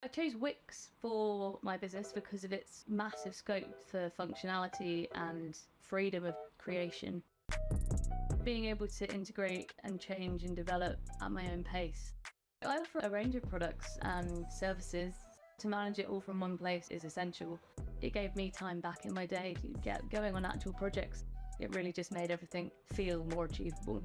I chose Wix for my business because of its massive scope for functionality and freedom of creation. Being able to integrate and change and develop at my own pace. I offer a range of products and services. To manage it all from one place is essential. It gave me time back in my day to get going on actual projects. It really just made everything feel more achievable.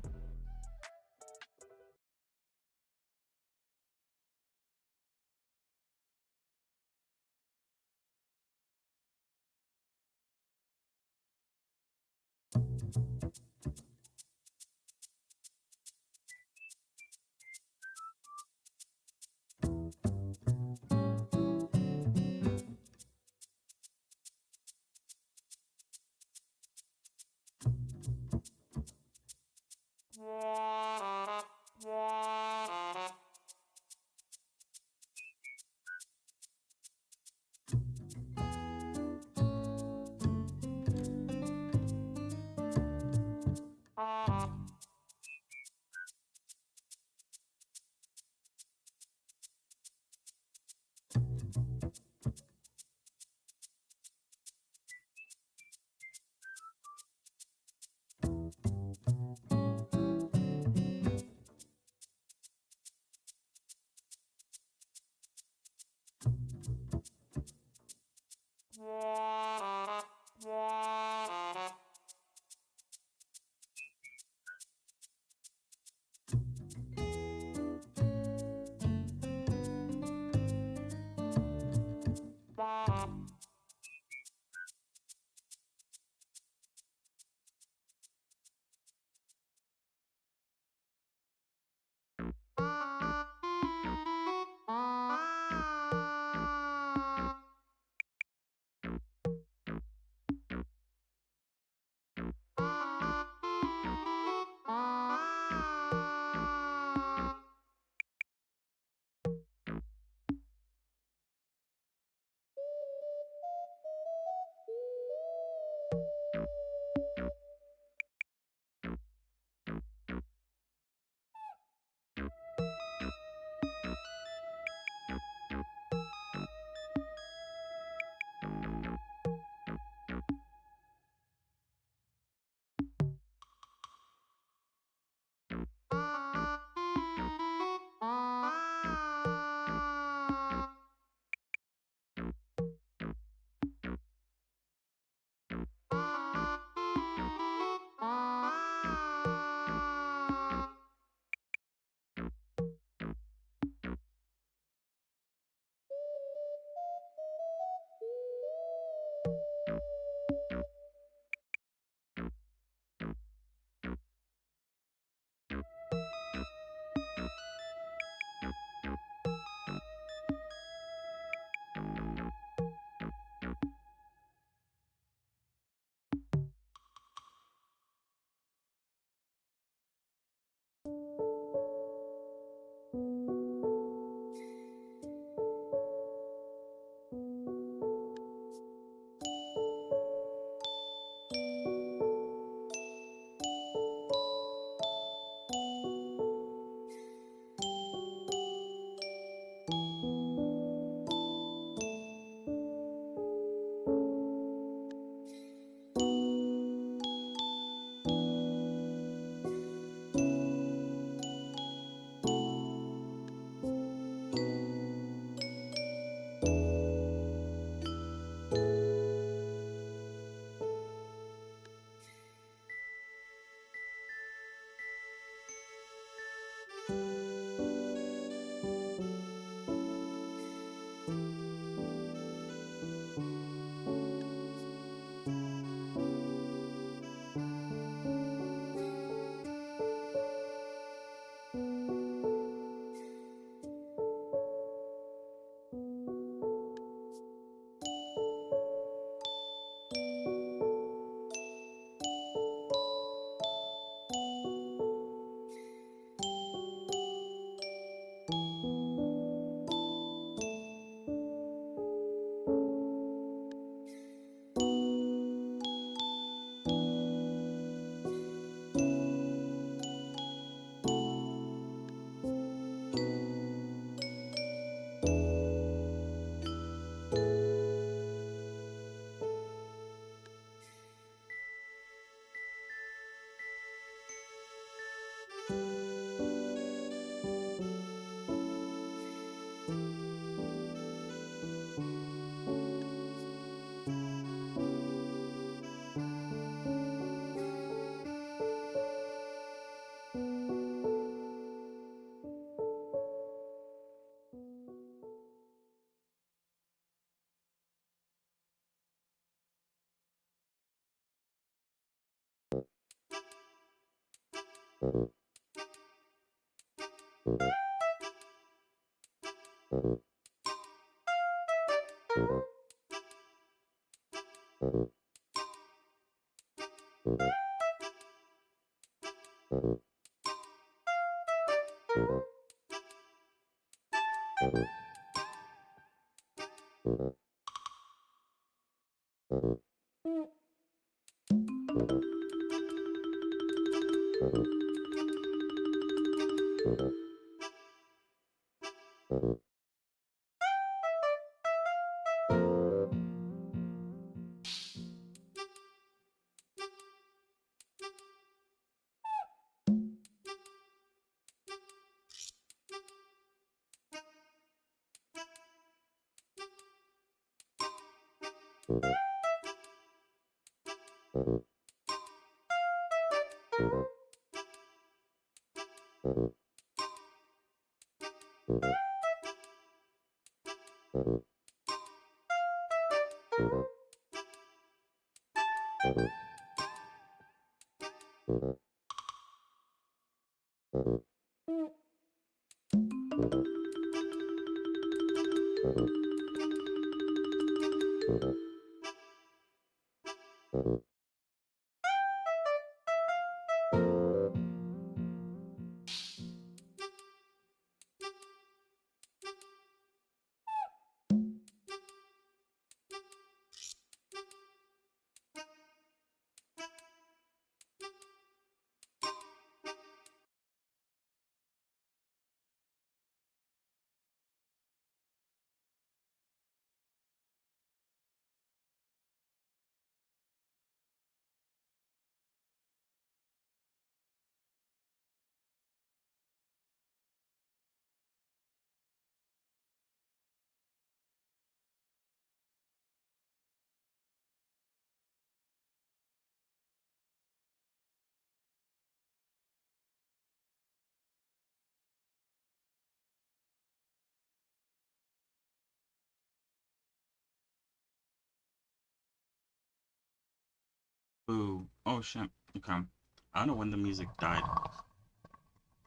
Ooh. Oh shit. Okay. I don't know when the music died,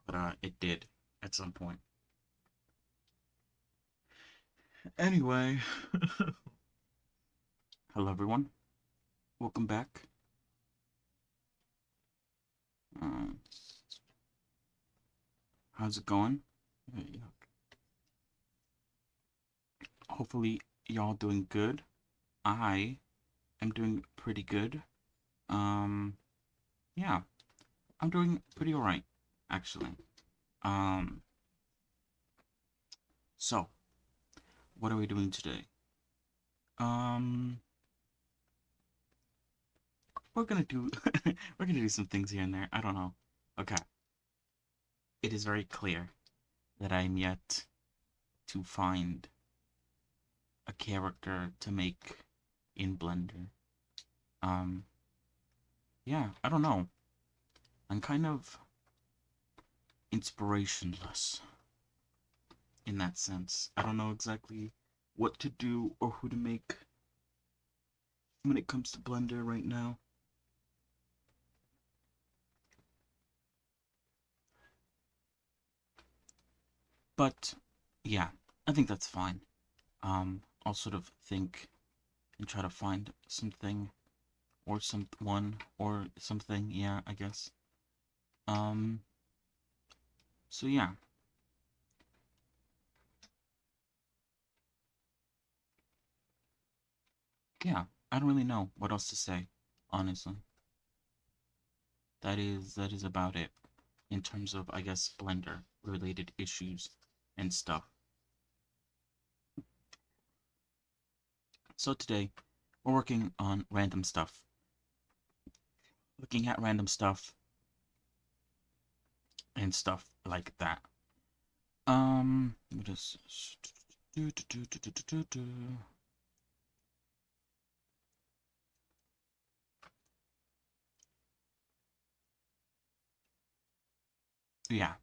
but it did at some point. Anyway, hello everyone. Welcome back. Um, how's it going? Yeah. Hopefully y'all doing good. I am doing pretty good. Um, yeah, I'm doing pretty alright, actually. Um, so what are we doing today? Um, we're gonna do we're gonna do some things here and there. I don't know. Okay. It is very clear that I'm yet to find a character to make in Blender. Um, yeah, I don't know. I'm kind of inspirationless in that sense. I don't know exactly what to do or who to make when it comes to Blender right now. But yeah, I think that's fine. I'll sort of think and try to find something or someone or something. Yeah, I guess. Um, so yeah, yeah. I don't really know what else to say, honestly. That is about it in terms of, I guess, Blender related issues and stuff. So today we're working on random stuff, looking at random stuff and stuff like that. Just yeah.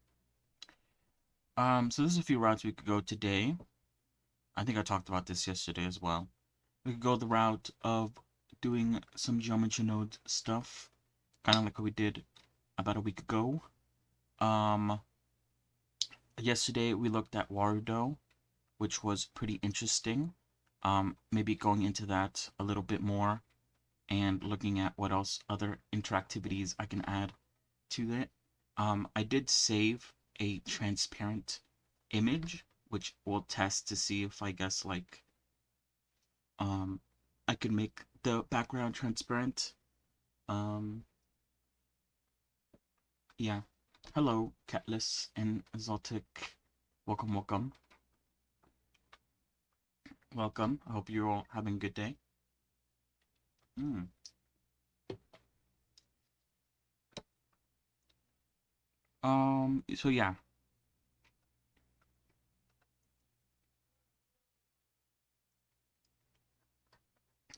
So there's a few routes we could go today. I think I talked about this yesterday as well. We could go the route of doing some geometry node stuff, kind of like what we did about a week ago. Um, Yesterday we looked at Warudo, which was pretty interesting. Maybe going into that a little bit more and looking at what else other interactivities I can add to it. I did save a transparent image, which we'll test to see if I guess like um I could make the background transparent. Um, yeah. Hello, Catless and Exotic. Welcome, welcome, welcome. I hope you're all having a good day. Mm. So yeah,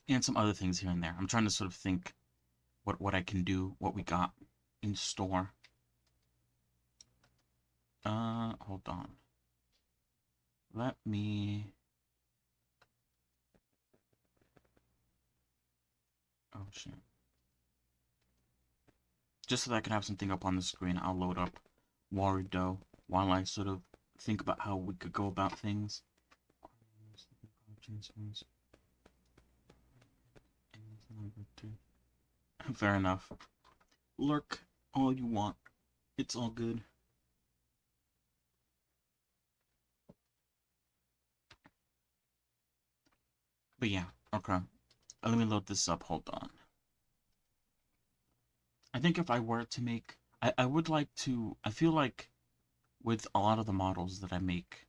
and some other things here and there. I'm trying to sort of think what I can do, what we got in store. Hold on. Let me. Oh shit. Just so that I can have something up on the screen, I'll load up Warudo while I sort of think about how we could go about things. Fair enough. Lurk all you want. It's all good. But yeah, okay. Let me load this up. Hold on. I think if I were to make, I would like to, I feel like with a lot of the models that I make,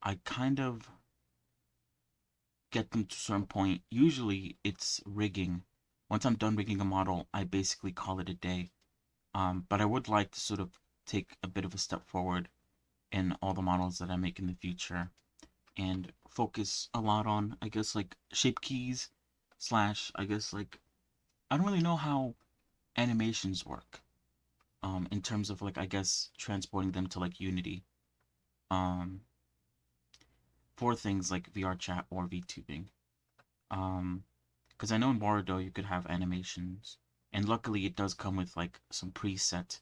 I kind of get them to a certain point. Usually it's rigging. Once I'm done rigging a model, I basically call it a day. But I would like to sort of take a bit of a step forward in all the models that I make in the future and focus a lot on, I guess, like shape keys slash, I guess, like, I don't really know how animations work in terms of, like, I guess, transporting them to, like, Unity um, for things like VR chat or VTubing. Because I know in Warudo you could have animations, and luckily it does come with, like, some preset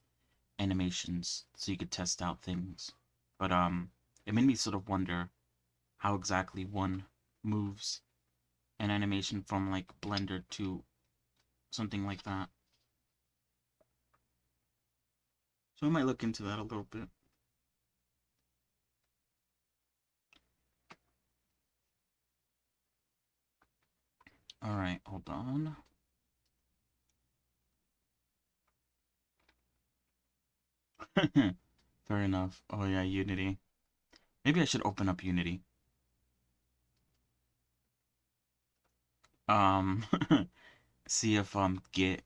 animations so you could test out things. But it made me sort of wonder how exactly one moves an animation from like Blender to something like that. So I might look into that a little bit. Alright, hold on. Fair enough. Oh yeah, Unity. Maybe I should open up Unity. Um, see if Git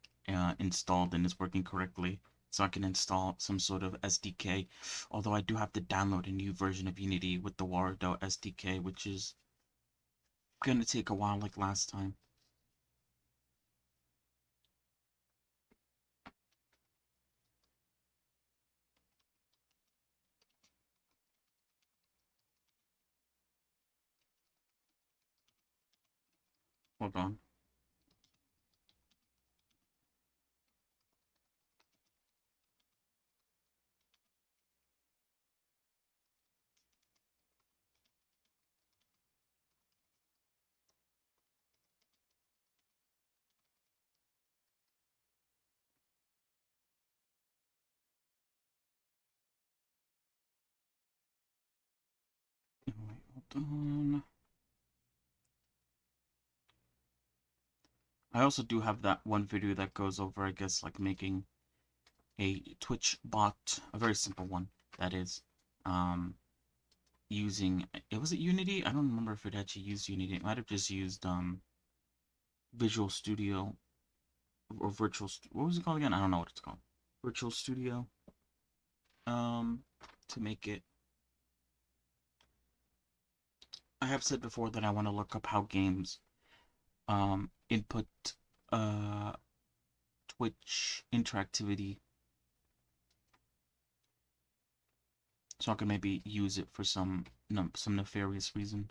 installed and is working correctly, so I can install some sort of SDK. Although I do have to download a new version of Unity with the Warudo SDK, which is gonna take a while, like last time. Hold on. Wait, hold on. I also do have that one video that goes over, I guess, like making a Twitch bot, a very simple one, that is, using, it was it Unity? I don't remember if it actually used Unity. It might have just used, Visual Studio, or what was it called again? I don't know what it's called. Virtual Studio, um, to make it. I have said before that I want to look up how games, input, uh, Twitch interactivity, so I can maybe use it for some no, some nefarious reason.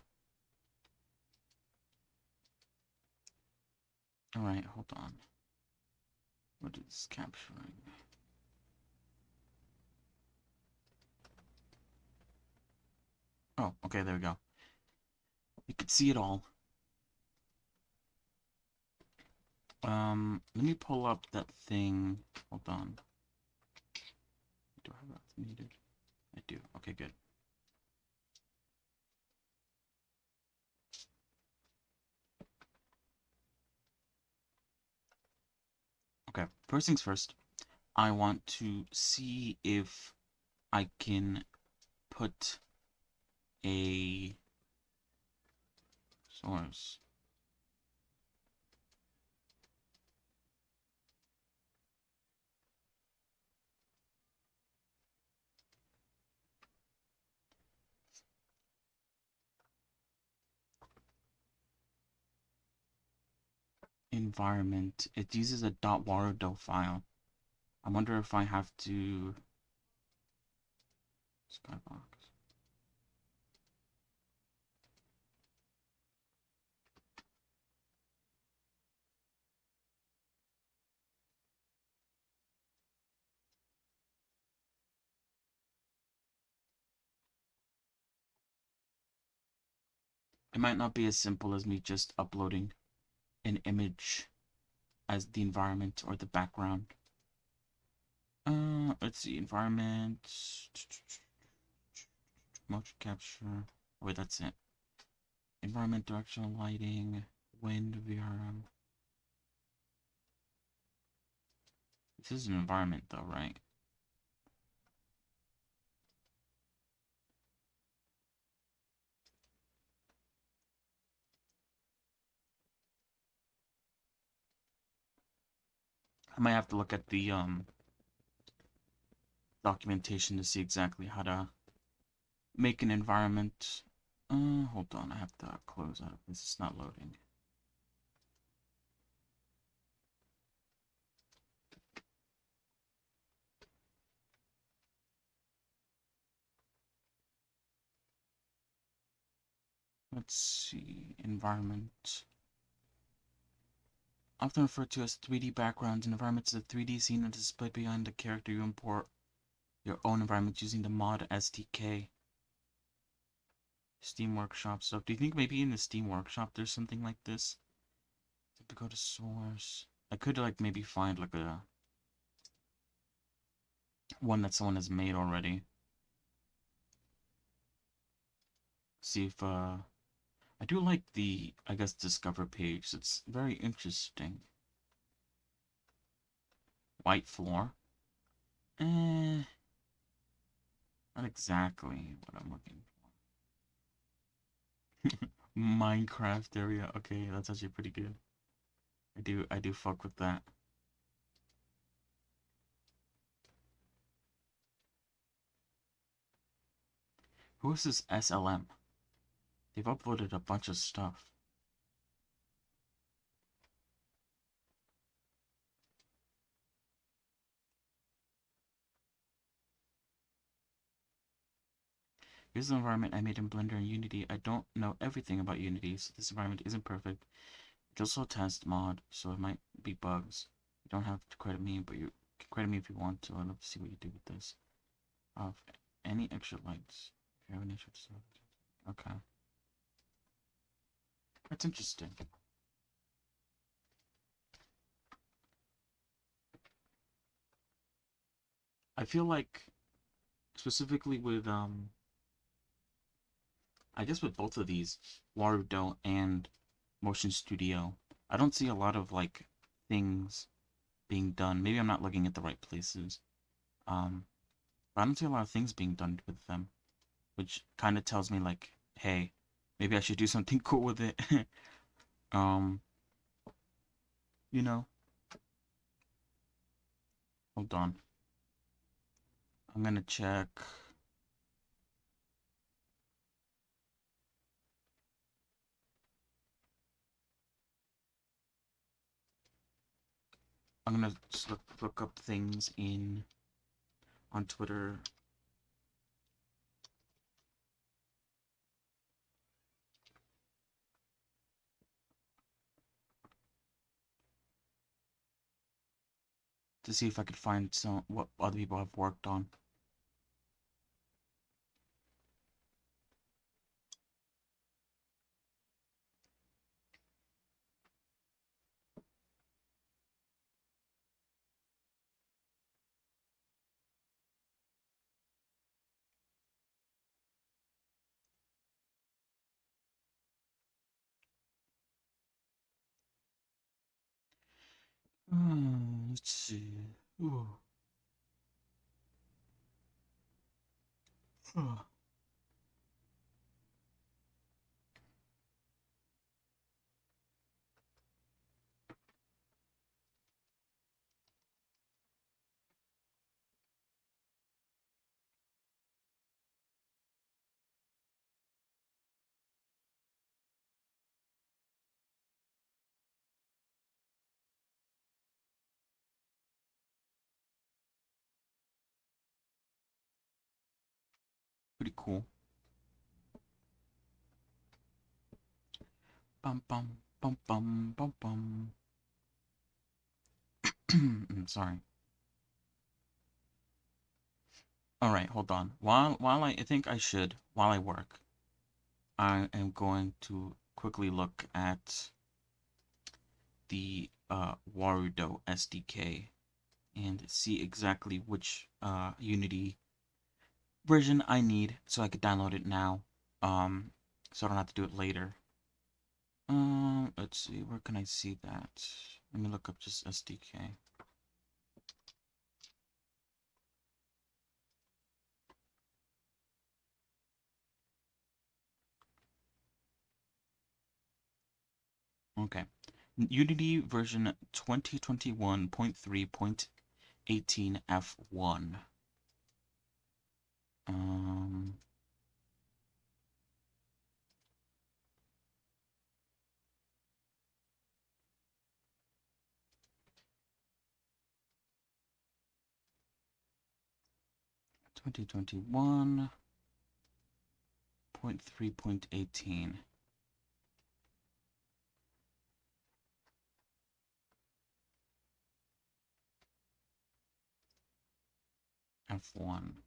All right, hold on. What is capturing? Oh, okay, there we go. You can see it all. Let me pull up that thing. Hold on. Do I have that needed? I do. Okay, good. Okay, first things first. I want to see if I can put a source. Environment. It uses a .warudo file. I wonder if I have to skybox. It might not be as simple as me just uploading an image as the environment or the background. Let's see, environment, motion capture. Oh, wait, that's it. Environment, directional lighting, wind, VRM. This is an environment though, right? I might have to look at the documentation to see exactly how to make an environment. Hold on, I have to close out of this. It's not loading. Let's see, environment. Often referred to as 3D backgrounds, an environment is a 3D scene and displayed behind the character. You import your own environment using the mod SDK. Steam Workshop stuff. Do you think maybe in the Steam Workshop there's something like this? To go to source. I could like maybe find like a one that someone has made already. See if I do like the I guess discover page. It's very interesting. White floor. Eh, not exactly what I'm looking for. Minecraft area. Okay, that's actually pretty good. I do fuck with that. Who is this SLM? They've uploaded a bunch of stuff. Here's the environment I made in Blender and Unity. I don't know everything about Unity, so this environment isn't perfect. It's also a test mod, so it might be bugs. You don't have to credit me, but you can credit me if you want to. I'd love to see what you do with this. Any extra lights? If you have any extra stuff. Okay. That's interesting. I feel like specifically with I guess with both of these, Warudo and Motion Studio, I don't see a lot of like things being done. Maybe I'm not looking at the right places. Um, but I don't see a lot of things being done with them, which kind of tells me like, hey, maybe I should do something cool with it. um, you know, hold on. I'm gonna check. I'm gonna just look up things in on Twitter. To see if I could find some what other people have worked on. Let's see. Ooh. Oh, pretty cool. Bum bum bum bum bum bum. Sorry. All right, hold on. While I think I should while I work, I am going to quickly look at the Warudo SDK and see exactly which Unity version I need so I could download it now. So I don't have to do it later. Let's see, where can I see that? Let me look up just SDK. Okay. Unity version 2021.3.18 F1. Um, 2021.3.18 F1.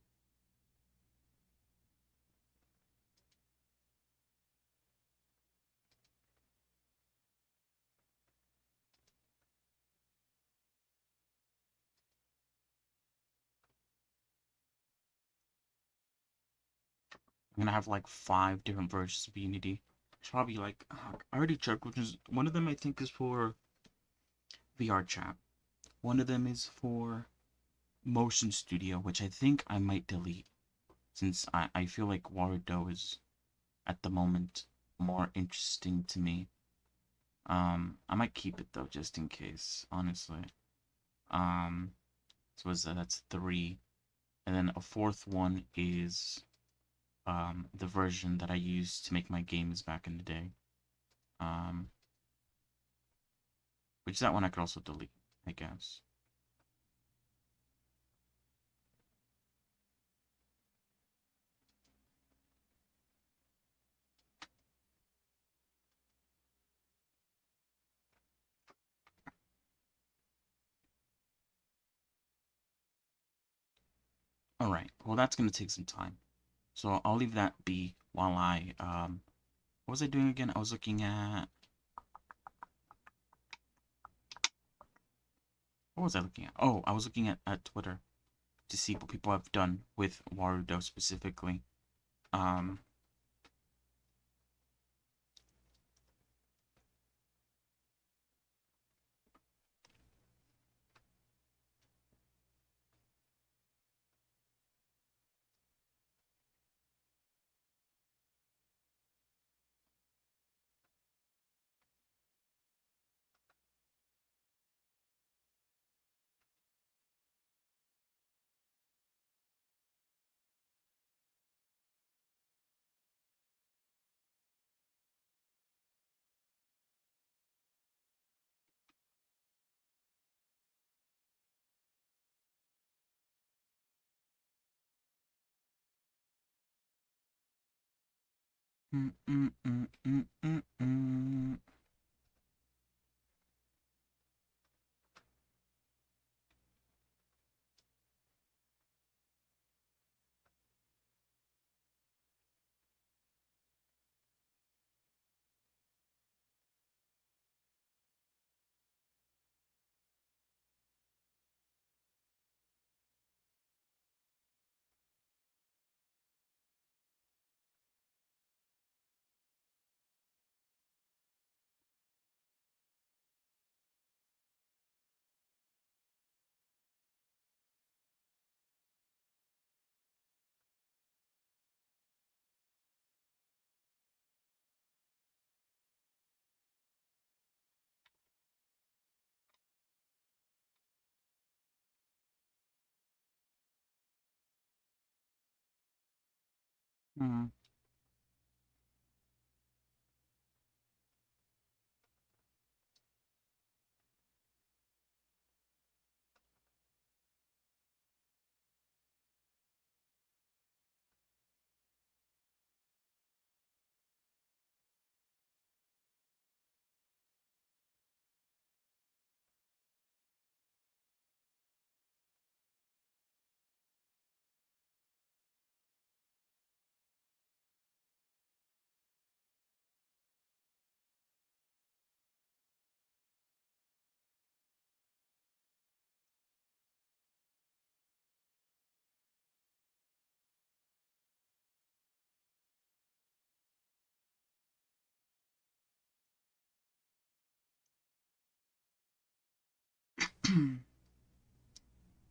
I'm gonna have like 5 different versions of Unity. It's probably like I already checked, which is one of them I think is for VR chat. One of them is for Motion Studio, which I think I might delete since I feel like Warudo is at the moment more interesting to me. I might keep it though just in case, honestly. Um, so is that's 3, and then a fourth one is the version that I used to make my games back in the day. Um, which that one I could also delete, I guess. All right. Well, that's gonna take some time, so I'll leave that be while I what was I doing again? I was looking at what was I looking at? Oh, I was looking at Twitter to see what people have done with Warudo specifically. Um, mm, mm, mm, mm, mm, mm. Hmm.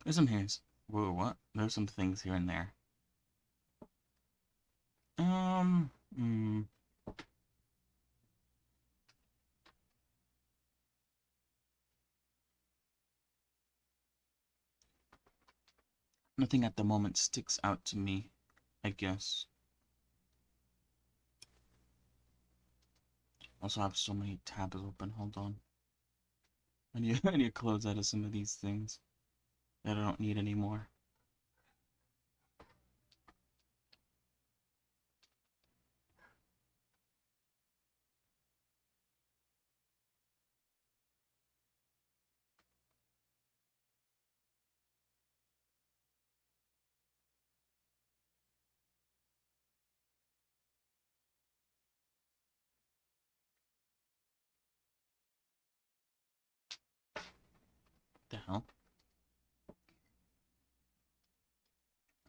There's some hints. Whoa, what? There's some things here and there. Hmm. Nothing at the moment sticks out to me, I guess. Also, I have so many tabs open. Hold on. I need to close out of some of these things that I don't need anymore. The hell?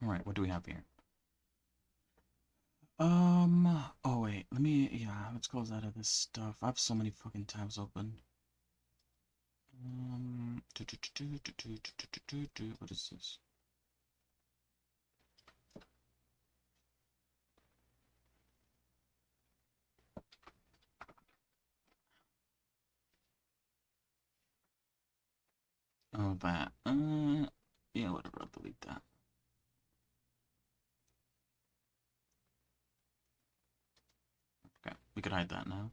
Alright, what do we have here? Oh wait, let's close out of this stuff. I have so many fucking tabs open. What is this? Oh, that. Yeah, whatever, I'll delete that. Okay, we could hide that now.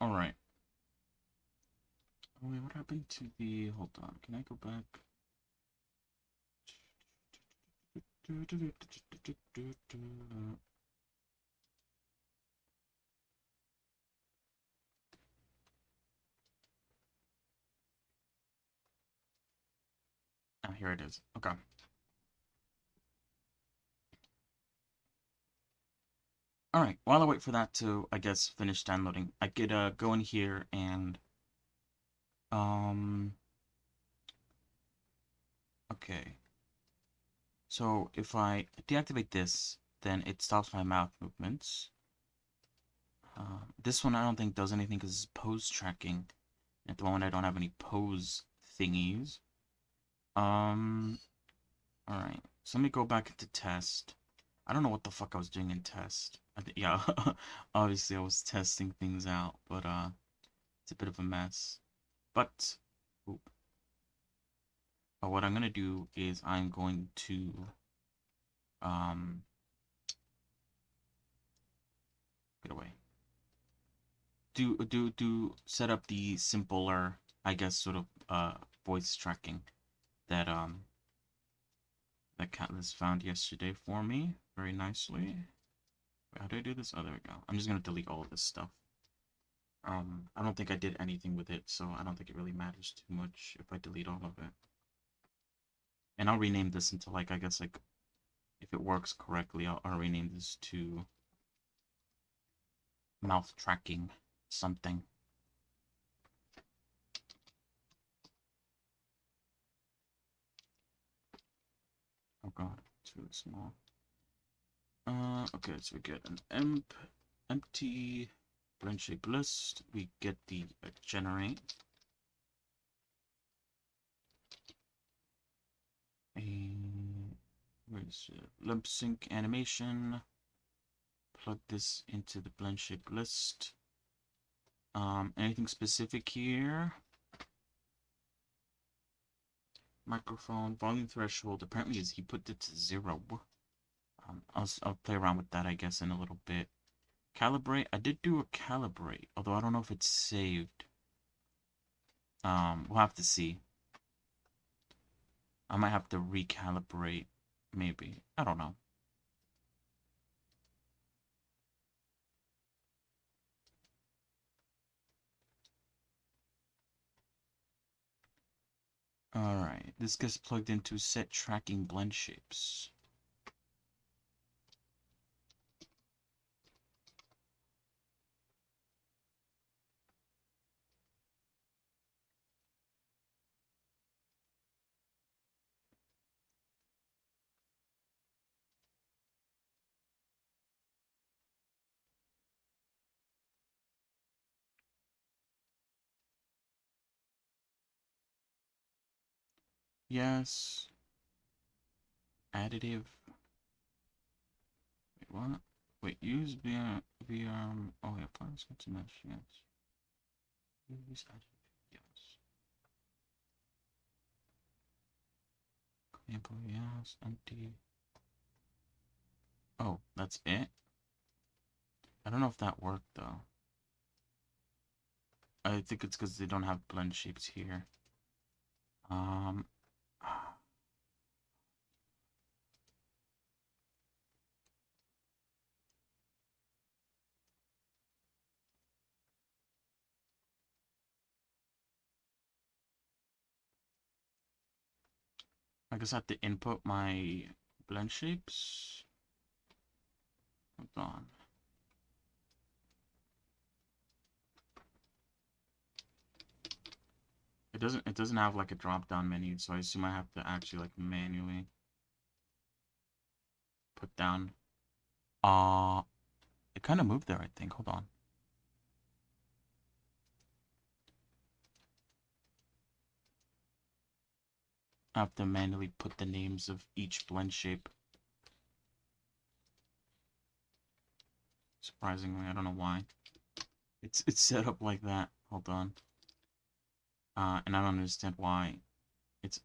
Alright. Oh, wait, what happened to the... Hold on, can I go back? Oh, here it is. Okay. Alright, while I wait for that to, I guess, finish downloading, I could go in here and um okay. So if I deactivate this, then it stops my mouth movements. This one I don't think does anything because it's pose tracking. At the moment I don't have any pose thingies. Alright. So let me go back into test. I don't know what the fuck I was doing in test. Yeah, obviously I was testing things out, but it's a bit of a mess. But oop. What I'm gonna do is I'm going to um get away. Do set up the simpler, I guess, sort of voice tracking that that Catless found yesterday for me very nicely. Wait, how do I do this? Oh, there we go. I'm just gonna delete all of this stuff. I don't think I did anything with it, so I don't think it really matters too much if I delete all of it. And I'll rename this into, like, I guess, like, if it works correctly, I'll rename this to mouth tracking something. Oh god, it's really small. Okay, so we get an empty blend shape list. We get the generate. Where's limp sync animation? Plug this into the blend shape list. Anything specific here? Microphone volume threshold. Apparently, he put it to 0. I'll play around with that, I guess, in a little bit. Calibrate. I did do a calibrate, although I don't know if it's saved. We'll have to see. I might have to recalibrate, maybe. I don't know. Alright, this gets plugged into set tracking blend shapes. Yes. Additive. Wait, what? Wait, use VR. Oh, yeah, plans to mesh, yes. Use additive, yes. Example, yes. Empty. Oh, that's it? I don't know if that worked, though. I think it's because they don't have blend shapes here. Um. I guess I have to input my blend shapes. Hold on. It doesn't have like a drop down menu, so I assume I have to actually like manually put down. It kind of moved there, I think. Hold on. I have to manually put the names of each blend shape. Surprisingly, I don't know why. It's set up like that. Hold on. And I don't understand why. It's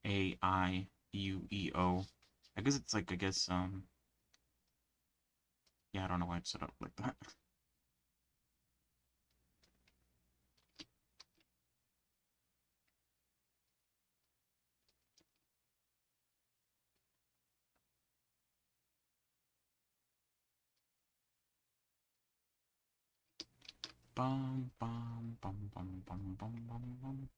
AIUEO. I guess it's like, yeah, I don't know why it's set up like that. Bum bum bum bum bum bum bum bum.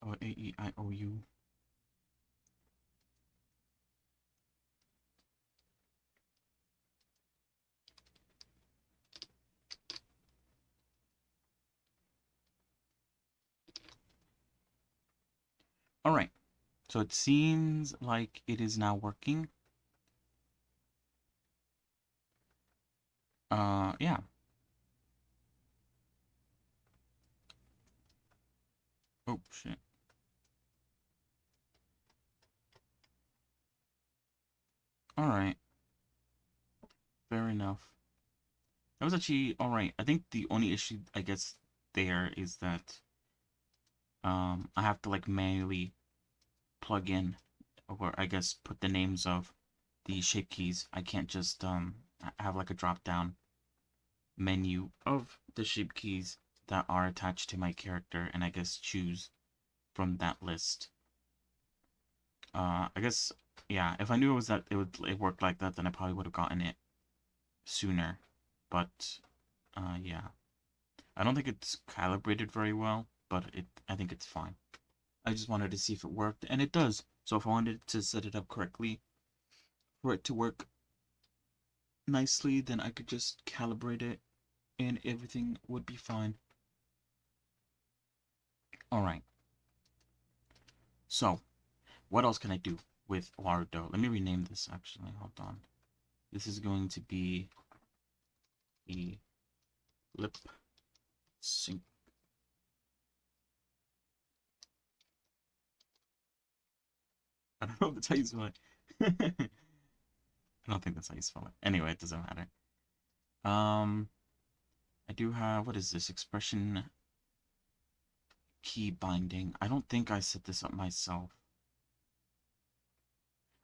Oh, AEIOU. All right. So it seems like it is now working. Yeah. Oh, shit. All right. Fair enough. That was actually all right. I think the only issue, I guess, there is that I have to like manually plug in, or I guess put the names of the shape keys. I can't just have like a drop down menu of the shape keys that are attached to my character, and I guess choose from that list. I guess, yeah, if I knew it was that it worked like that, then I probably would have gotten it sooner. But, yeah. I don't think it's calibrated very well, but I think it's fine. I just wanted to see if it worked, and it does. So if I wanted to set it up correctly for it to work nicely, then I could just calibrate it and everything would be fine. Alright. So, what else can I do with Warudo? Let me rename this actually. Hold on. This is going to be the lip sync. I don't know if that's how you spell it. I don't think that's how you spell it. Anyway, it doesn't matter. I do have, what is this? Expression key binding. I don't think I set this up myself.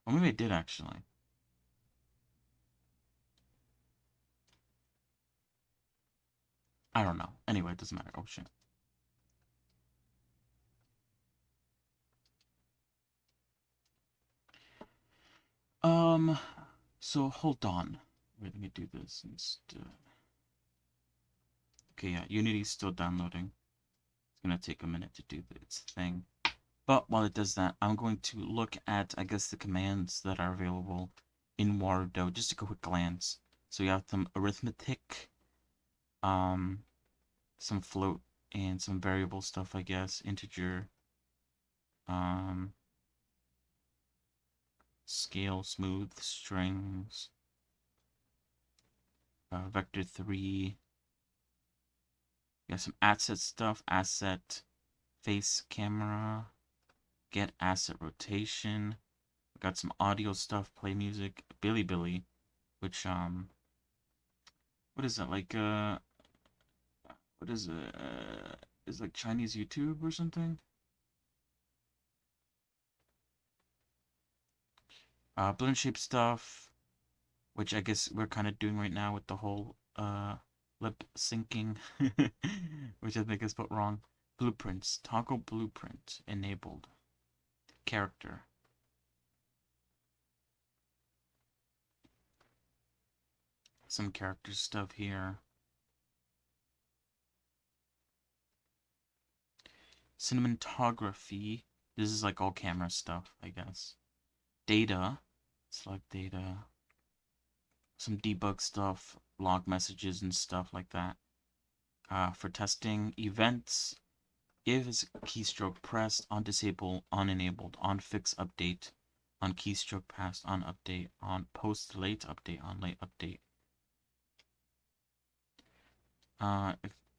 Or maybe I did actually. I don't know. Anyway, it doesn't matter. Oh shit. So hold on. Wait, let me do this instead. Okay, yeah, Unity's still downloading. It's gonna take a minute to do its thing. But while it does that, I'm going to look at, I guess, the commands that are available in Warudo, just a quick glance. So you have some arithmetic, some float, and some variable stuff, I guess, integer, scale, smooth, strings, vector 3. You have some asset stuff, asset, face, camera, get asset rotation. We got some audio stuff, play music, Billy, which, what is that, like, what is it, is like Chinese YouTube or something? Balloon shape stuff, which I guess we're kind of doing right now with the whole, lip syncing, which I think is put wrong. Blueprints, toggle blueprint, enabled. Character. Some character stuff here. Cinematography. This is like all camera stuff, I guess. Data. Select data. Some debug stuff, log messages and stuff like that. For testing, events. If is keystroke pressed, on disable, on enabled, on fix update, on keystroke passed, on update, on post late update, on late update.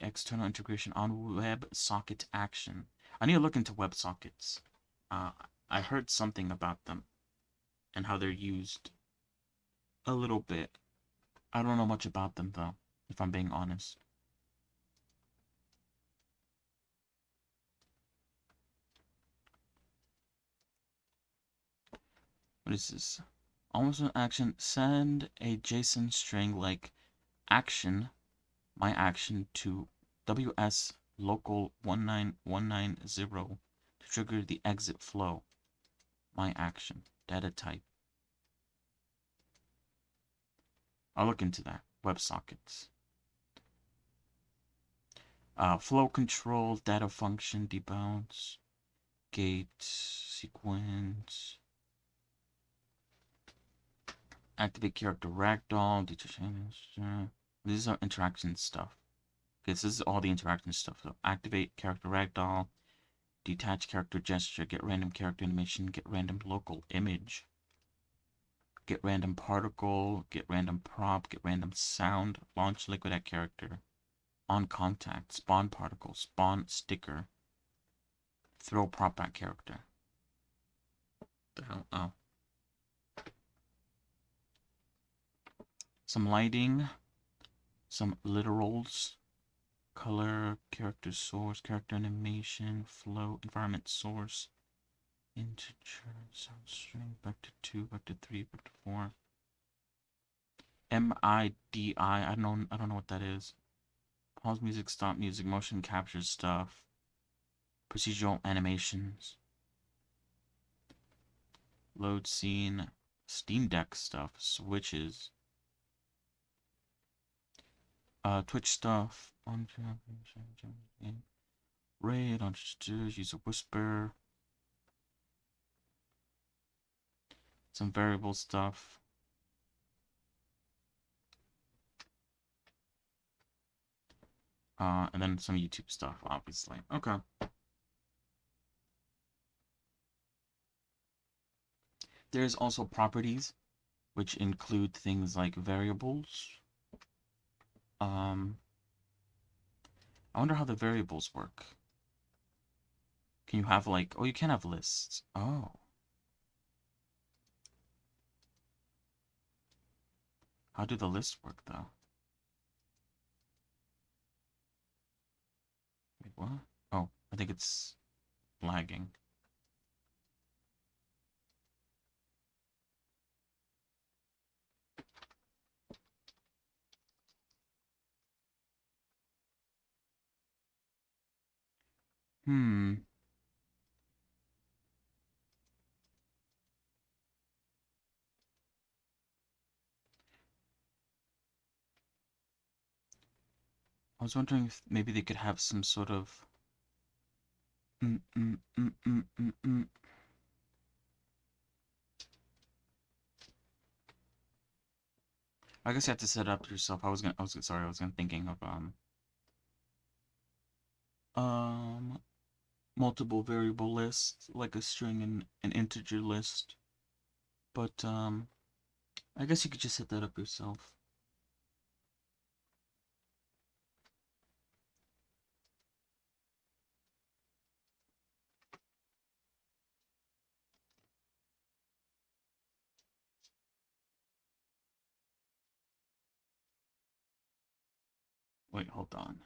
External integration on web socket action. I need to look into web sockets. I heard something about them and how they're used a little bit. I don't know much about them though, if I'm being honest. What is this? Almost an action. Send a JSON string like action, my action, to WS local 19190 to trigger the exit flow. My action. Data type. I'll look into that. WebSockets. Flow control, data function, debounce, gate, sequence, activate character ragdoll, these are interaction stuff. Okay, so this is all the interaction stuff. So activate character ragdoll, detach character gesture, get random character animation, get random local image, get random particle, get random prop, get random sound, launch liquid at character, on contact, spawn particle, spawn sticker, throw prop at character. The hell? Oh. Some lighting, some literals, color, character source, character animation, flow, environment source, integer, sound string, vector 2, vector 3, vector 4. MIDI, I don't know what that is. Pause music, stop music, motion capture stuff, procedural animations. Load scene, Steam Deck stuff, switches, Twitch stuff, on raid, on use a whisper, some variable stuff. And then some YouTube stuff, obviously. Okay. There's also properties, which include things like variables. I wonder how the variables work. Can you have like, oh, you can have lists. Oh. How do the lists work though? Wait, what? Oh, I think it's lagging. Hmm. I was wondering if maybe they could have some sort of. Mm, mm, mm, mm, mm, mm. I guess you have to set it up yourself. I was gonna thinking of um, multiple variable list, like a string and an integer list. But I guess you could just set that up yourself. Wait, hold on.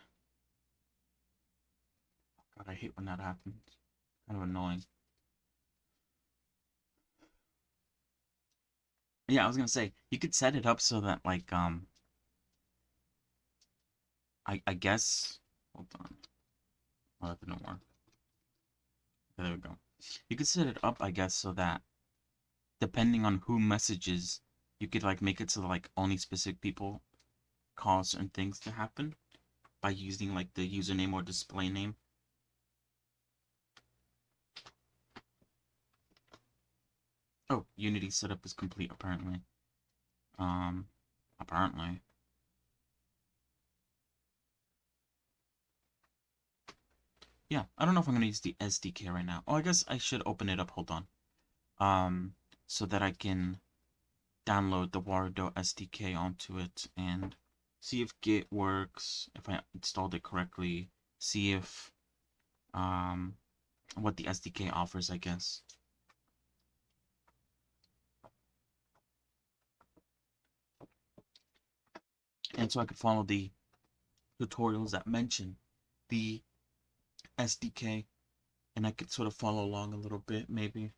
God, I hate when that happens. Kind of annoying. Yeah, I was gonna say you could set it up so that like I guess hold on. Oh, that didn't work. There we go. You could set it up, I guess, so that depending on who messages, you could like make it so that like only specific people cause certain things to happen by using like the username or display name. Oh, Unity setup is complete apparently. Um, apparently. Yeah, I don't know if I'm gonna use the SDK right now. Oh, I guess I should open it up. Hold on. Um, so that I can download the Wardo SDK onto it and see if Git works, if I installed it correctly, see if what the SDK offers, I guess. And so I could follow the tutorials that mention the SDK and I could sort of follow along a little bit, maybe.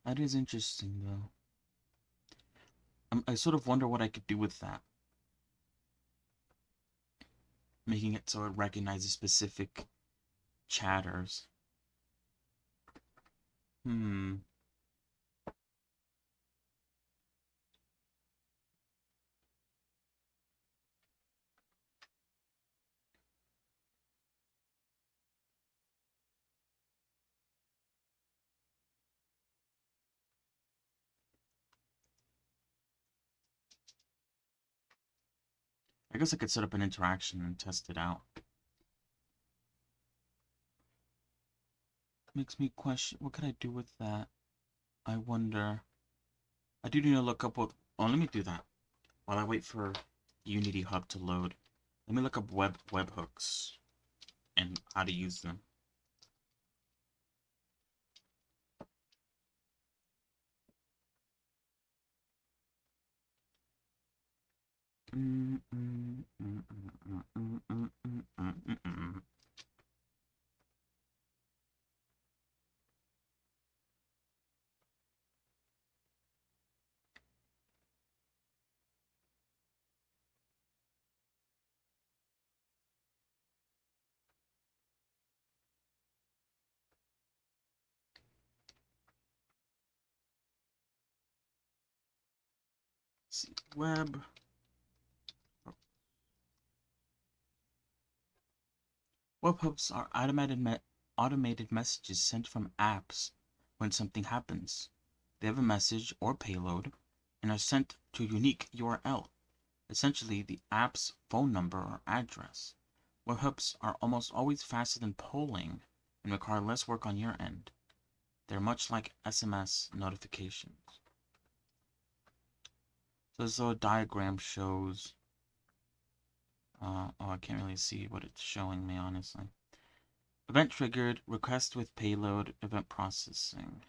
That is interesting, though. I sort of wonder what I could do with that. Making it so it recognizes specific chatters. Hmm. I guess I could set up an interaction and test it out. Makes me question, what could I do with that? I wonder. I do need to look up what. Oh, let me do that while I wait for Unity Hub to load. Let me look up webhooks and how to use them. see, web. Webhooks are automated messages sent from apps when something happens. They have a message or payload and are sent to a unique URL, essentially the app's phone number or address. Webhooks are almost always faster than polling and require less work on your end. They're much like SMS notifications. So this little diagram shows. I can't really see what it's showing me, honestly. Event triggered, request with payload, event processing.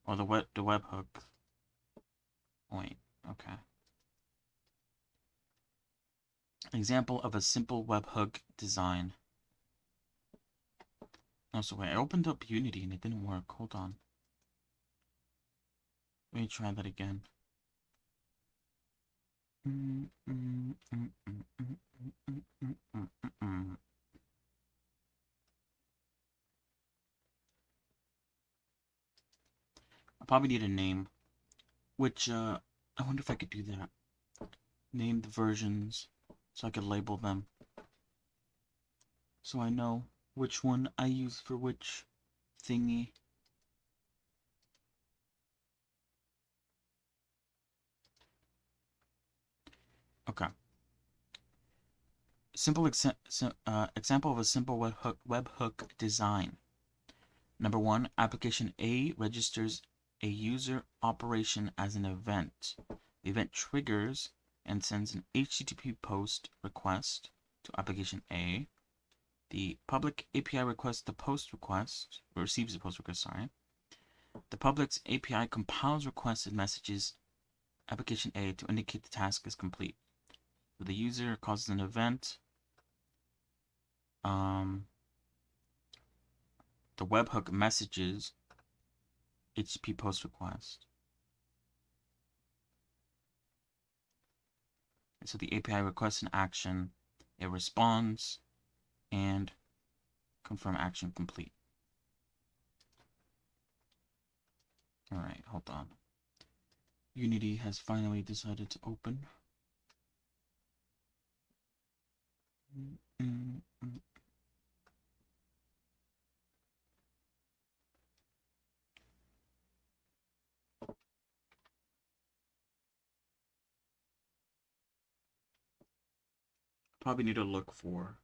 Or the webhook. Wait, okay. Example of a simple webhook design. Oh, so wait, I opened up Unity and it didn't work. Hold on. Let me try that again. I probably need a name, which, I wonder if I could do that. Name the versions so I could label them. So I know which one I use for which thingy. Okay. Simple example of a simple webhook design. Number 1, application A registers a user operation as an event. The event triggers and sends an HTTP post request to application A. The public API requests the post request, or receives the post request, sorry. The public's API compiles requested messages application A to indicate the task is complete. So the user causes an event. The webhook messages HTTP post request. And so the API requests an action, it responds, and confirm action complete. Alright, hold on. Unity has finally decided to open. Probably need to look for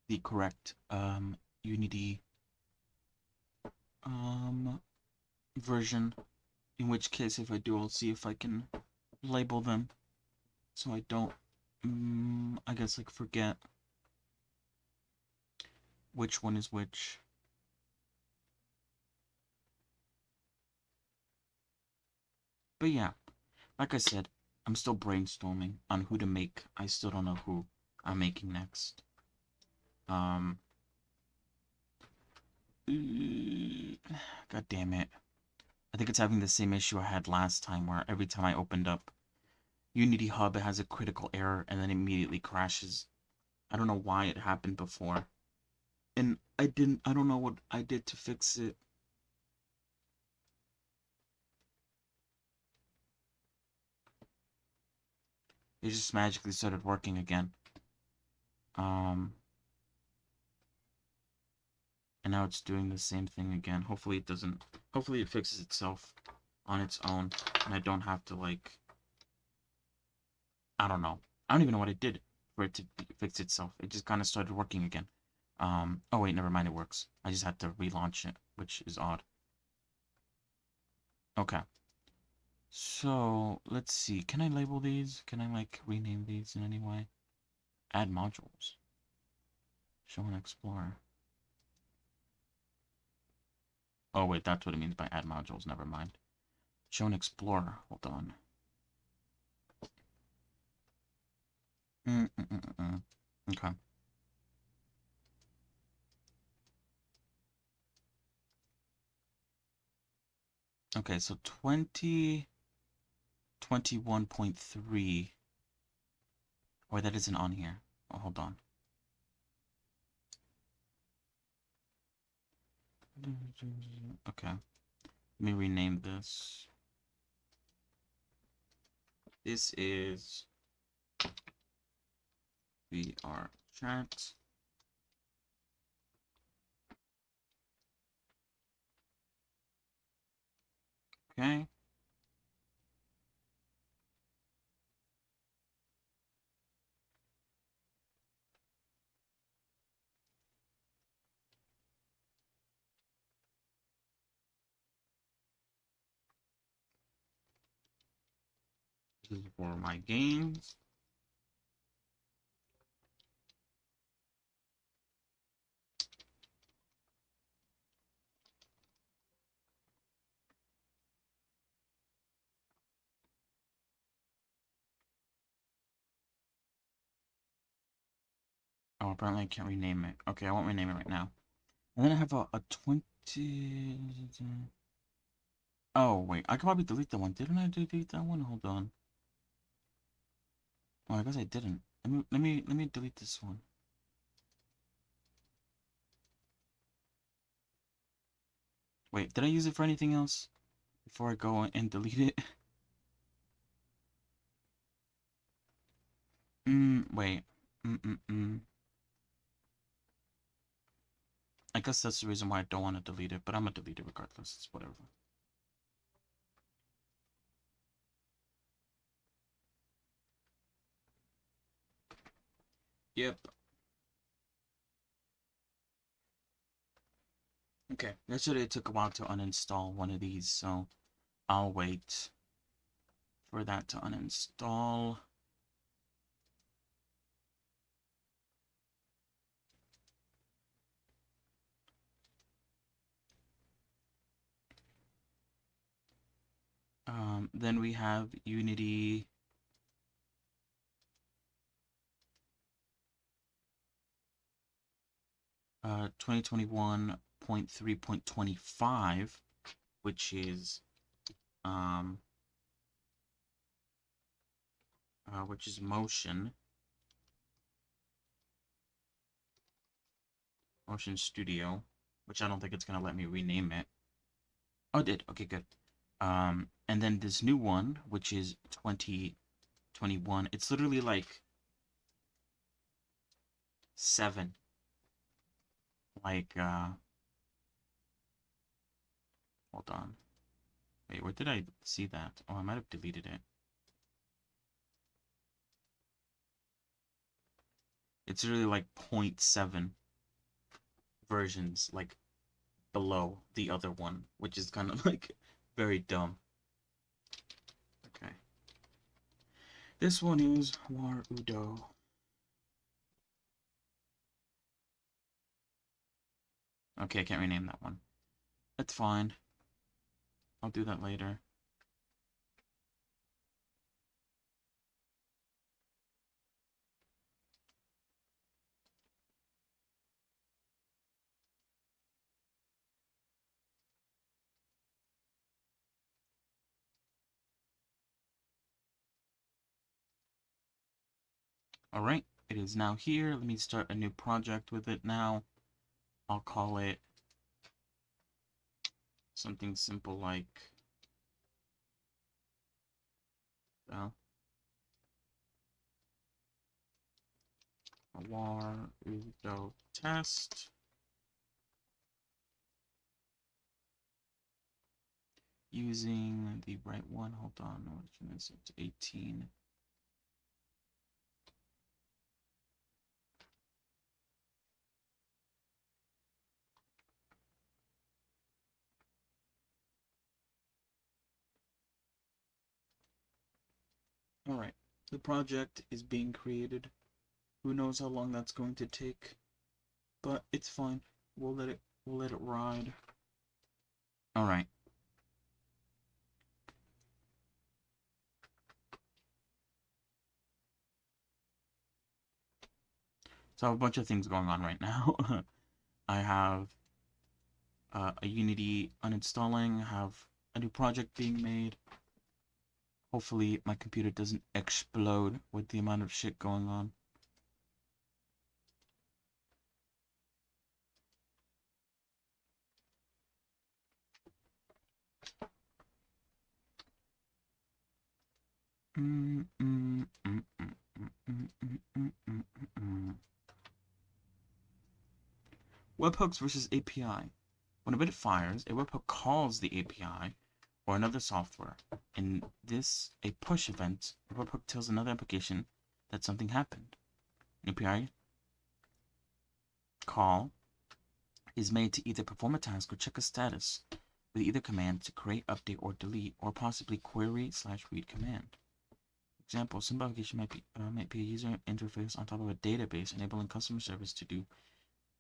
the correct Unity version. In which case, if I do, I'll see if I can label them so I don't, I guess, like, forget which one is which. But yeah, like I said, I'm still brainstorming on who to make. I still don't know who I'm making next. God damn it. I think it's having the same issue I had last time, where every time I opened up Unity Hub, it has a critical error and then immediately crashes. I don't know why it happened before. And I don't know what I did to fix it. It just magically started working again. And now it's doing the same thing again. Hopefully it fixes itself on its own, and I don't have to, like, I don't know. I don't even know what I did for it to fix itself. It just kind of started working again. Oh wait, never mind, it works. I just had to relaunch it, which is odd. Okay. So, let's see. Can I label these? Can I, like, rename these in any way? Add modules. Show and explore. Oh wait, that's what it means by add modules. Never mind. Show and explore. Hold on. Okay. Okay, so 2021.3. Or that isn't on here. Oh, hold on. Okay. Let me rename this. This is VR chat. Okay. This is for my games. Oh, apparently I can't rename it. Okay, I won't rename it right now. And then I have a 20... Oh, wait. I could probably delete that one. Didn't I delete that one? Hold on. Oh, I guess I didn't. Let me delete this one. Wait, did I use it for anything else before I go and delete it? Wait. Mm. I guess that's the reason why I don't want to delete it, but I'm gonna delete it regardless. It's whatever. Yep. Okay. Yesterday it took a while to uninstall one of these, so I'll wait for that to uninstall. Then we have Unity 2021.3.25, which is Motion Studio, which I don't think it's gonna let me rename it. Oh, it did. Okay, good. And then this new one, which is 2021. It's literally like 7. Like, hold on. Wait, where did I see that? Oh, I might have deleted it. It's really like 0.7 versions, like, below the other one, which is kind of like very dumb. Okay. This one is War Udo. Okay, I can't rename that one. That's fine. I'll do that later. Alright, it is now here. Let me start a new project with it now. I'll call it something simple like War Udo test using the right one. Hold on, which one is it? 18. Alright, the project is being created. Who knows how long that's going to take, but it's fine. We'll let it ride. Alright. So I have a bunch of things going on right now. I have a Unity uninstalling, I have a new project being made. Hopefully my computer doesn't explode with the amount of shit going on. Mm, mm, mm, mm, mm, mm, mm, mm, mm, mm. Webhooks versus API. When a bit fires, a webhook calls the API or another software. In this, a push event, a webhook tells another application that something happened. An API call is made to either perform a task or check a status with either command to create, update, or delete, or possibly query/read command. Example: simple application might be a user interface on top of a database, enabling customer service to do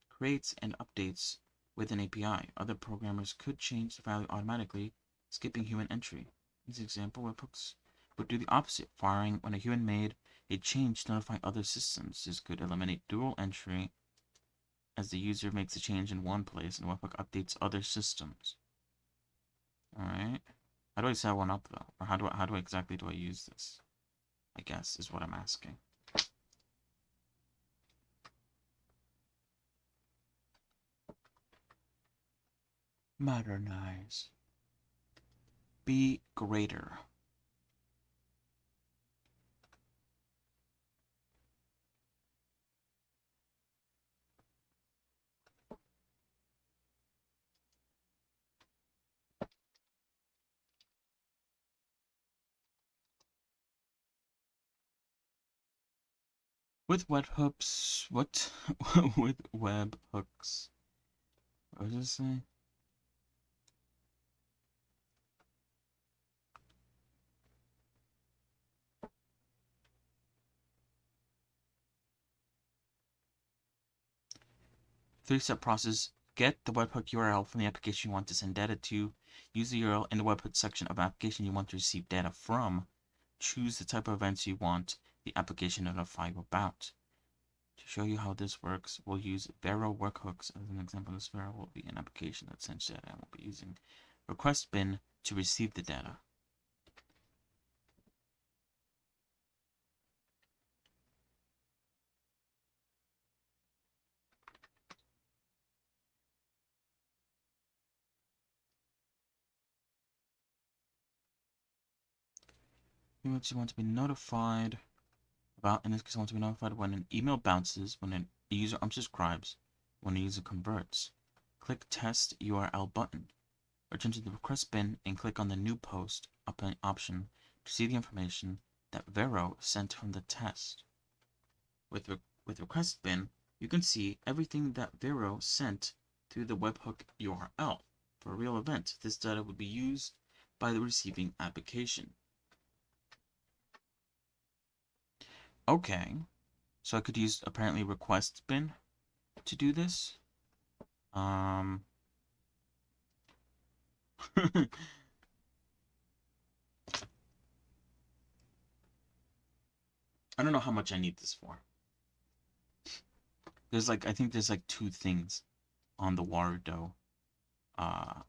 creates and updates with an API. Other programmers could change the value automatically, skipping human entry. In this example, webhooks would do the opposite, firing when a human made a change to notify other systems. This could eliminate dual entry as the user makes a change in one place and webhook updates other systems. Alright. How do I set one up though? Or how do I exactly do I use this? I guess is what I'm asking. Modernize. Be greater. With webhooks, what? With webhooks. What does it say? Three-step process. Get the webhook URL from the application you want to send data to. Use the URL in the webhook section of the application you want to receive data from. Choose the type of events you want the application to notify you about. To show you how this works, we'll use Vero workhooks as an example. This Vero will be an application that sends data, and we'll be using request bin to receive the data. You want to be notified about, in this case, I want to be notified when an email bounces, when a user unsubscribes, when a user converts. Click Test URL button. Return to the request bin and click on the New Post option to see the information that Vero sent from the test. With request bin, you can see everything that Vero sent through the webhook URL. For a real event, this data would be used by the receiving application. Okay, so I could use apparently request bin to do this. I don't know how much I need this for. There's like, I think there's like two things on the Warudo, I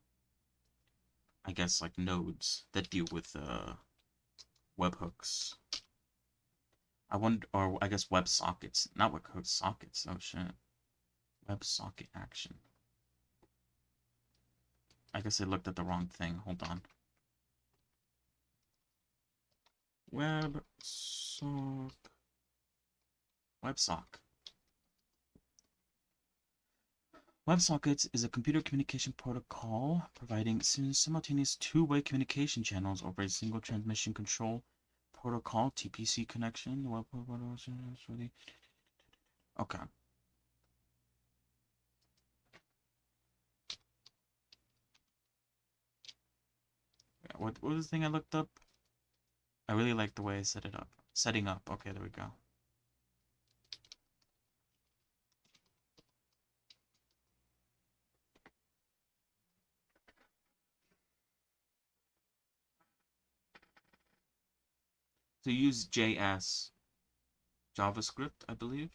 guess like nodes that deal with webhooks. I wonder, or I guess WebSockets, not webhooks, sockets. Oh shit, WebSocket action. I guess I looked at the wrong thing. Hold on. WebSock. WebSockets is a computer communication protocol providing simultaneous two-way communication channels over a single transmission control protocol (TPC) connection. Okay. What was the thing I looked up? I really like the way I set it up. Setting up. Okay, there we go. So use JS, JavaScript, I believe.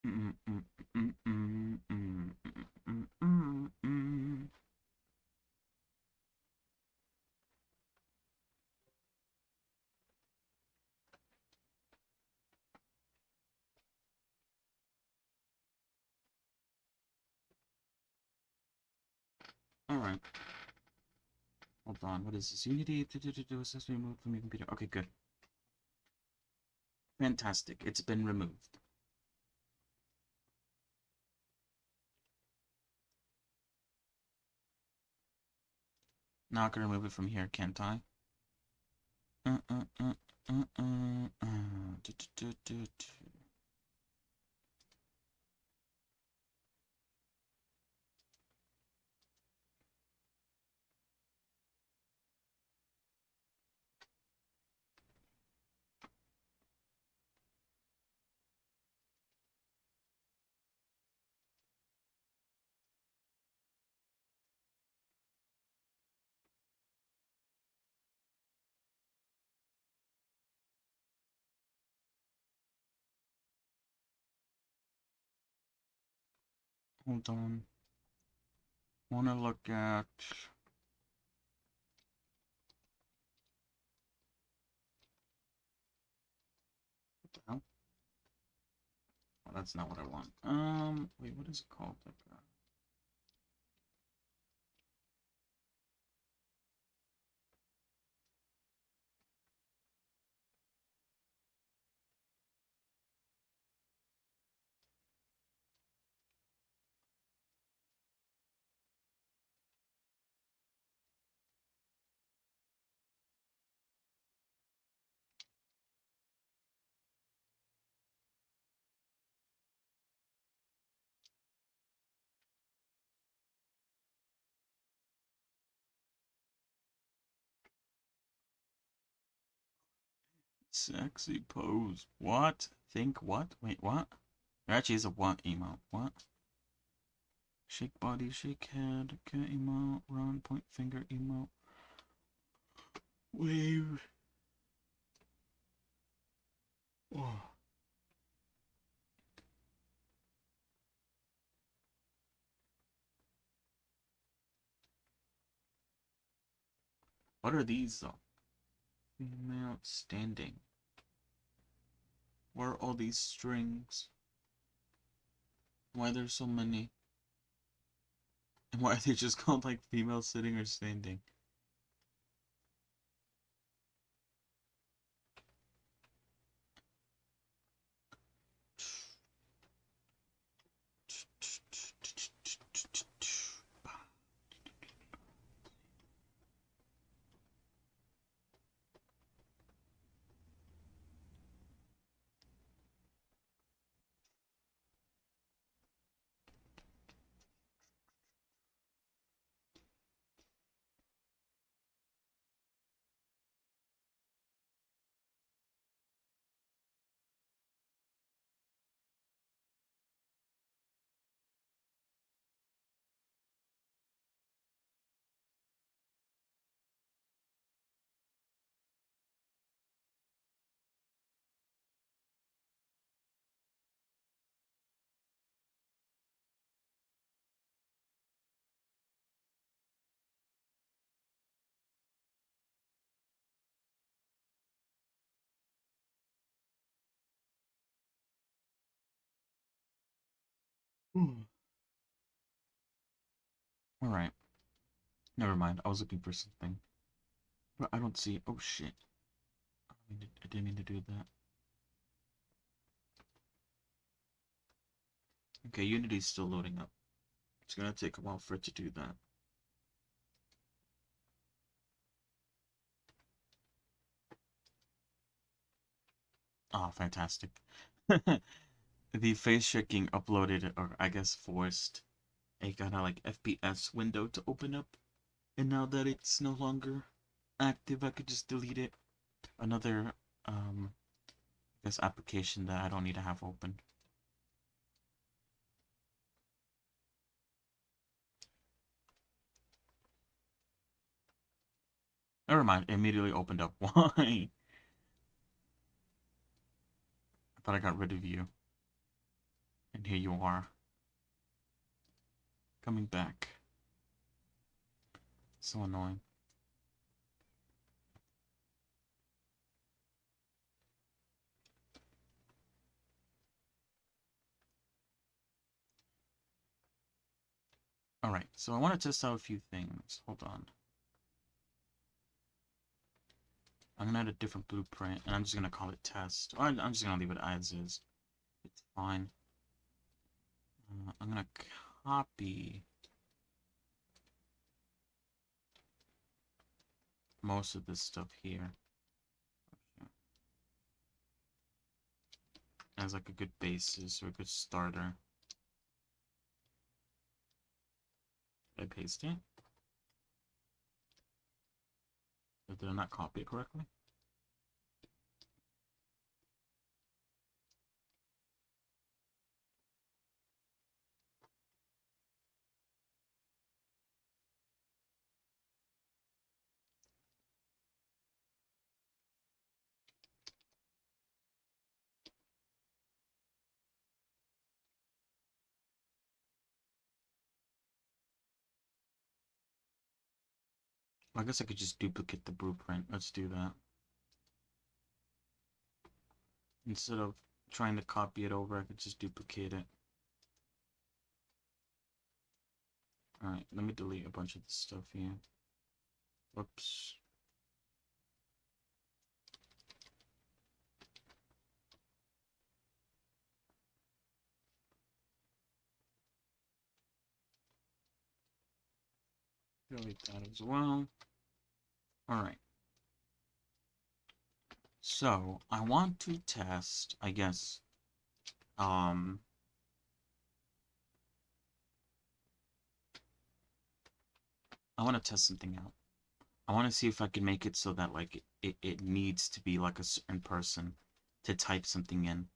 All right. Hold on. What is this? Unity assist removed from your computer. Okay, good. Fantastic. It's been removed. Now I can remove it from here, can't I? Uh, uh, uh, uh, uh, uh. Do, do, do, do, do. Hold on. Wanna look at... What the hell? Oh, that's not what I want. Wait, what is it called? Like, sexy pose. What? Think what? Wait, what? There actually is a what emote. What? Shake body, shake head, cat emote, run, point finger emote, wave. Oh. What are these though? Female standing. Where are all these strings? Why are there so many? And why are they just called like female sitting or standing? Alright. Never mind. I was looking for something. But I don't see. Oh shit. I didn't mean to do that. Okay, Unity's still loading up. It's gonna take a while for it to do that. Oh, fantastic. The face shaking uploaded, or I guess forced, a kind of like FPS window to open up. And now that it's no longer active, I could just delete it. Another, I guess application that I don't need to have open. Never mind, it immediately opened up. Why? I thought I got rid of you. And here you are. Coming back. So annoying. Alright, so I want to test out a few things. Hold on. I'm going to add a different blueprint, and I'm just going to call it test. Or I'm just going to leave it as is. It's fine. I'm going to copy most of this stuff here as like a good basis or a good starter. Did I paste it? Or did I not copy it correctly? I guess I could just duplicate the blueprint. Let's do that. Instead of trying to copy it over, I could just duplicate it. Alright, let me delete a bunch of this stuff here. Whoops. Delete that as well. Alright. So, I want to test, I guess, I want to test something out. I want to see if I can make it so that, like, it needs to be, like, a certain person to type something in,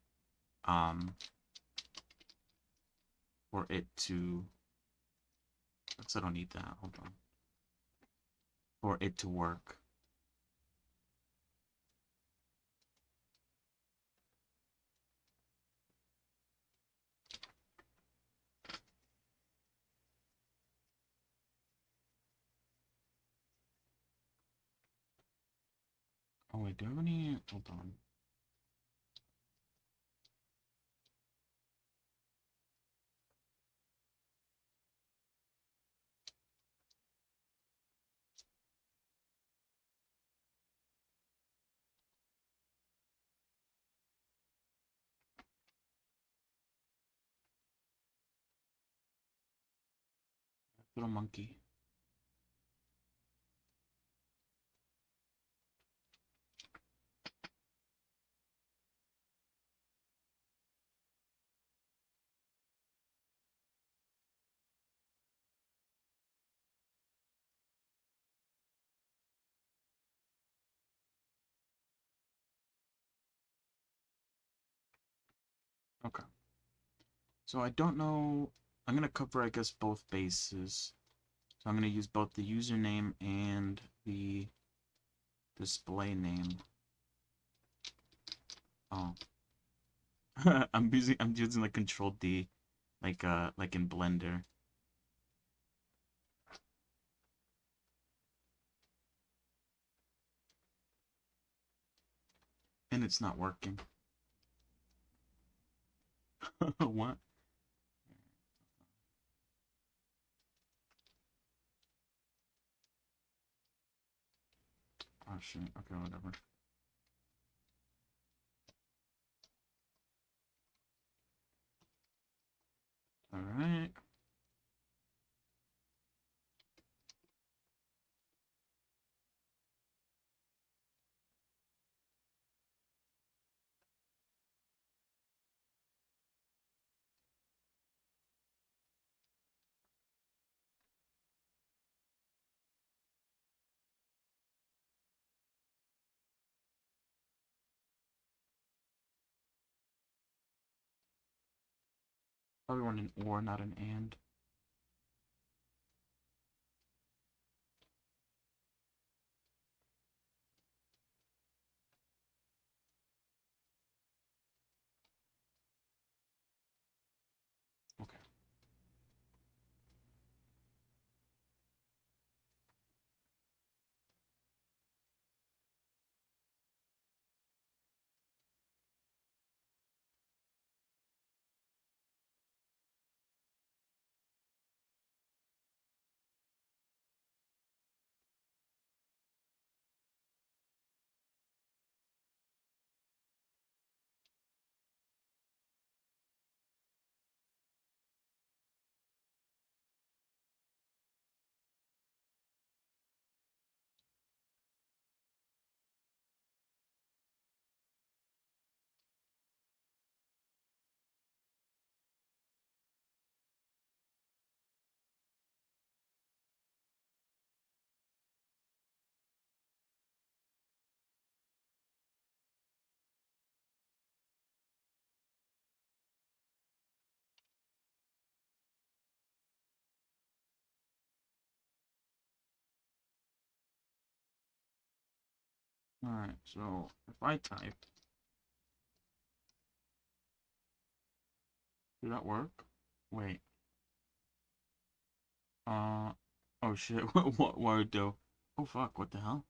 for it to, I don't need that, hold on, for it to work. Oh, wait, do I have any, hold on. Little monkey. Okay. So I don't know, I'm going to cover, I guess, both bases. So I'm going to use both the username and the display name. Oh. I'm using like Control D, like in Blender. And it's not working. What? Oh shit, okay, whatever. Alright. Probably want an or, not an and. Alright, so if I type, did that work? Wait. Oh shit, what would do? Oh fuck, what the hell?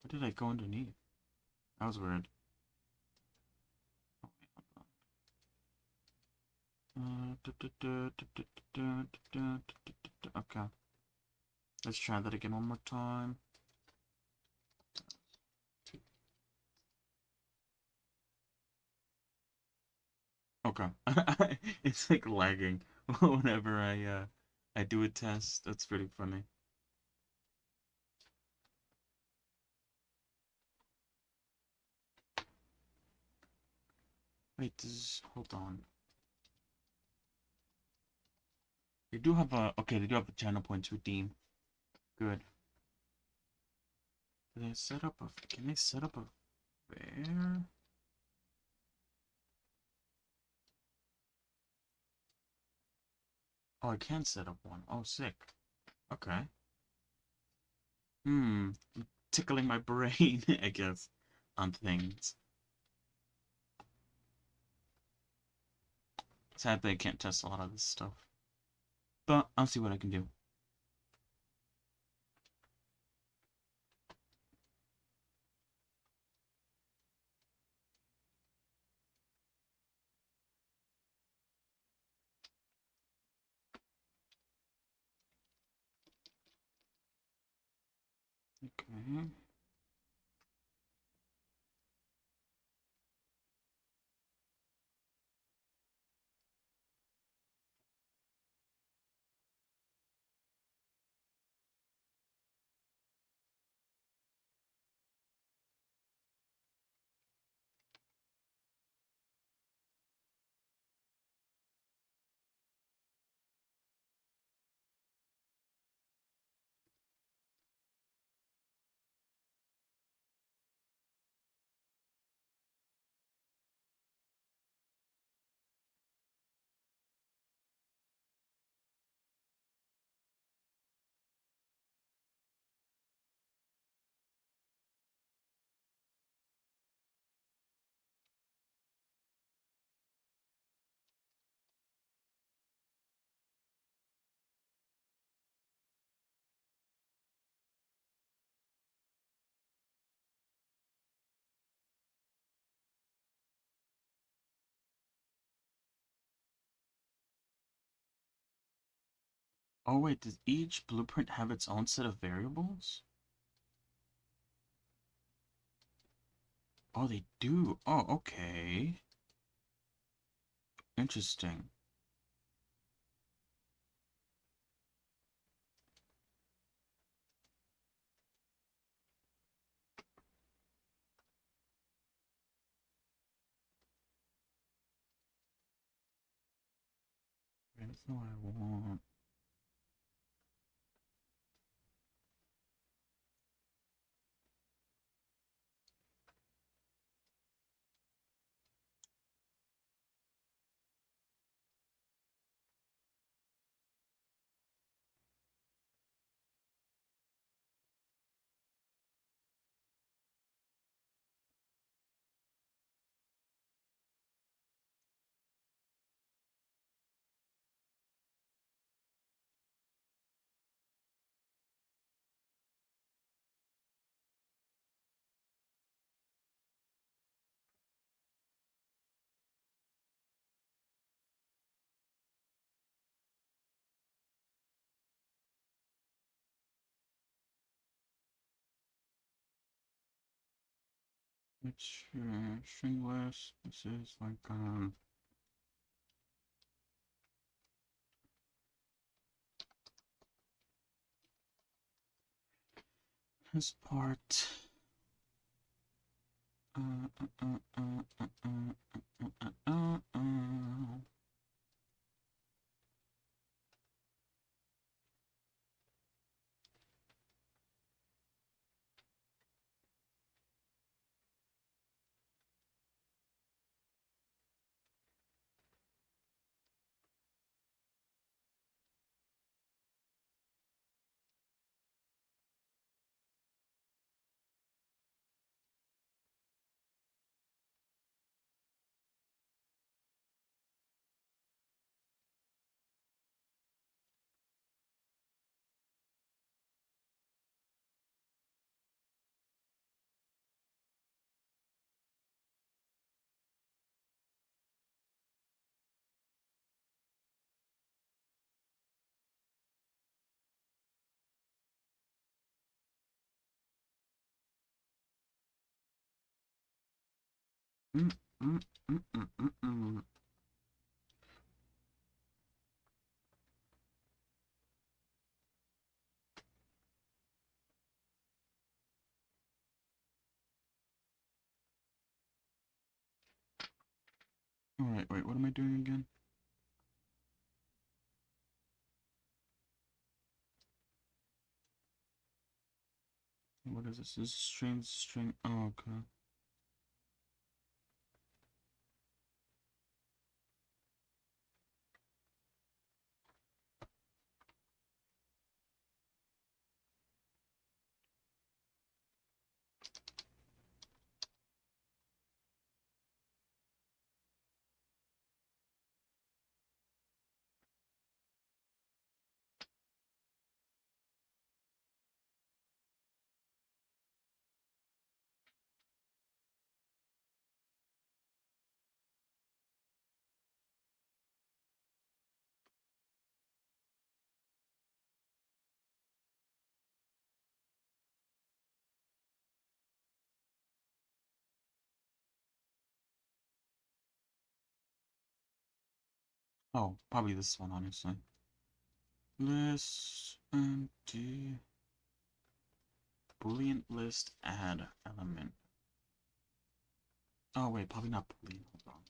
What did I go underneath? That was weird. Okay, let's try that again one more time. Okay, it's like lagging whenever I do a test. That's pretty funny. Wait, hold on. They do have a okay. They do have a channel points redeem. Good. Do they set up a? Can they set up a fair? Oh, I can set up one. Oh, sick. Okay. Hmm. Tickling my brain, I guess, on things. Sadly, I can't test a lot of this stuff, but I'll see what I can do. Okay. Oh wait, does each blueprint have its own set of variables? Oh, they do. Oh, okay. Interesting. That's not what I want. It's stringless. This is like this part. Uh, uh, uh, uh, uh, uh, uh, uh, uh. Mm, mm, mm, mm, mm, mm. Alright, wait, what am I doing again? What is this? This is string. Oh, okay. Oh, probably this one, honestly. List empty. Boolean list add element. Oh, wait, probably not Boolean. Hold on.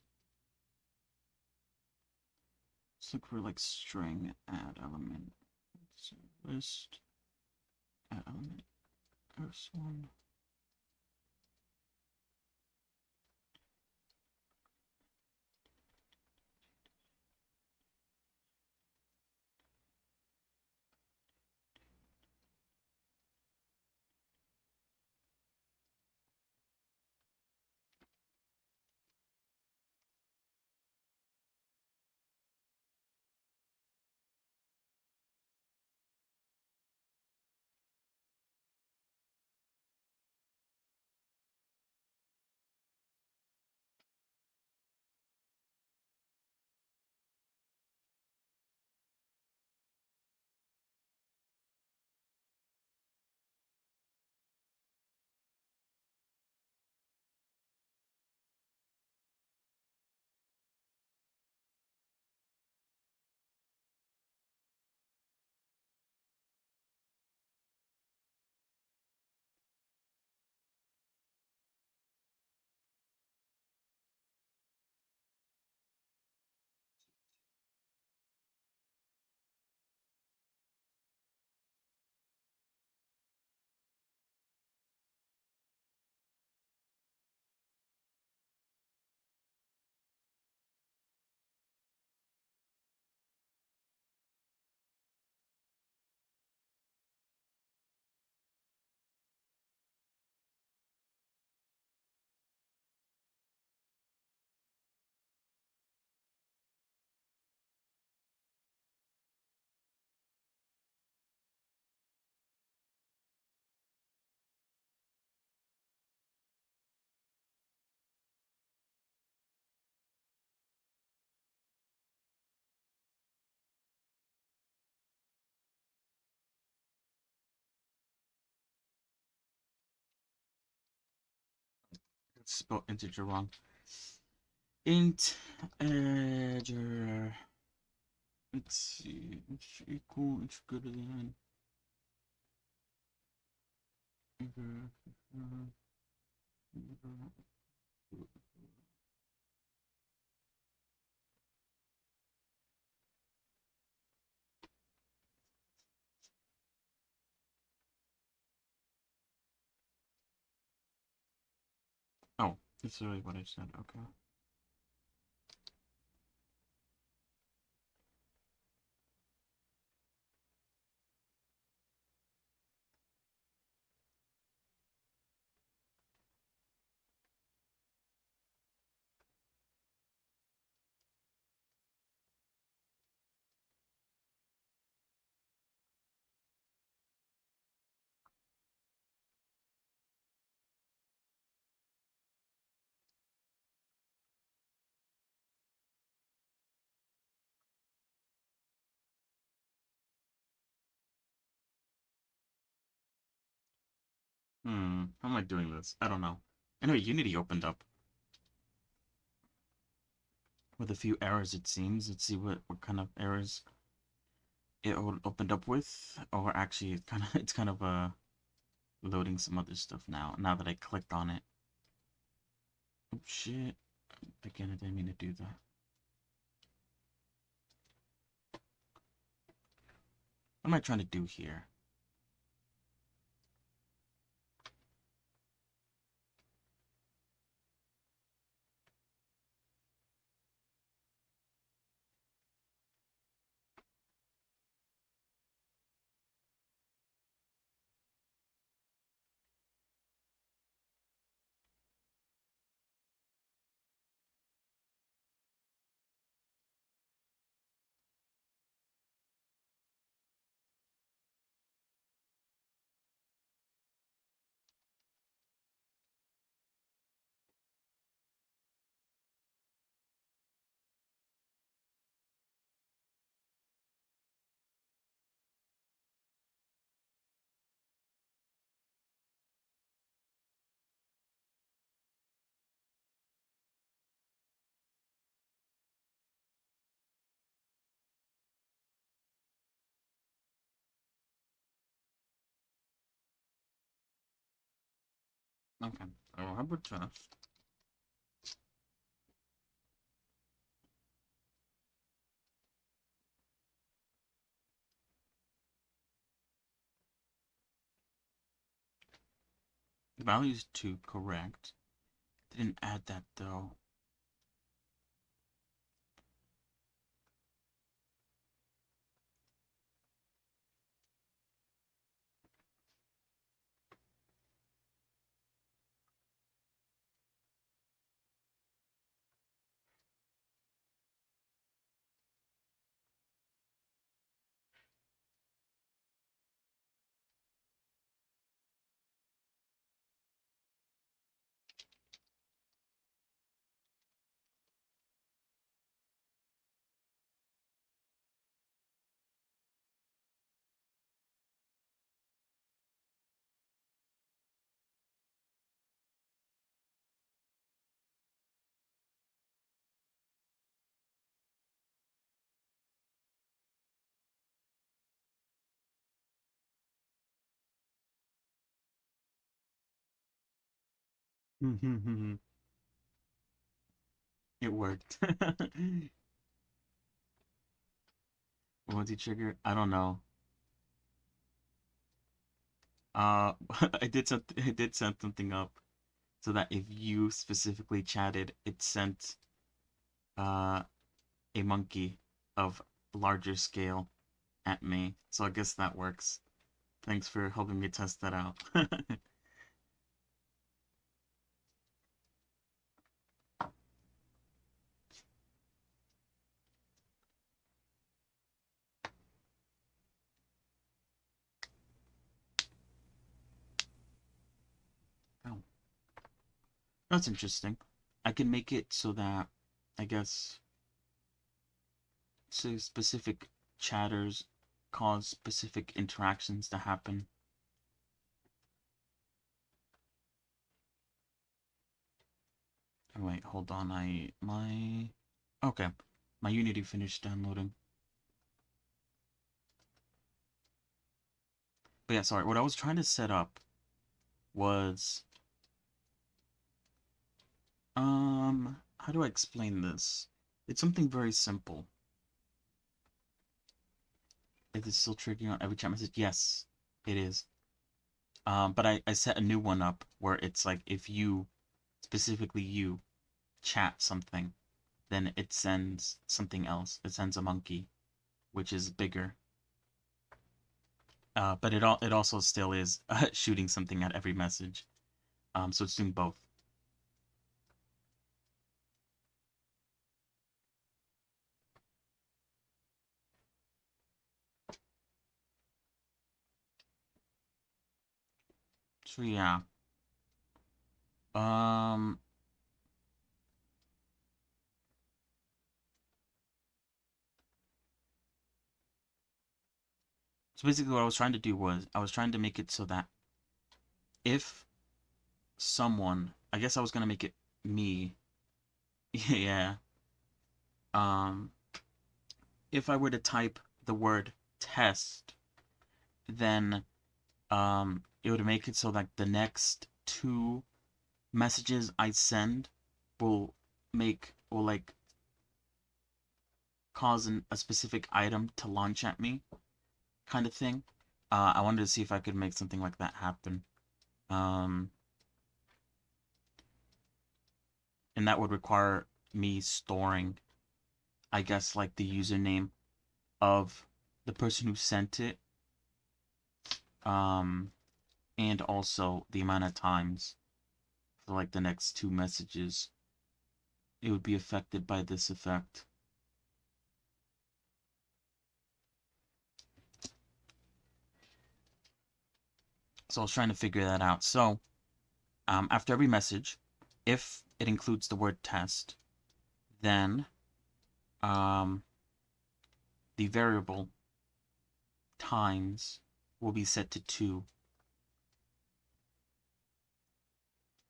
Let's look for like string add element. So list add element. There's one. It's spelled integer wrong. Int integer. Let's see. It's equal. It's greater than. Oh, that's really what I said. Okay. How am I doing this? I don't know. I know Unity opened up. with a few errors, it seems. Let's see what kind of errors it opened up with. Or actually, it's kind of loading some other stuff now that I clicked on it. Oh shit. Again, I didn't mean to do that. What am I trying to do here? Okay. How about test? Values to correct. Didn't add that though. It worked. Multi-trigger? I don't know. I did set something up so that if you specifically chatted, it sent uh a monkey of larger scale at me. So I guess that works. Thanks for helping me test that out. Oh, that's interesting. I can make it so that, I guess, so specific chatters cause specific interactions to happen. Oh, wait, hold on. Okay. My Unity finished downloading. But yeah, sorry. What I was trying to set up was, how do I explain this? It's something very simple. Is it still triggering on every chat message? Yes, it is. But I set a new one up where it's like if you, specifically you, chat something, then it sends something else. It sends a monkey, which is bigger. But it also still is shooting something at every message. So it's doing both. So yeah. Um. So basically, what I was trying to do was I was trying to make it so that if someone, I guess I was gonna make it me. Yeah. um, if I were to type the word test, then it would make it so that the next two messages I send will like cause a specific item to launch at me, kind of thing. I wanted to see if I could make something like that happen. Um, and that would require me storing, I guess, like the username of the person who sent it, um, and also the amount of times for like the next two messages it would be affected by this effect. So I was trying to figure that out. So after every message, if it includes the word test, then um, the variable times will be set to 2.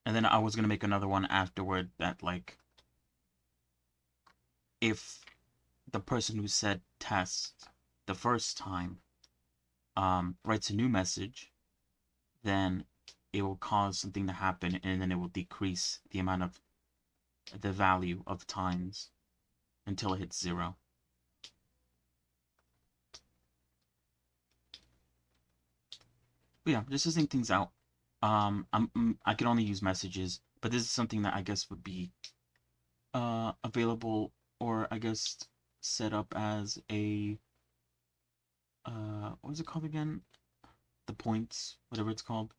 And then I was going to make another one afterward that, like, if the person who said test the first time writes a new message, then it will cause something to happen, and then it will decrease the amount of the value of times until it hits 0. But yeah, just to think things out. I can only use messages, but this is something that I guess would be available, or I guess set up as a what was it called again? The points, whatever it's called.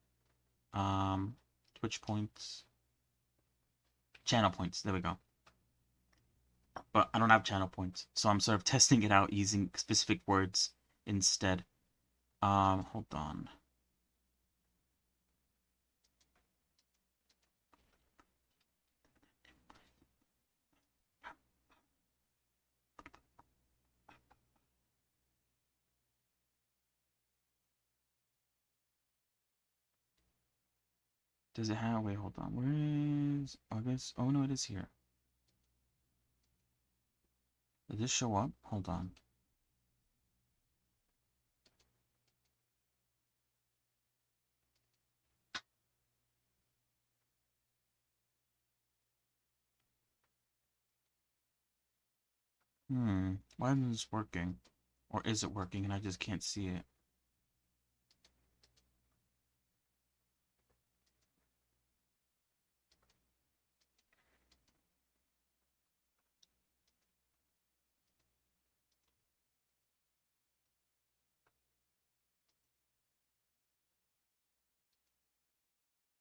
Um, Twitch points, channel points. There we go. But I don't have channel points, so I'm sort of testing it out using specific words instead. Hold on. Does it have? Wait, hold on. Where is August? Oh no, it is here. Did this show up? Hold on. Why isn't this working? Or is it working and I just can't see it?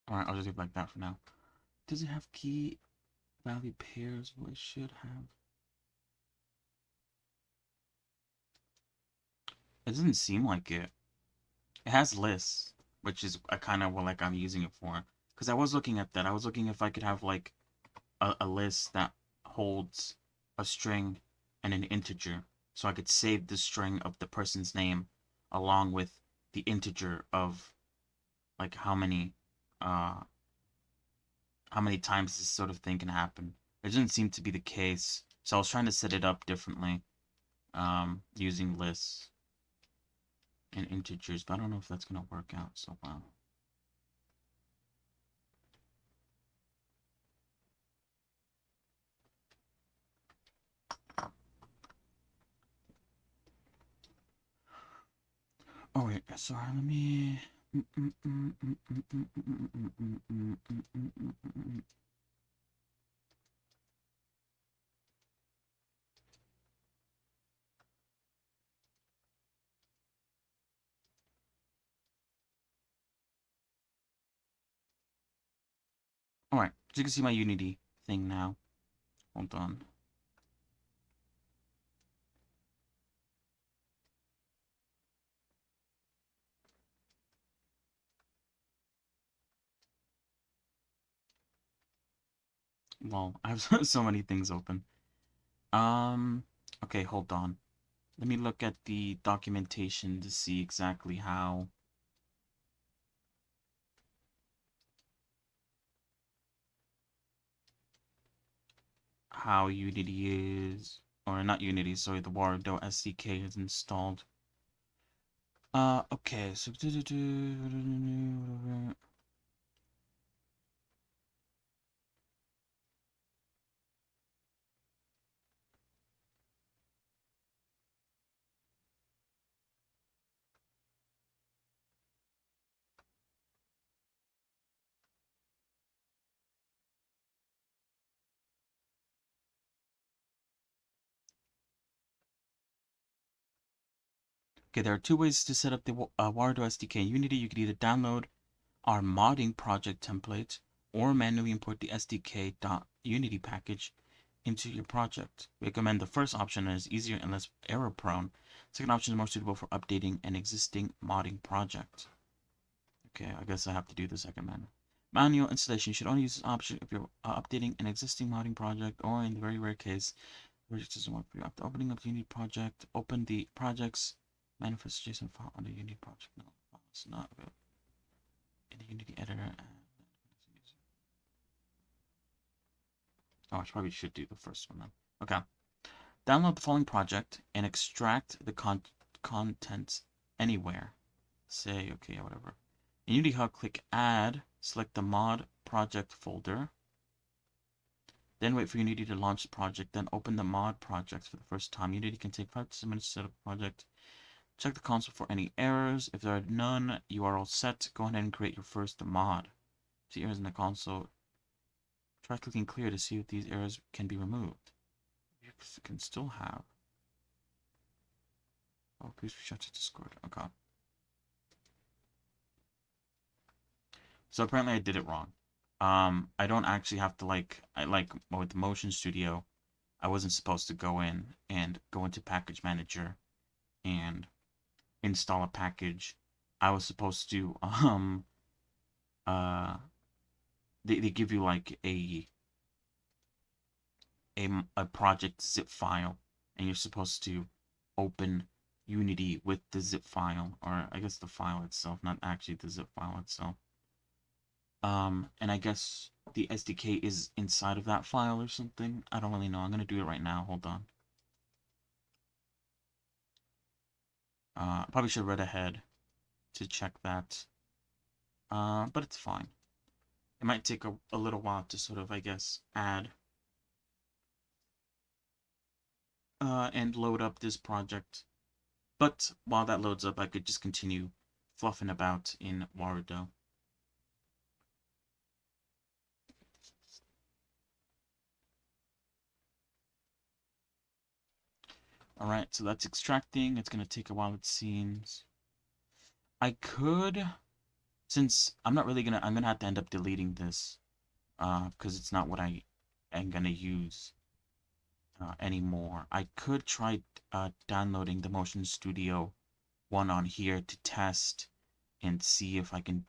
Alright, I'll just leave it like that for now. Does it have key value pairs? Well, it should have. It doesn't seem like it. It has lists, which is kind of what like I'm using it for. Because I was looking at that. I was looking if I could have like a list that holds a string and an integer. So I could save the string of the person's name along with the integer of like uh how many times this sort of thing can happen. It doesn't seem to be the case. So I was trying to set it up differently, using lists and integers, but I don't know if that's gonna work out so well. Oh wait, sorry, let me. Alright, so you can see my Unity thing now. Hold on. Well, I have so many things open. Okay, hold on. Let me look at the documentation to see exactly how Unity is. or not Unity, sorry, the Wardo SDK is installed. Okay, so okay, there are two ways to set up the Wardo SDK in Unity. You could either download our modding project template or manually import the SDK.unity package into your project. We recommend the first option as easier and less error prone. Second option is more suitable for updating an existing modding project. Okay, I guess I have to do the second manual. Manual installation. You should only use this option if you're updating an existing modding project, or in the very rare case, the project doesn't work for you. After opening up the Unity project, open the project's manifest.json file on the Unity project. No, it's not available in the Unity editor. Oh, I probably should do the first one then. Okay. Download the following project and extract the contents anywhere. Say, okay, whatever. In Unity Hub, click Add, select the mod project folder. Then wait for Unity to launch the project, then open the mod project for the first time. Unity can take 5 to 7 minutes to set up a project. Check the console for any errors. If there are none, you are all set. Go ahead and create your first mod. See errors in the console. Try clicking clear to see if these errors can be removed. You can still have. Oh, please shut to Discord. Okay. So apparently I did it wrong. I don't actually have to like with Motion Studio, I wasn't supposed to go in and go into Package Manager and install a package. I was supposed to uh they give you like a project zip file, and you're supposed to open Unity with the zip file, or I guess the file itself, not actually the zip file itself. And I guess the SDK is inside of that file or something. I don't really know. I'm gonna do it right now. Hold on. Probably should have read ahead to check that. But it's fine. It might take a little while to sort of, I guess, add and load up this project. But while that loads up, I could just continue fluffing about in Wardo. Alright, so that's extracting. It's going to take a while, it seems. I could, since I'm not really I'm going to have to end up deleting this, because it's not what I am going to use anymore. I could try downloading the Motion Studio one on here to test and see if I can,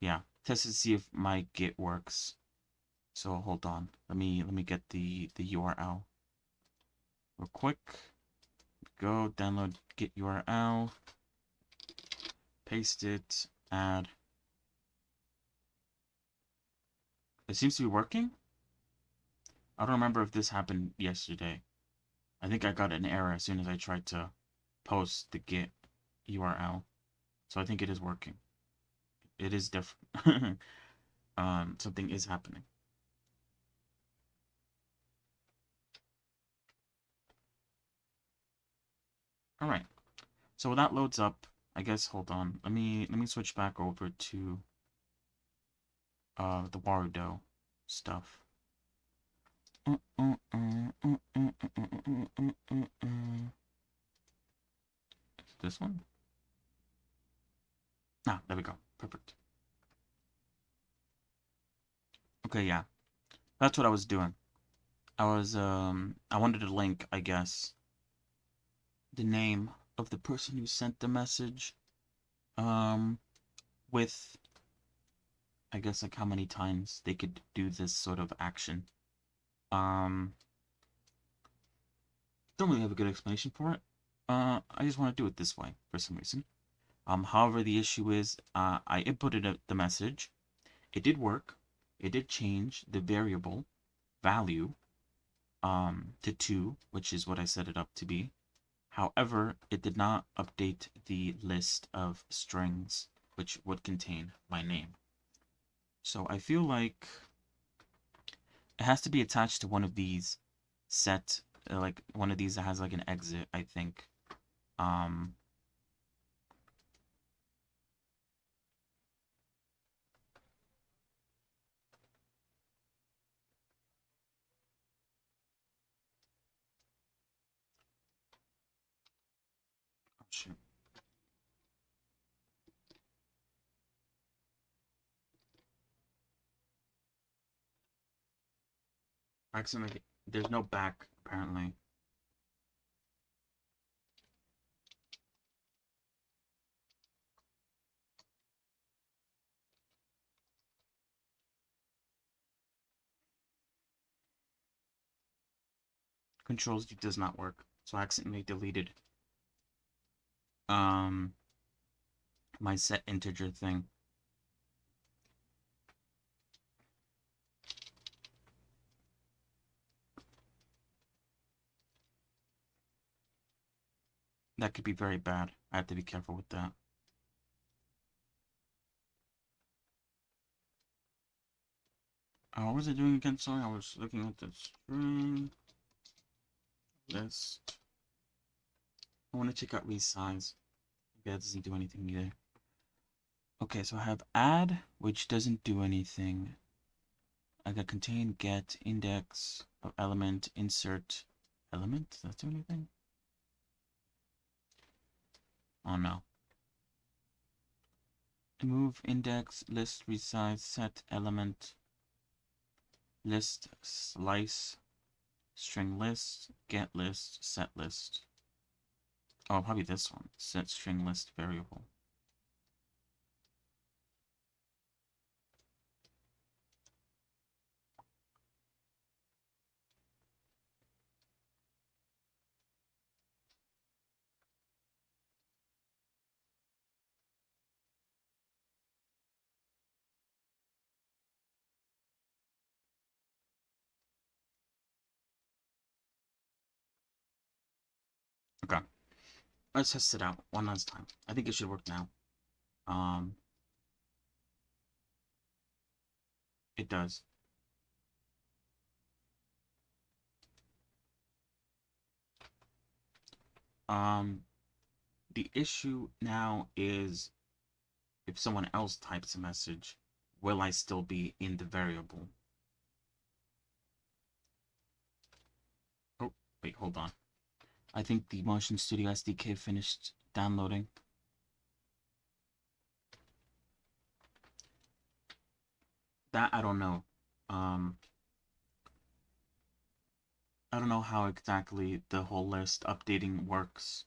yeah, test to see if my Git works. So hold on, let me get the URL real quick. Go download Git URL, paste it, add. It seems to be working. I don't remember if this happened yesterday. I think I got an error as soon as I tried to post the Git URL. So I think it is working. It is different. Something is happening. All right. So when that loads up, I guess hold on. Let me switch back over to the Wardo stuff. This one? Ah, there we go. Perfect. Okay, yeah. That's what I was doing. I wanted to link, I guess, the name of the person who sent the message, with, I guess, like how many times they could do this sort of action. Don't really have a good explanation for it. I just want to do it this way for some reason. However, the issue is, I inputted the message, it did work. It did change the variable value to 2, which is what I set it up to be. However, it did not update the list of strings which would contain my name. So I feel like it has to be attached to one of these set, like one of these that has like an exit, I think. Um, oh shoot. Accidentally, there's no back apparently. Controls D does not work, so I accidentally deleted um my set integer thing. That could be very bad. I have to be careful with that. What was I doing again? Sorry, I was looking at the string list. I want to check out resize. Maybe that doesn't do anything either. Okay, so I have add, which doesn't do anything. I got contain, get, index of element, insert element. Does that do anything? Oh no. Move, index, list, resize, set, element, list, slice, string list, get list, set list. Oh, probably this one. Set string list variable. Okay. Let's test it out one last time. I think it should work now. It does. The issue now is if someone else types a message, will I still be in the variable? Oh, wait, hold on. I think the Motion Studio SDK finished downloading. That I don't know. I don't know how exactly the whole list updating works.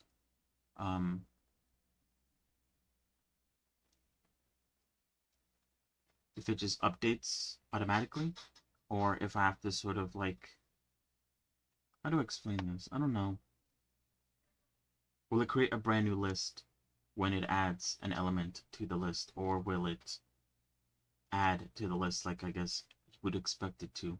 If it just updates automatically, or if I have to sort of like, how do I explain this? I don't know. Will it create a brand new list when it adds an element to the list, or will it add to the list like I guess you would expect it to?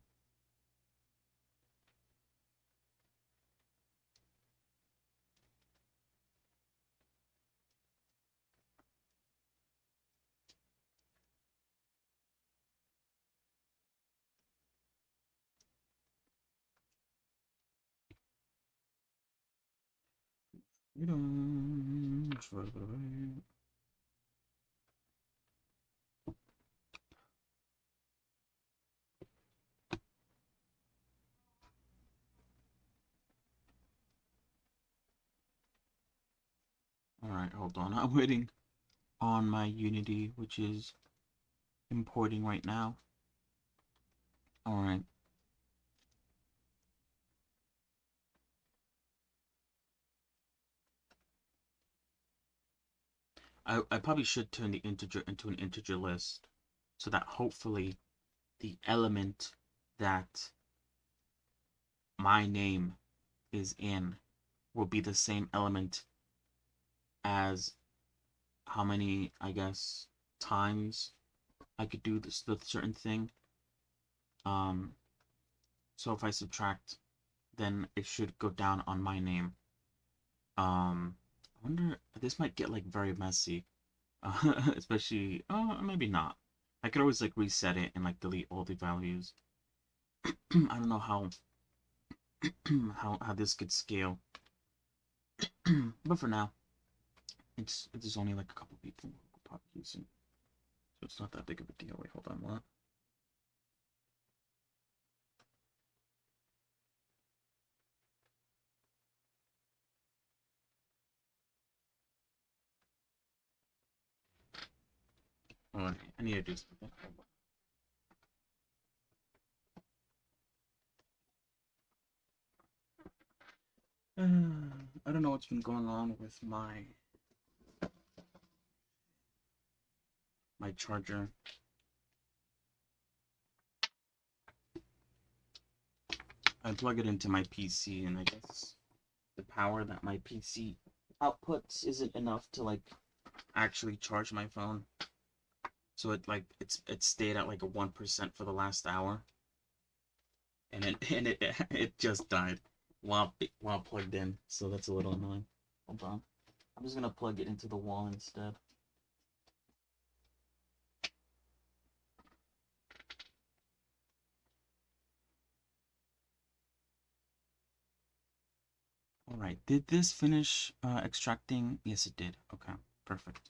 Alright, hold on. I'm waiting on my Unity, which is importing right now. Alright. I probably should turn the integer into an integer list so that hopefully the element that my name is in will be the same element as how many, I guess, times I could do this the certain thing. So if I subtract, then it should go down on my name. I wonder, this might get like very messy. Especially, maybe not. I could always like reset it and like delete all the values. I don't know how how this could scale. But for now, there's only like a couple people who could probably use it. So it's not that big of a deal. Wait, hold on, what? Oh, I need to do something. I don't know what's been going on with my charger. I plug it into my PC, and I guess the power that my PC outputs isn't enough to like actually charge my phone. So it stayed at like a 1% for the last hour, and it just died while plugged in. So that's a little annoying. Hold on, I'm just gonna plug it into the wall instead. All right, did this finish extracting? Yes, it did. Okay, perfect.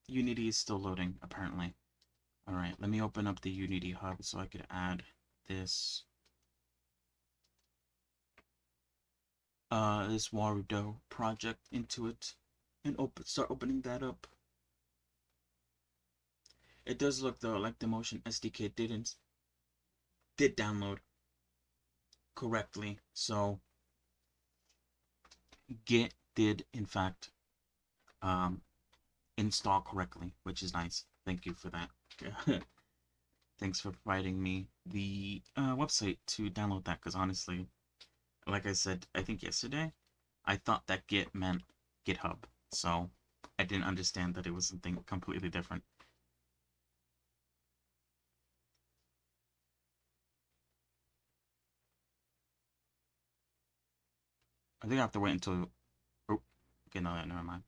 Unity is still loading apparently. All right, let me open up the Unity hub so I could add this this Warudo project into it and start opening that up. It does look though like the Motion SDK did download correctly, so Git did in fact install correctly, which is nice. Thank you for that. Thanks for providing me the website to download that, because honestly, like I said, I think yesterday, I thought that Git meant GitHub, so I didn't understand that it was something completely different. I think I have to wait until... Oh, okay, no, never mind.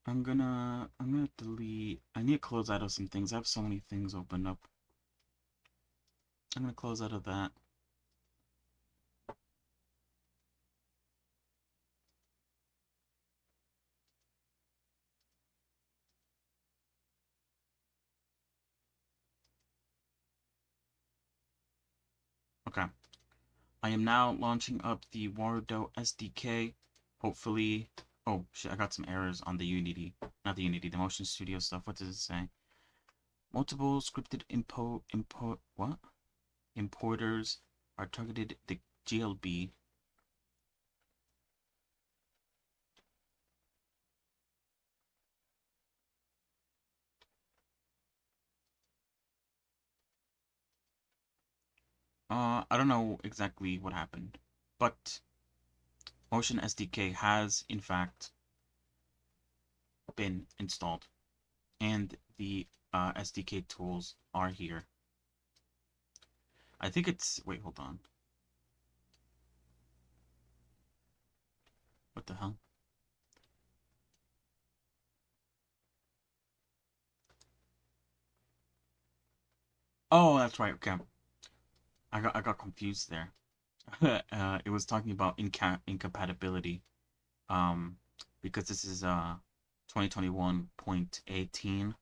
I'm gonna delete... I need to close out of some things. I have so many things open up. I'm gonna close out of that. Okay. I am now launching up the Warudo SDK. Hopefully... Oh, shit, I got some errors on the Unity. Not the Unity, the Motion Studio stuff. What does it say? Multiple scripted importers are targeted the GLB. I don't know exactly what happened, but Motion SDK has in fact been installed, and the SDK tools are here. I think it's... Wait, hold on. What the hell? Oh, that's right. Okay, I got confused there. It was talking about incompatibility. Because this is 2021.18,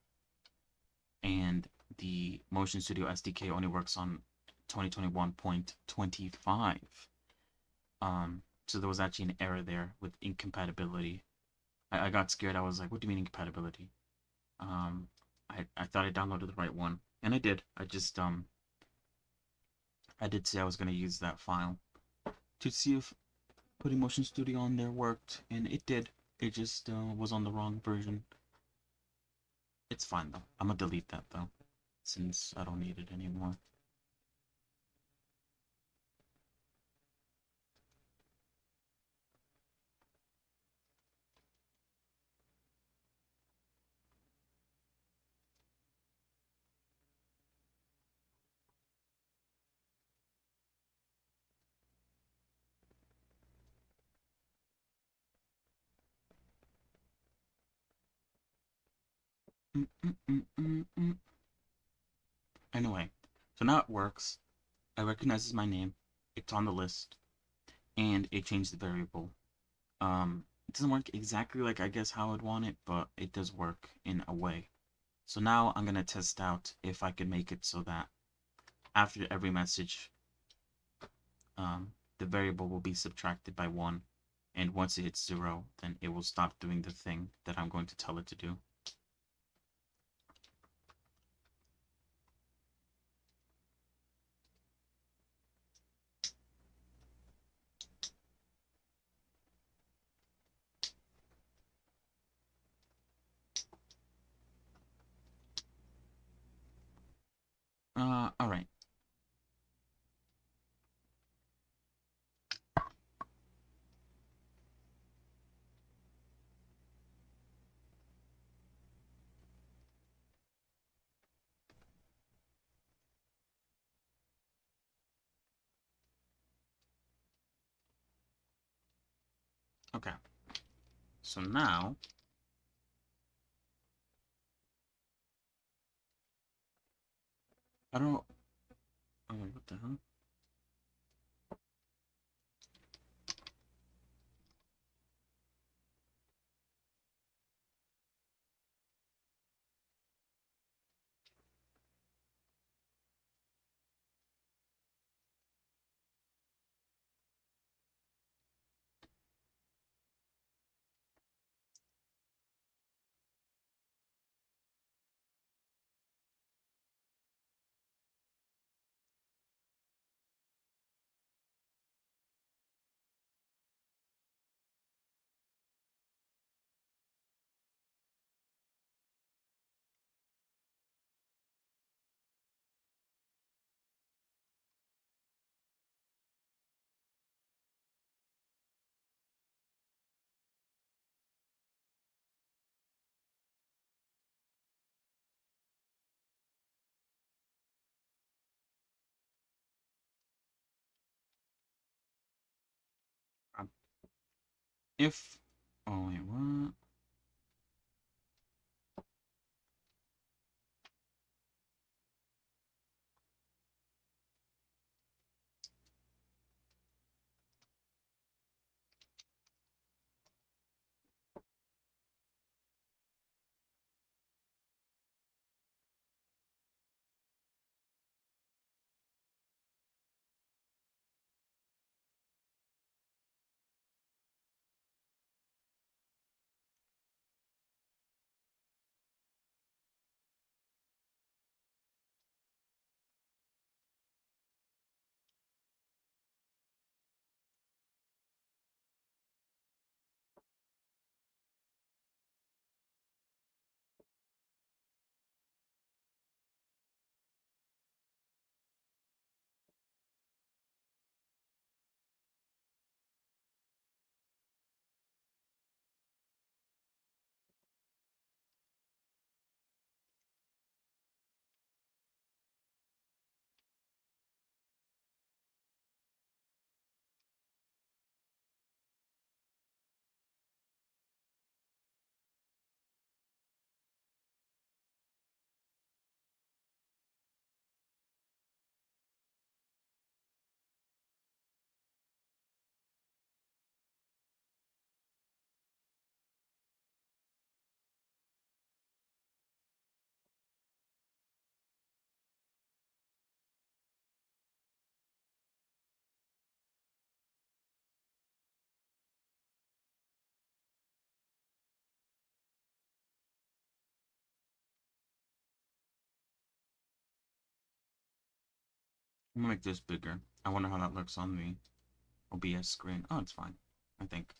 and the Motion Studio SDK only works on 2021.25. So there was actually an error there with incompatibility. I got scared. I was like, what do you mean incompatibility? I thought I downloaded the right one, and I did. I did say I was gonna use that file to see if putting Motion Studio on there worked, and it did. It just was on the wrong version. It's fine though. I'm gonna delete that though, since I don't need it anymore. Anyway, so now it works. It recognizes my name. It's on the list, and it changed the variable. It doesn't work exactly like I guess how I'd want it, but it does work in a way. So now I'm gonna test out if I can make it so that after every message, the variable will be subtracted by 1, and once it hits 0, then it will stop doing the thing that I'm going to tell it to do. Alright. Okay. So now, I don't... Oh, what the hell? If... Oh, wait, what? I'm gonna make this bigger. I wonder how that looks on the OBS screen. Oh, it's fine, I think.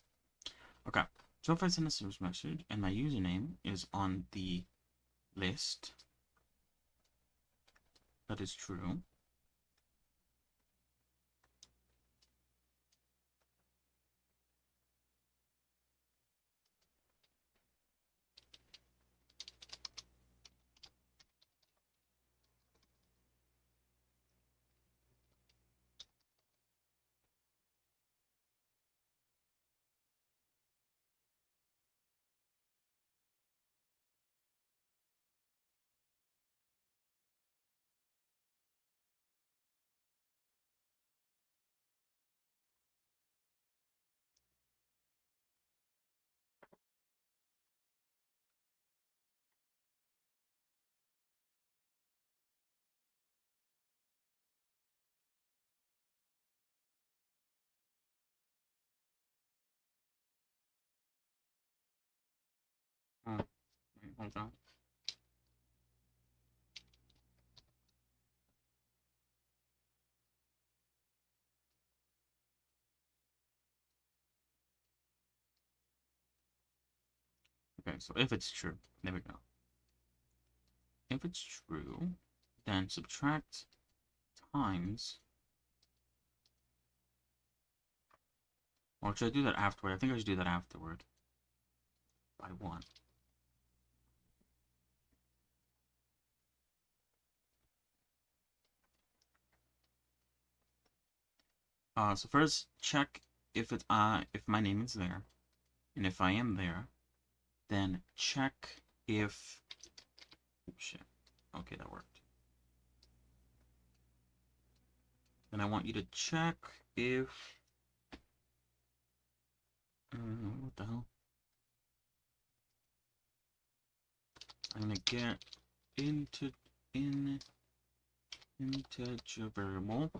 Okay, so if I send a service message and my username is on the list, that is true. Oh, wait, hold on. Okay, so if it's true, there we go. If it's true, then subtract times. Or should I do that afterward? I think I should do that afterward. By 1. So first check if if my name is there, and if I am there, then check if. Oh, shit. Okay, that worked. Then I want you to check if. What the hell? I'm gonna get integer variable.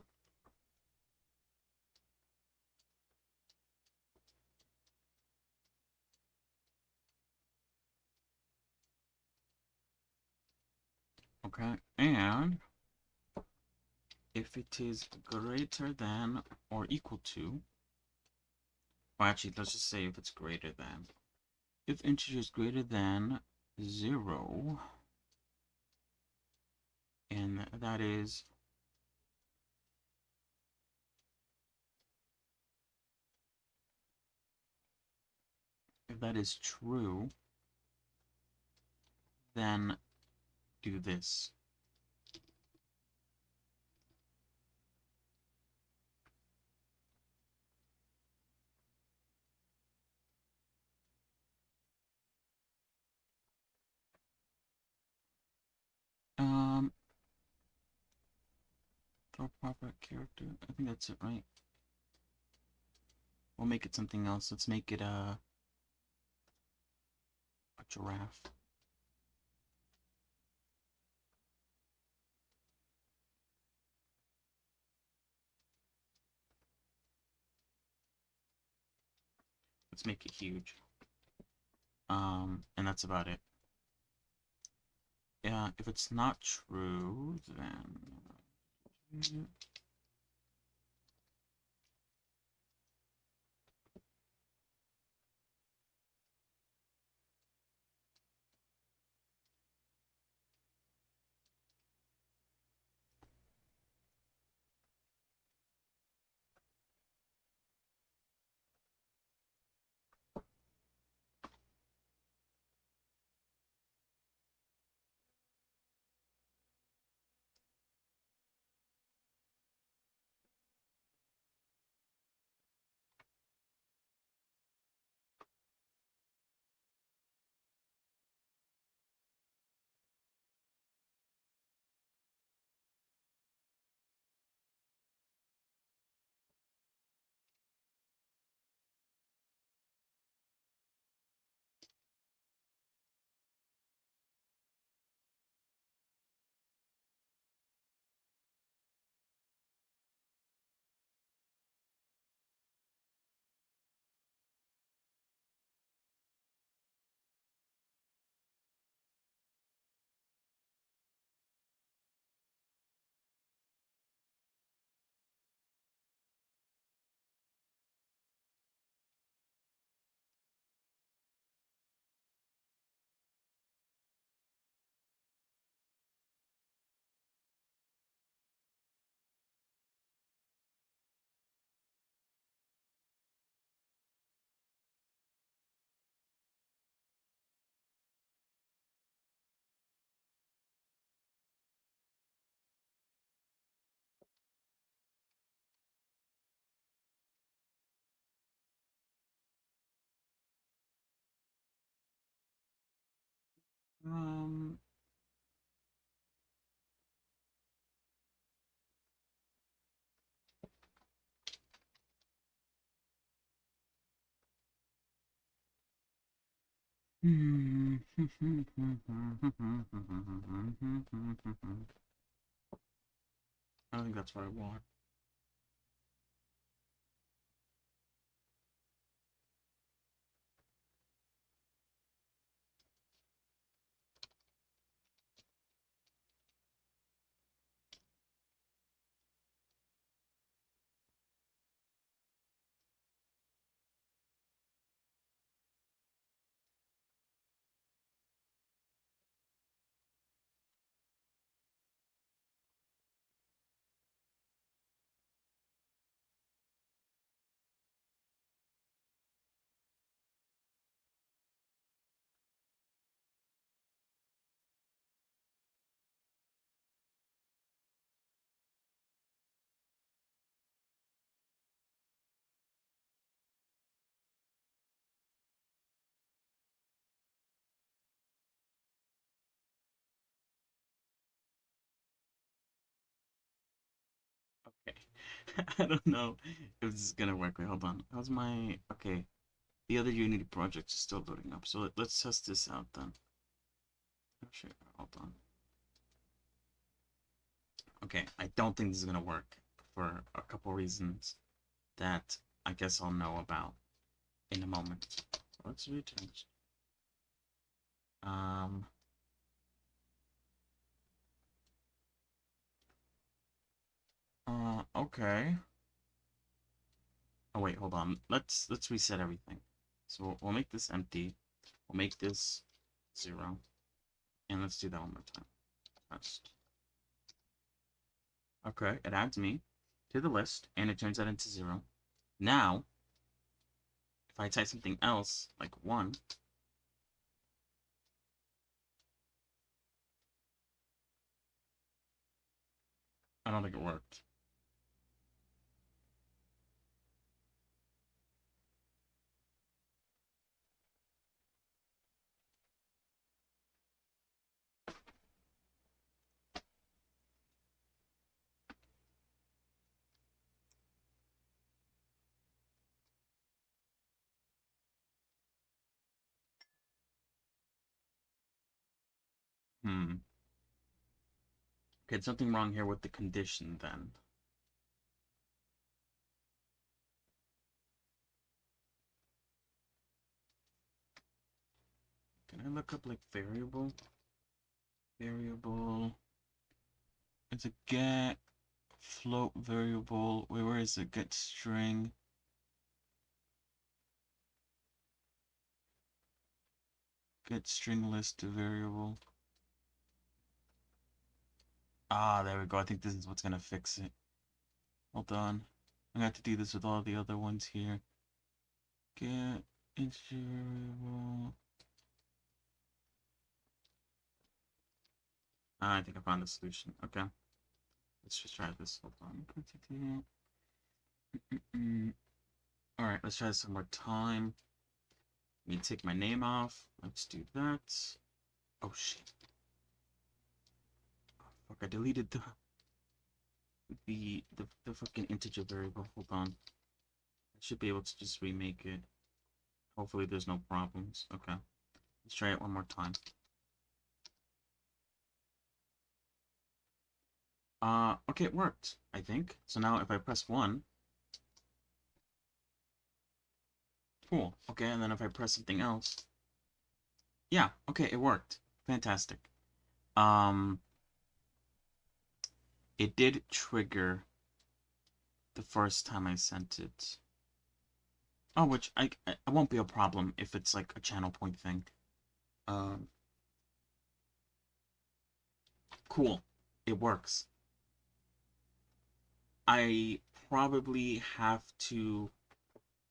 Okay, and if it is greater than or equal to, well, actually, let's just say if it's greater than. If integer is greater than 0, and that is if that is true, then do this. Throw proper character. I think that's it, right? We'll make it something else. Let's make it a giraffe. Let's make it huge. And that's about it. Yeah, if it's not true, then um I think that's what I want. I don't know if this is gonna work. Wait, hold on. How's my... Okay, the other Unity project is still loading up, so let's test this out then. Oh, shit, hold on. Okay, I don't think this is gonna work for a couple reasons that I guess I'll know about in a moment. Let's retouch. Okay. Oh wait, hold on. Let's reset everything. So we'll make this empty. We'll make this 0. And let's do that one more time. Test. Okay, it adds me to the list, and it turns that into 0. Now, if I type something else, like 1, I don't think it worked. Okay, something wrong here with the condition then. Can I look up like variable? Variable. It's a get float variable. Wait, where is it? Get string. Get string list to variable. Ah, there we go. I think this is what's gonna fix it. Hold on. I'm gonna have to do this with all the other ones here. Get integer variable. Ah, I think I found a solution. Okay. Let's just try this. Hold on. Alright, let's try this one more time. Let me take my name off. Let's do that. Oh shit. Oh, fuck, I deleted the fucking integer variable. Hold on. I should be able to just remake it. Hopefully there's no problems. Okay. Let's try it one more time. Okay, it worked, I think. So now if I press 1, cool. Okay, and then if I press something else, yeah, okay, it worked. Fantastic. It did trigger the first time I sent it. Oh, which I won't be a problem if it's like a channel point thing. Um, cool. It works. I probably have to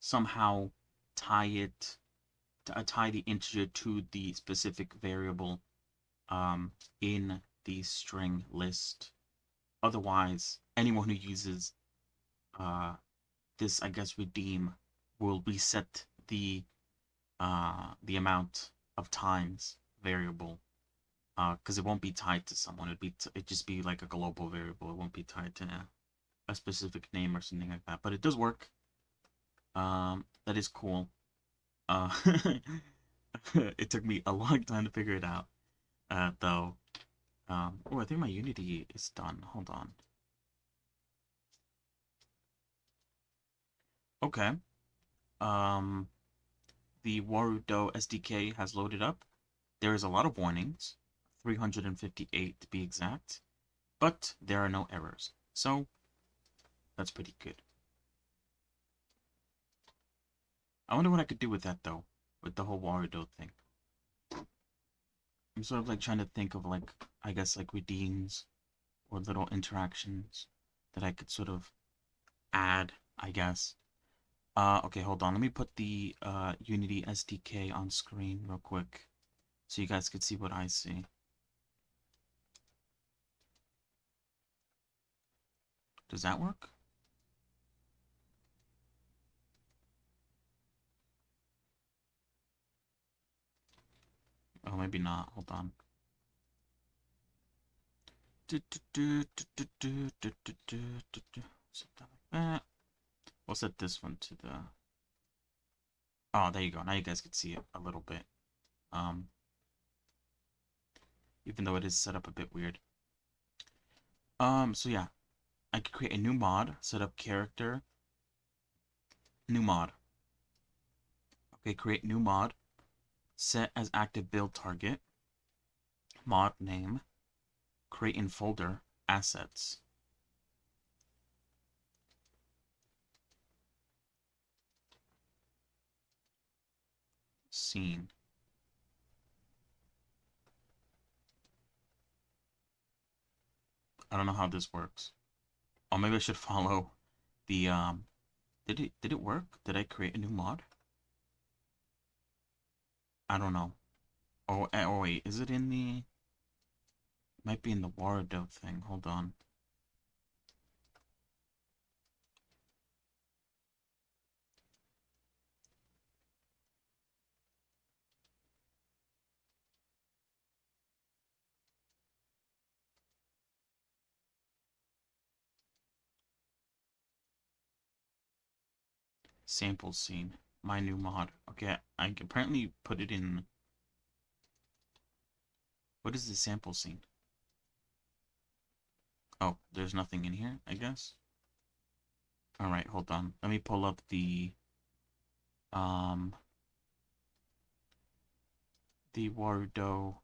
somehow tie it, tie the integer to the specific variable in the string list. Otherwise, anyone who uses this, I guess, redeem will reset the amount of times variable because it won't be tied to someone. It'd just be like a global variable. It won't be tied to a specific name or something like that. But it does work. That is cool. Uh, it took me a long time to figure it out, though. Oh, I think my Unity is done. Hold on. Okay. Um, the Warudo SDK has loaded up. There is a lot of warnings, 358 to be exact, but there are no errors. So, that's pretty good. I wonder what I could do with that, though, with the whole Warudo thing. I'm sort of like trying to think of like, I guess like redeems or little interactions that I could sort of add, I guess. Okay, hold on. Let me put the Unity SDK on screen real quick so you guys could see what I see. Does that work? Oh, maybe not. Hold on. Something like We'll set this one to the... Oh, there you go. Now you guys can see it a little bit. Even though it is set up a bit weird. So yeah, I could create a new mod, set up character, new mod. Okay, create new mod, set as active build target, mod name, create in folder, assets. Scene. I don't know how this works. Oh, maybe I should follow the did it work? Did I create a new mod? I don't know. Oh wait, is it in the... Might be in the Wardo thing. Hold on. Sample scene. My new mod. Okay, I can apparently put it in... What is the sample scene? Oh, there's nothing in here, I guess. Alright, hold on. Let me pull up the Wardo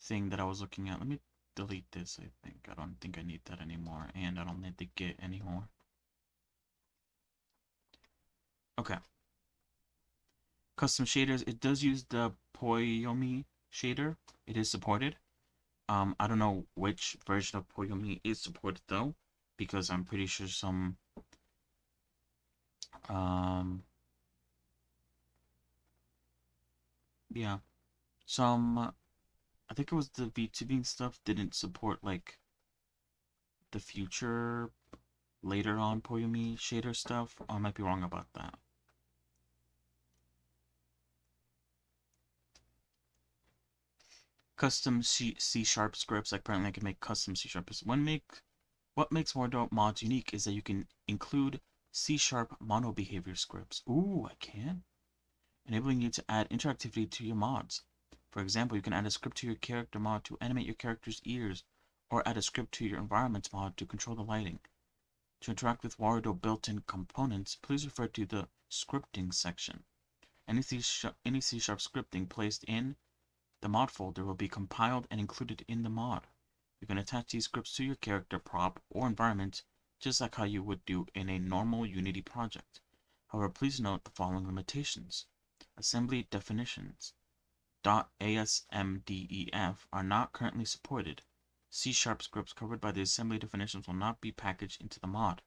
thing that I was looking at. Let me delete this, I think. I don't think I need that anymore, and I don't need the git anymore. Okay. Custom shaders, it does use the Poyomi shader. It is supported. I don't know which version of Poyomi is supported though, because I'm pretty sure some yeah, some I think it was the VTubing stuff didn't support like the future later on Poyomi shader stuff. I might be wrong about that. Custom C# scripts. Apparently I can make custom C# What makes Wardo mods unique is that you can include C# mono behavior scripts. Ooh, I can. Enabling you to add interactivity to your mods. For example, you can add a script to your character mod to animate your character's ears, or add a script to your environments mod to control the lighting. To interact with Wardo built-in components, please refer to the scripting section. Any C# scripting placed in the mod folder will be compiled and included in the mod. You can attach these scripts to your character prop or environment just like how you would do in a normal Unity project. However, please note the following limitations. Assembly definitions .asmdef are not currently supported. C# scripts covered by the assembly definitions will not be packaged into the mod.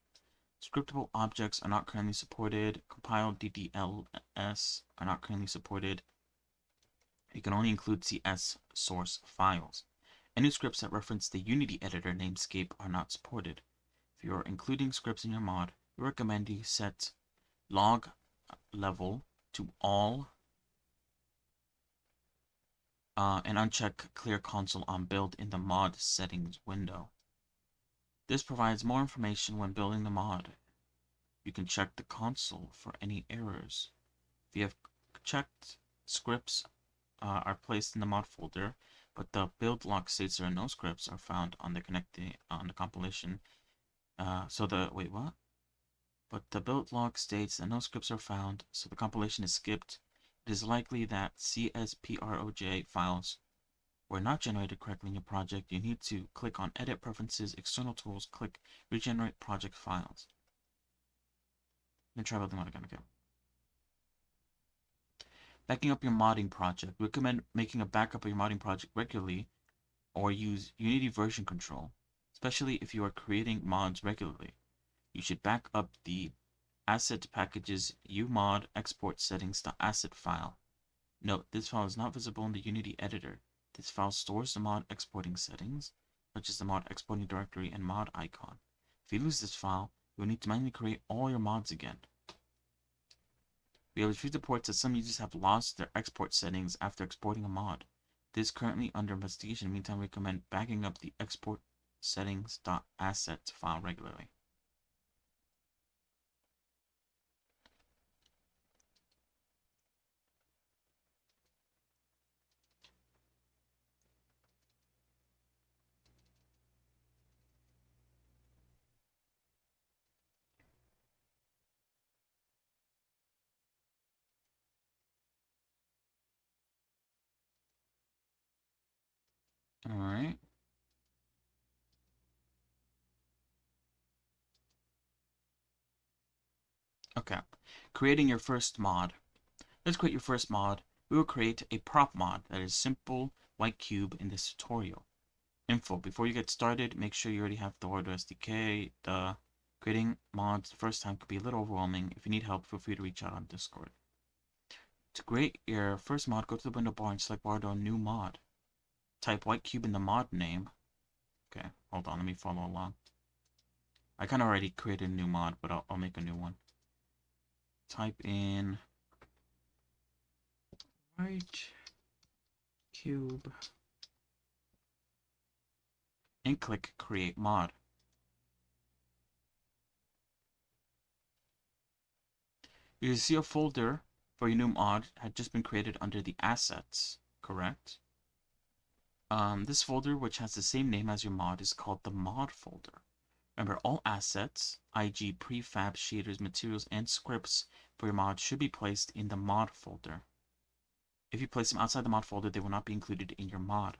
Scriptable objects are not currently supported. Compiled DDLS are not currently supported. You can only include CS source files. Any scripts that reference the Unity editor namescape are not supported. If you are including scripts in your mod, we recommend you set log level to all and uncheck clear console on build in the mod settings window. This provides more information when building the mod. You can check the console for any errors. If you have checked, scripts are placed in the mod folder, but the build log states there are no scripts are found on the compilation. Wait, what? But the build log states that no scripts are found, so the compilation is skipped. It is likely that CSPROJ files were not generated correctly in your project. You need to click on Edit Preferences, External Tools, click Regenerate Project Files. Then try building mod again. Okay. Backing up your modding project. We recommend making a backup of your modding project regularly or use Unity version control, especially if you are creating mods regularly. You should back up the asset packages umod export settings.asset file. Note, this file is not visible in the Unity editor. This file stores the mod exporting settings, such as the mod exporting directory and mod icon. If you lose this file, you will need to manually create all your mods again. We have received reports that some users have lost their export settings after exporting a mod. This is currently under investigation. Meantime, we recommend backing up the export settings.assets file regularly. All right. Okay. Creating your first mod. Let's create your first mod. We will create a prop mod that is simple white cube in this tutorial. Info. Before you get started, make sure you already have the Word SDK. Creating mods the first time could be a little overwhelming. If you need help, feel free to reach out on Discord. To create your first mod, go to the window bar and select Wardo New Mod. Type white cube in the mod name. Okay, hold on, let me follow along. I kind of already created a new mod, but I'll make a new one. Type in white cube and click create mod. You see a folder for your new mod had just been created under the assets, correct? This folder, which has the same name as your mod, is called the mod folder. Remember, all assets, i.e. prefab, shaders, materials, and scripts for your mod should be placed in the mod folder. If you place them outside the mod folder, they will not be included in your mod.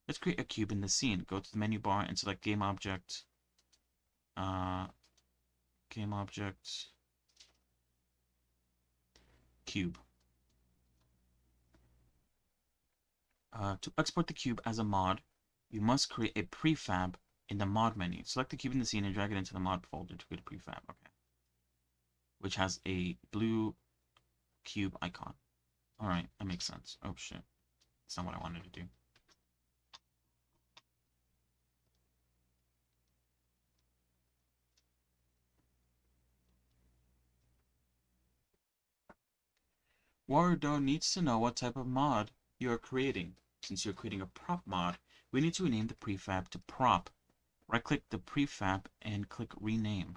Let's create a cube in the scene. Go to the menu bar and select Game Object. Game Object. Cube. To export the cube as a mod, you must create a prefab in the mod menu. Select the cube in the scene and drag it into the mod folder to create a prefab. Okay. Which has a blue cube icon. Alright, that makes sense. Oh shit. That's not what I wanted to do. Warudo needs to know what type of mod you are creating. Since you're creating a prop mod, we need to rename the prefab to prop. Right-click the prefab and click rename.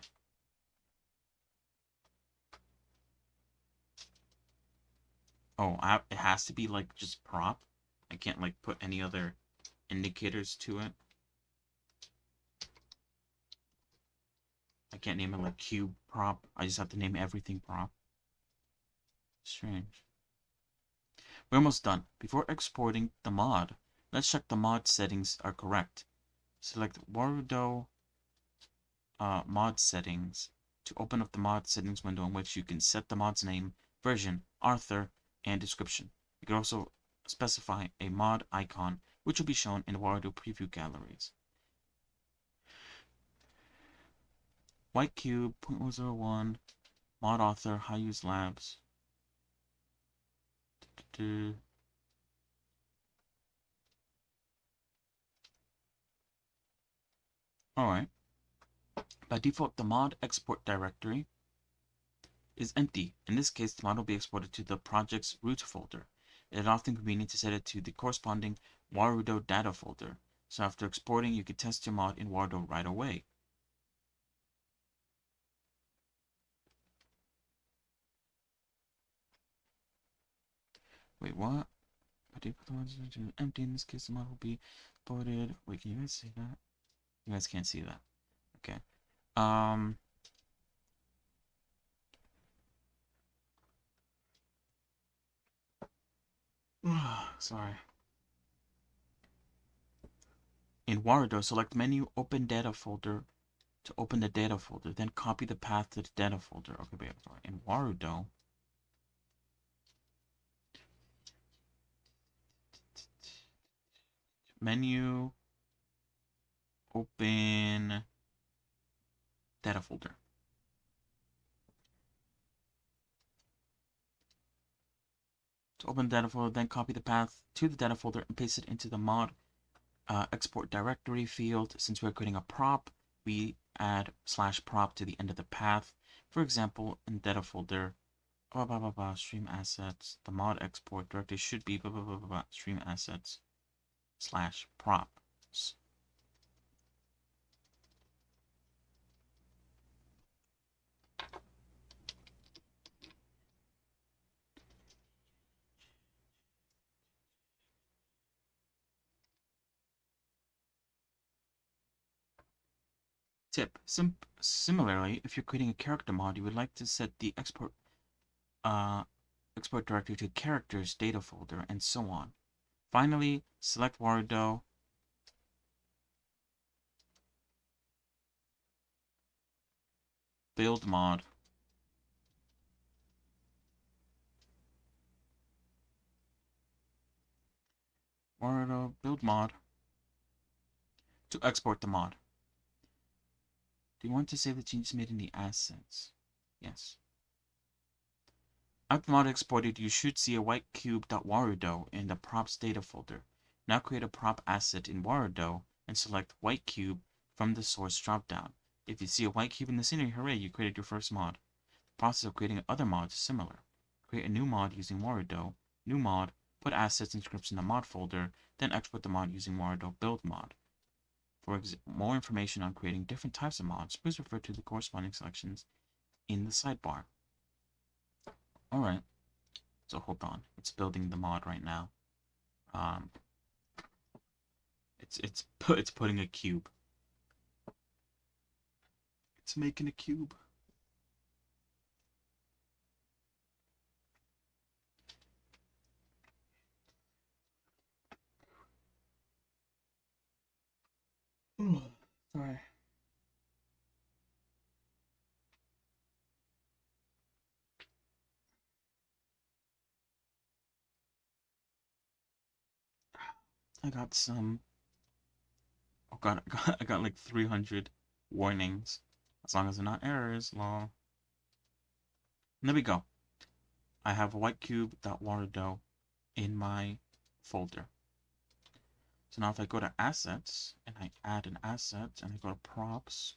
Oh, it has to be like just prop? I can't like put any other indicators to it? I can't name it like cube prop. I just have to name everything prop. Strange. We're almost done. Before exporting the mod, let's check the mod settings are correct. Select Warudo mod settings to open up the mod settings window in which you can set the mod's name, version, author, and description. You can also specify a mod icon, which will be shown in Warudo preview galleries. White Cube, 0.101, mod author, high use labs. Alright. By default, the mod export directory is empty. In this case, the mod will be exported to the project's root folder. It is often convenient to set it to the corresponding Warudo data folder. So after exporting, you can test your mod in Warudo right away. Wait, what? By default, the mod is empty. In this case, the mod will be exported. Wait, can you guys see that? You guys can't see that. Okay. Sorry. In Warudo, select menu Open Data Folder to open the data folder. Then copy the path to the data folder. Okay, wait, sorry. In Warudo, menu Open Data Folder. To open the data folder, then copy the path to the data folder and paste it into the mod export directory field. Since we're creating a prop, we add /prop to the end of the path. For example, in data folder, stream assets, the mod export directory should be stream assets /props. Tip. Similarly, if you're creating a character mod, you would like to set the export directory to characters data folder, and so on. Finally, select Warudo. Build mod. Warudo build mod to export the mod. Do you want to save the changes made in the assets? Yes. After the mod exported, you should see a white cube.warudo in the props data folder. Now create a prop asset in Warudo and select white cube from the source dropdown. If you see a white cube in the scenery, hooray, you created your first mod. The process of creating other mods is similar. Create a new mod using Warudo, new mod, put assets and scripts in the mod folder, then export the mod using Warudo build mod. For more information on creating different types of mods, please refer to the corresponding selections in the sidebar. Alright, so hold on. It's building the mod right now. It's putting a cube. It's making a cube. Sorry. I got some. Oh god, I got like 300 warnings. As long as they're not errors, lol. And there we go. I have a white cube.warudo in my folder. So now if I go to assets and I add an asset and I go to props,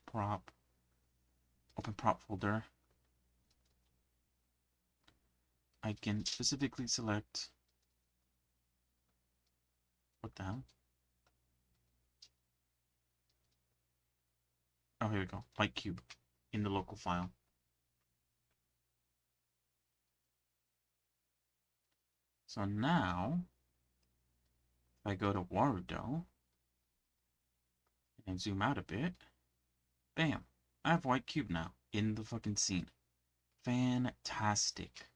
open prop folder, I can specifically select, what the hell? Oh, here we go, white cube in the local file. So now, if I go to Warudo and zoom out a bit, bam, I have white cube now in the fucking scene. Fantastic.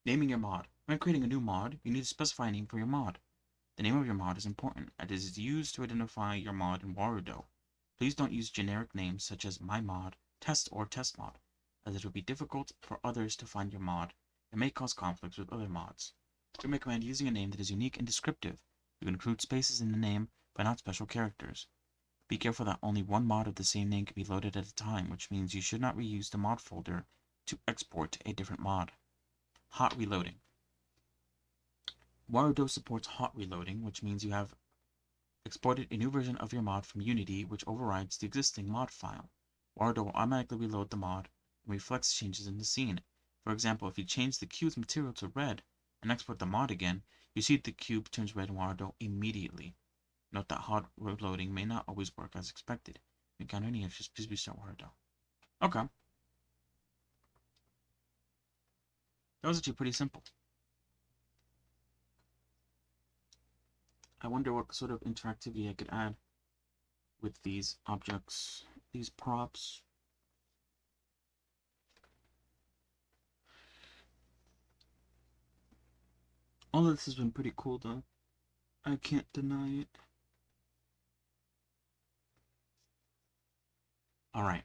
Naming your mod. When creating a new mod, you need to specify a name for your mod. The name of your mod is important, as it is used to identify your mod in Warudo. Please don't use generic names such as my mod, test, or test mod, as it will be difficult for others to find your mod and may cause conflicts with other mods. We recommend using a name that is unique and descriptive. You can include spaces in the name, but not special characters. Be careful that only one mod of the same name can be loaded at a time, which means you should not reuse the mod folder to export a different mod. Hot reloading. Warudo supports hot reloading, which means you have exported a new version of your mod from Unity, which overrides the existing mod file. Warudo will automatically reload the mod and reflects changes in the scene. For example, if you change the cube's material to red and export the mod again, you see the cube turns red in Warudo immediately. Note that hot reloading may not always work as expected. If you encounter any issues, please restart Warudo. Okay. That was actually pretty simple. I wonder what sort of interactivity I could add with these objects, these props. All of this has been pretty cool though. I can't deny it. Alright.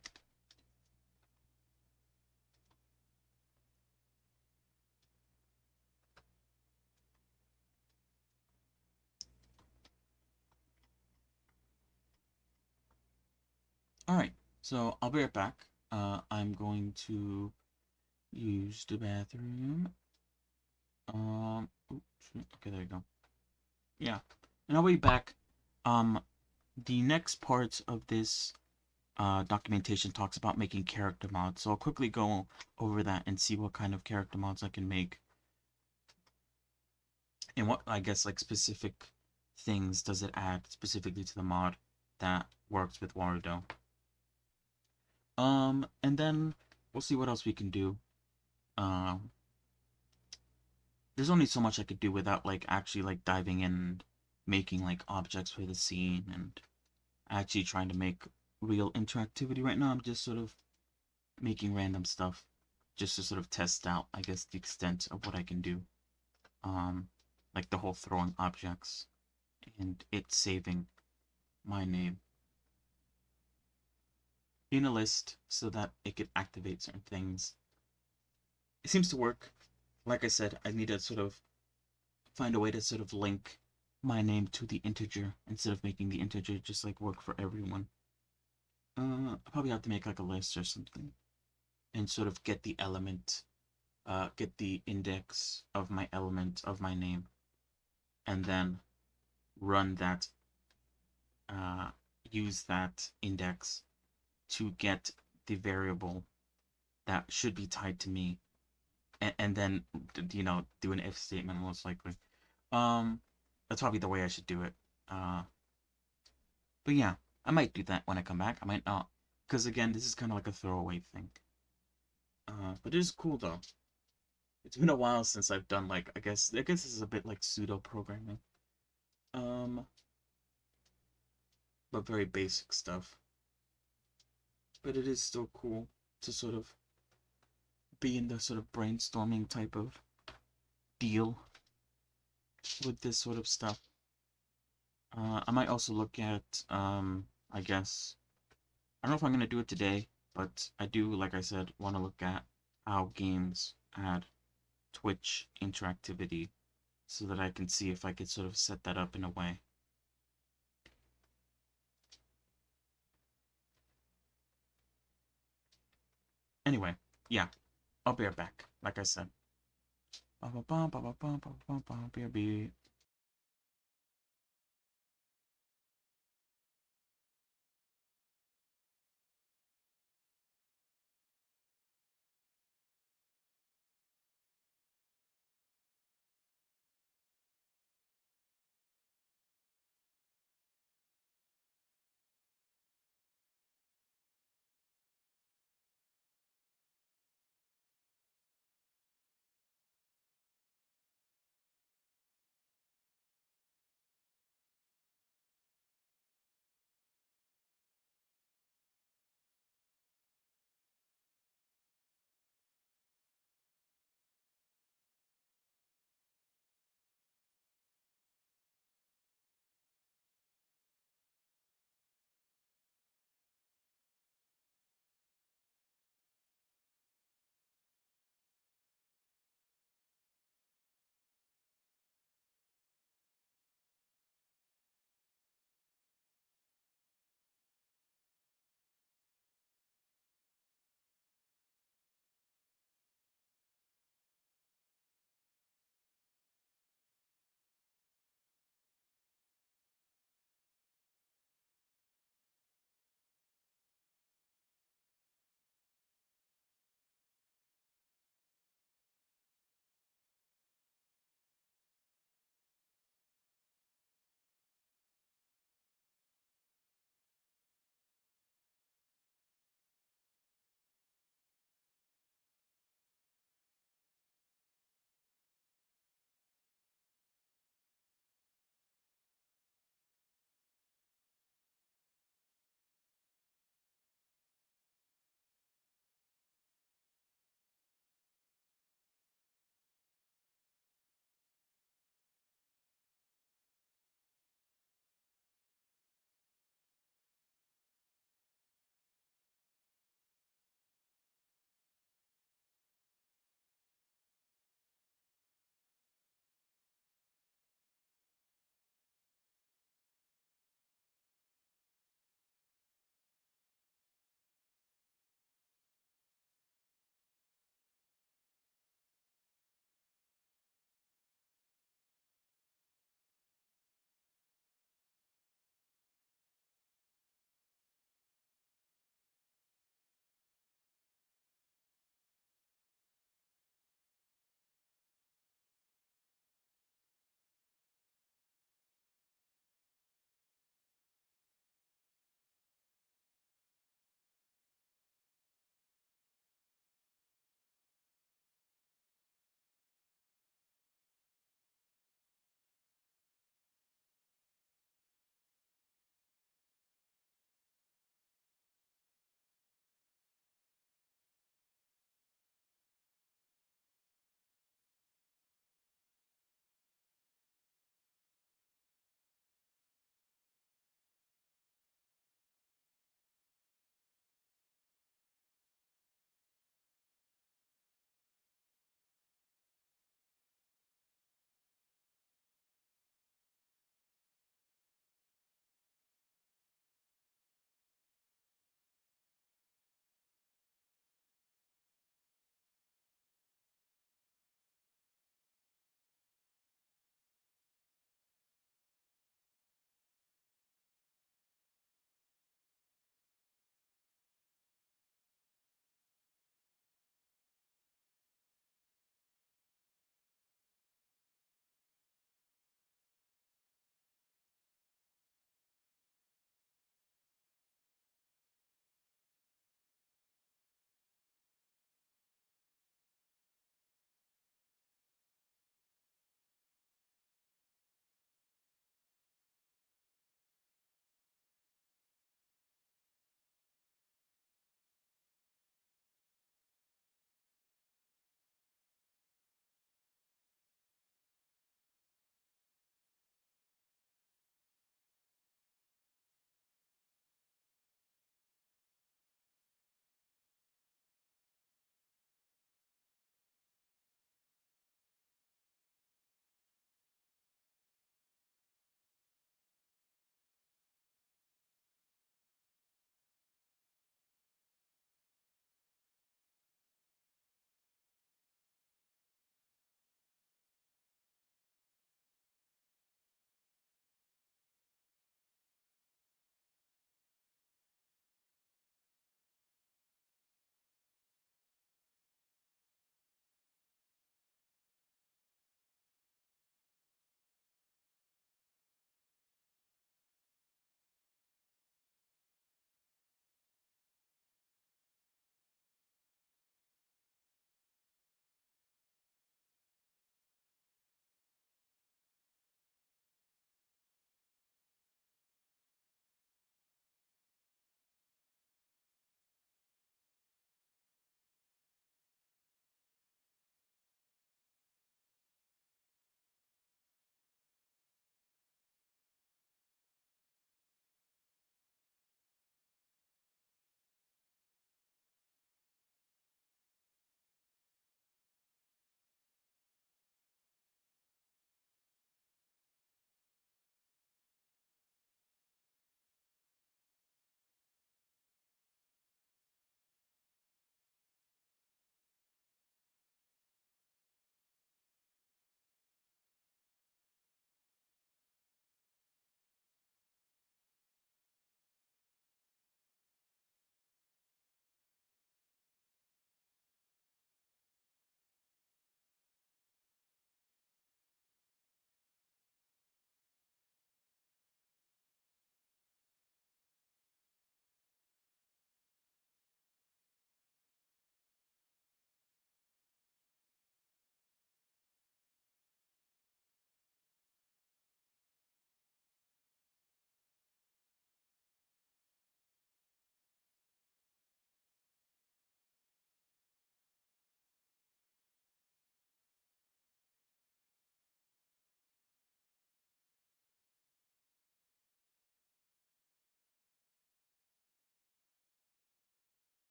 Alright, so I'll be right back. I'm going to use the bathroom. Oops, okay, there you go. Yeah, and I'll be back. The next part of this documentation talks about making character mods, so I'll quickly go over that and see what kind of character mods I can make. And what, I guess, like, specific things does it add specifically to the mod that works with Warudo. And then we'll see what else we can do. There's only so much I could do without, like, actually, like, diving in and making, like, objects for the scene and actually trying to make real interactivity right now. I'm just sort of making random stuff just to sort of test out, I guess, the extent of what I can do. Like the whole throwing objects and it saving my name in a list so that it could activate certain things. It seems to work. Like I said, I need to sort of find a way to sort of link my name to the integer instead of making the integer just like work for everyone. I'll probably have to make like a list or something and sort of get the element, get the index of my element of my name, and then run that, use that index to get the variable that should be tied to me, and then do an if statement most likely. That's probably the way I should do it. But yeah, I might do that when I come back. I might not, because again, this is kind of like a throwaway thing. But it is cool though. It's been a while since I've done like I guess this is a bit like pseudo programming. But very basic stuff. But it is still cool to sort of be in the sort of brainstorming type of deal with this sort of stuff. I might also look at, I guess, I don't know if I'm going to do it today, but I do, like I said, want to look at how games add Twitch interactivity so that I can see if I could sort of set that up in a way. Anyway, yeah, I'll be right back, like I said. BRB.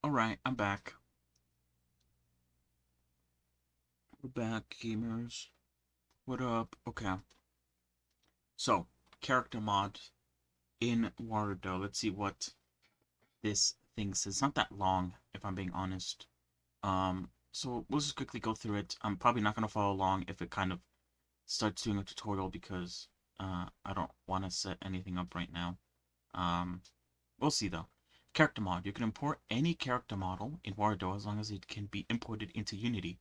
Alright, I'm back. We're back, gamers. What up? Okay. So, character mod in Warudo. Let's see what this thing says. It's not that long, if I'm being honest. So we'll just quickly go through it. I'm probably not going to follow along if it kind of starts doing a tutorial because I don't want to set anything up right now. We'll see though. Character mod. You can import any character model in Warudo as long as it can be imported into Unity.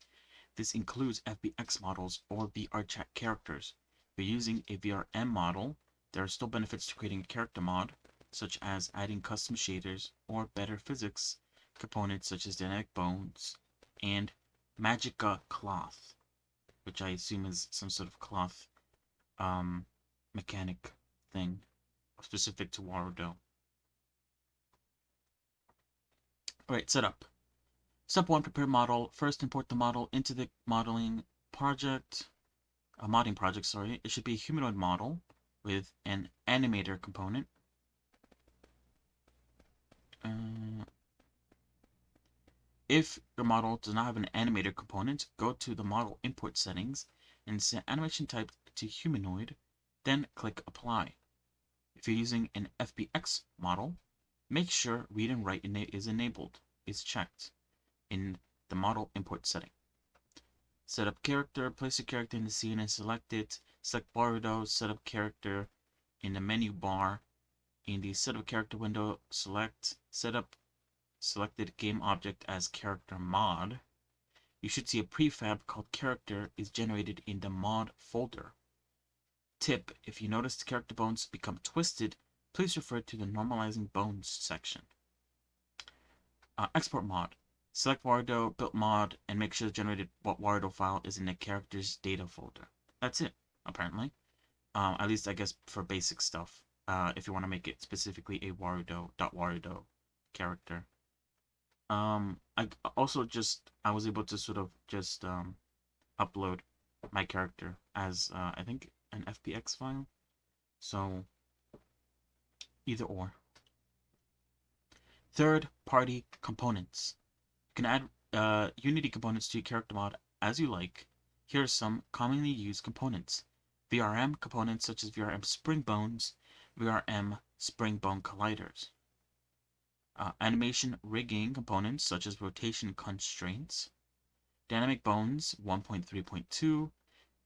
This includes FBX models or VRChat characters. If you're using a VRM model, there are still benefits to creating a character mod, such as adding custom shaders or better physics components such as dynamic bones and Magica cloth, which I assume is some sort of cloth mechanic thing specific to Warudo. Alright, setup. Step 1, prepare model. First, import the model into the modding project. Sorry. It should be a humanoid model with an animator component. If your model does not have an animator component, go to the model import settings and set animation type to humanoid, then click apply. If you're using an FBX model, make sure read and write is checked in the model import setting. Set up character, place your character in the scene and select it. Select Warudo, set up character in the menu bar. In the set up character window, select set up selected game object as character mod. You should see a prefab called character is generated in the mod folder. Tip: if you notice the character bones become twisted, please refer to the normalizing bones section. Export mod. Select Warudo, built mod, and make sure the generated Warudo file is in the characters data folder. That's it, apparently. At least I guess for basic stuff. If you want to make it specifically a Warudo character. I was able to sort of just upload my character as I think an FBX file. So either or. Third party components. You can add Unity components to your character mod as you like. Here are some commonly used components. VRM components such as VRM Spring Bones, VRM Spring Bone Colliders. Animation rigging components such as rotation constraints. Dynamic Bones 1.3.2.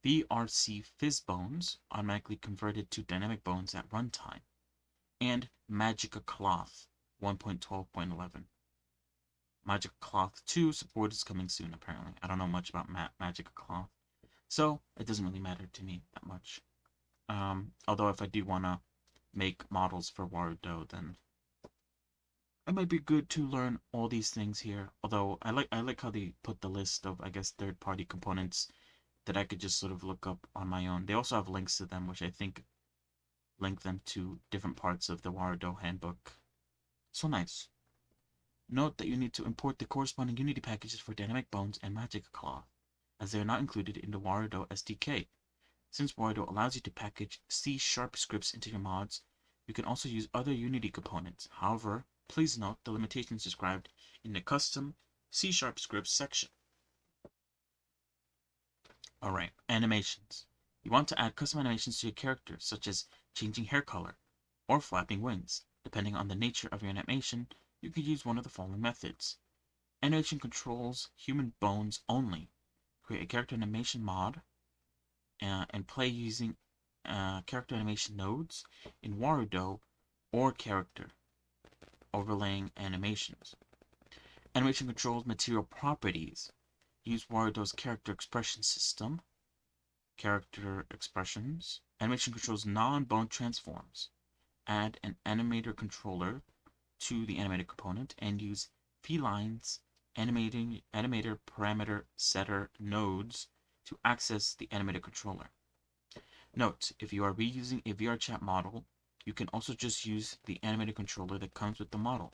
VRC Fizz Bones automatically converted to dynamic bones at runtime. And Magica Cloth 1.12.11. Magic Cloth 2 support is coming soon, apparently. I don't know much about Magic Cloth, so it doesn't really matter to me that much. Although if I do want to make models for Warudo, then it might be good to learn all these things here. Although I like how they put the list of, I guess, third-party components that I could just sort of look up on my own. They also have links to them, which I think link them to different parts of the Warudo handbook. So nice. Note that you need to import the corresponding Unity packages for Dynamic Bones and Magic Cloth, as they are not included in the Warudo SDK. Since Warudo allows you to package C# scripts into your mods, you can also use other Unity components. However, please note the limitations described in the custom C# scripts section. Alright, animations. You want to add custom animations to your character, such as changing hair color or flapping wings. Depending on the nature of your animation, you could use one of the following methods. Animation controls human bones only. Create a character animation mod and play using character animation nodes in Warudo or character overlaying animations. Animation controls material properties. Use Warudo's character expression system. Character expressions. Animation controls non-bone transforms. Add an animator controller to the animator component and use Feline's animator parameter setter nodes to access the animator controller. Note, if you are reusing a VRChat model, you can also just use the animator controller that comes with the model.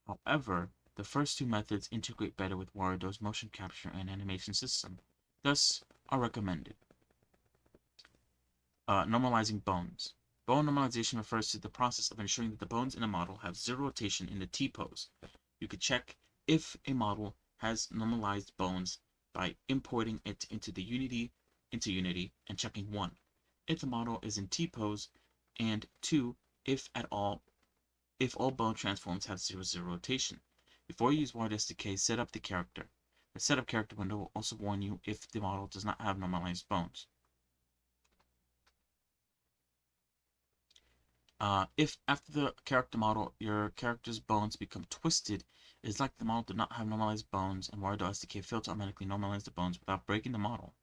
However, the first two methods integrate better with Warudo's motion capture and animation system, thus are recommended. Normalizing bones. Bone normalization refers to the process of ensuring that the bones in a model have zero rotation in the T-pose. you could check if a model has normalized bones by importing it into Unity and checking 1, if the model is in T-pose, and 2, if all bone transforms have 0, rotation. Before you use Wired SDK, set up the character. The setup character window will also warn you if the model does not have normalized bones. If after the character model, your character's bones become twisted, it is like the model did not have normalized bones, and Wired SDK failed to automatically normalize the bones without breaking the model.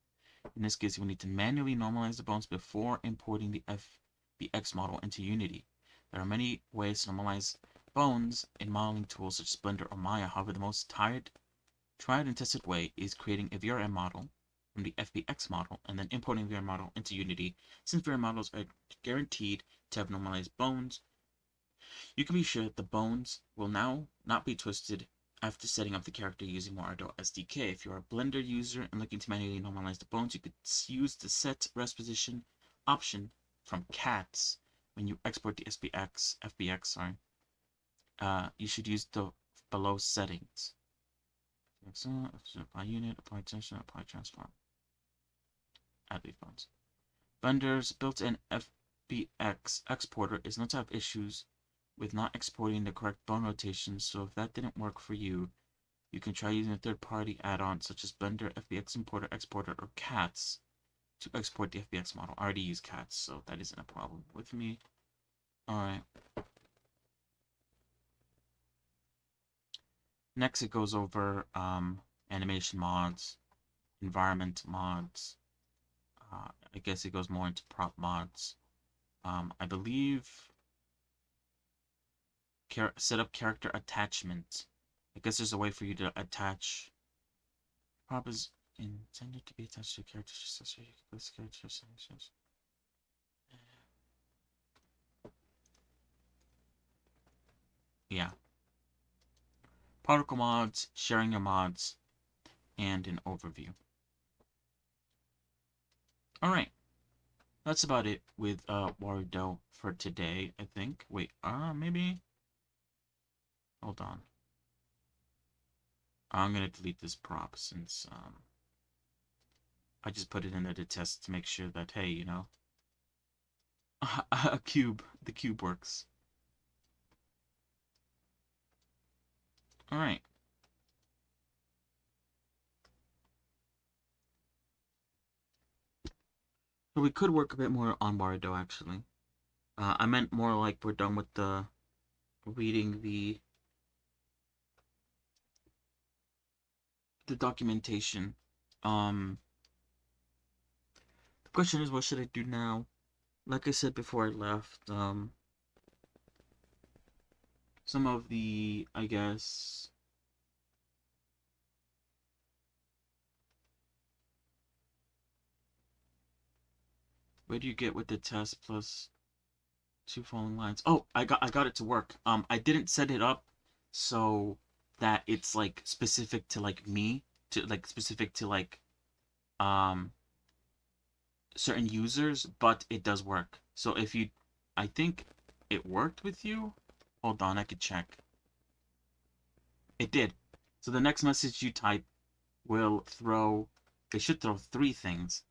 In this case, you will need to manually normalize the bones before importing the FBX model into Unity. There are many ways to normalize bones in modeling tools such as Blender or Maya. However, the most tried and tested way is creating a VRM model from the FBX model and then importing the VRM model into Unity. Since VRM models are guaranteed to have normalized bones, you can be sure that the bones will now not be twisted after setting up the character using Wired SDK. If you're a Blender user and looking to manually normalize the bones, you could use the Set Rest Position option from CATS. When you export the FBX, you should use the below settings. Apply unit, apply tension, apply transform. Add these bones. Blender's built-in FBX exporter is known to have issues with not exporting the correct bone rotations, so if that didn't work for you, you can try using a third-party add-on such as Blender FBX Importer, Exporter, or CATS to export the FBX model. I already use CATS, so that isn't a problem with me. Alright. Next, it goes over animation mods, environment mods. I guess it goes more into prop mods. I believe set up character attachment. I guess there's a way for you to attach. Prop is intended to be attached to a character accessory. You can place character settings. Yeah. Particle mods, sharing your mods, and an overview. Alright. That's about it with Wired for today, I think. Wait, maybe? Hold on. I'm gonna delete this prop since I just put it in there to test to make sure that, hey, you know, the cube works. Alright. So we could work a bit more on Wired actually. I meant more like we're done with the reading the documentation. The question is, what should I do now? Like I said before I left, some of the, I guess, where do you get with the test plus 2 following lines? Oh, I got it to work. I didn't set it up so that it's like specific to like me, to like specific to like certain users, but it does work. So if you, I think it worked with you. Hold on, I could check. It did. So the next message you type will throw, it should throw 3 things.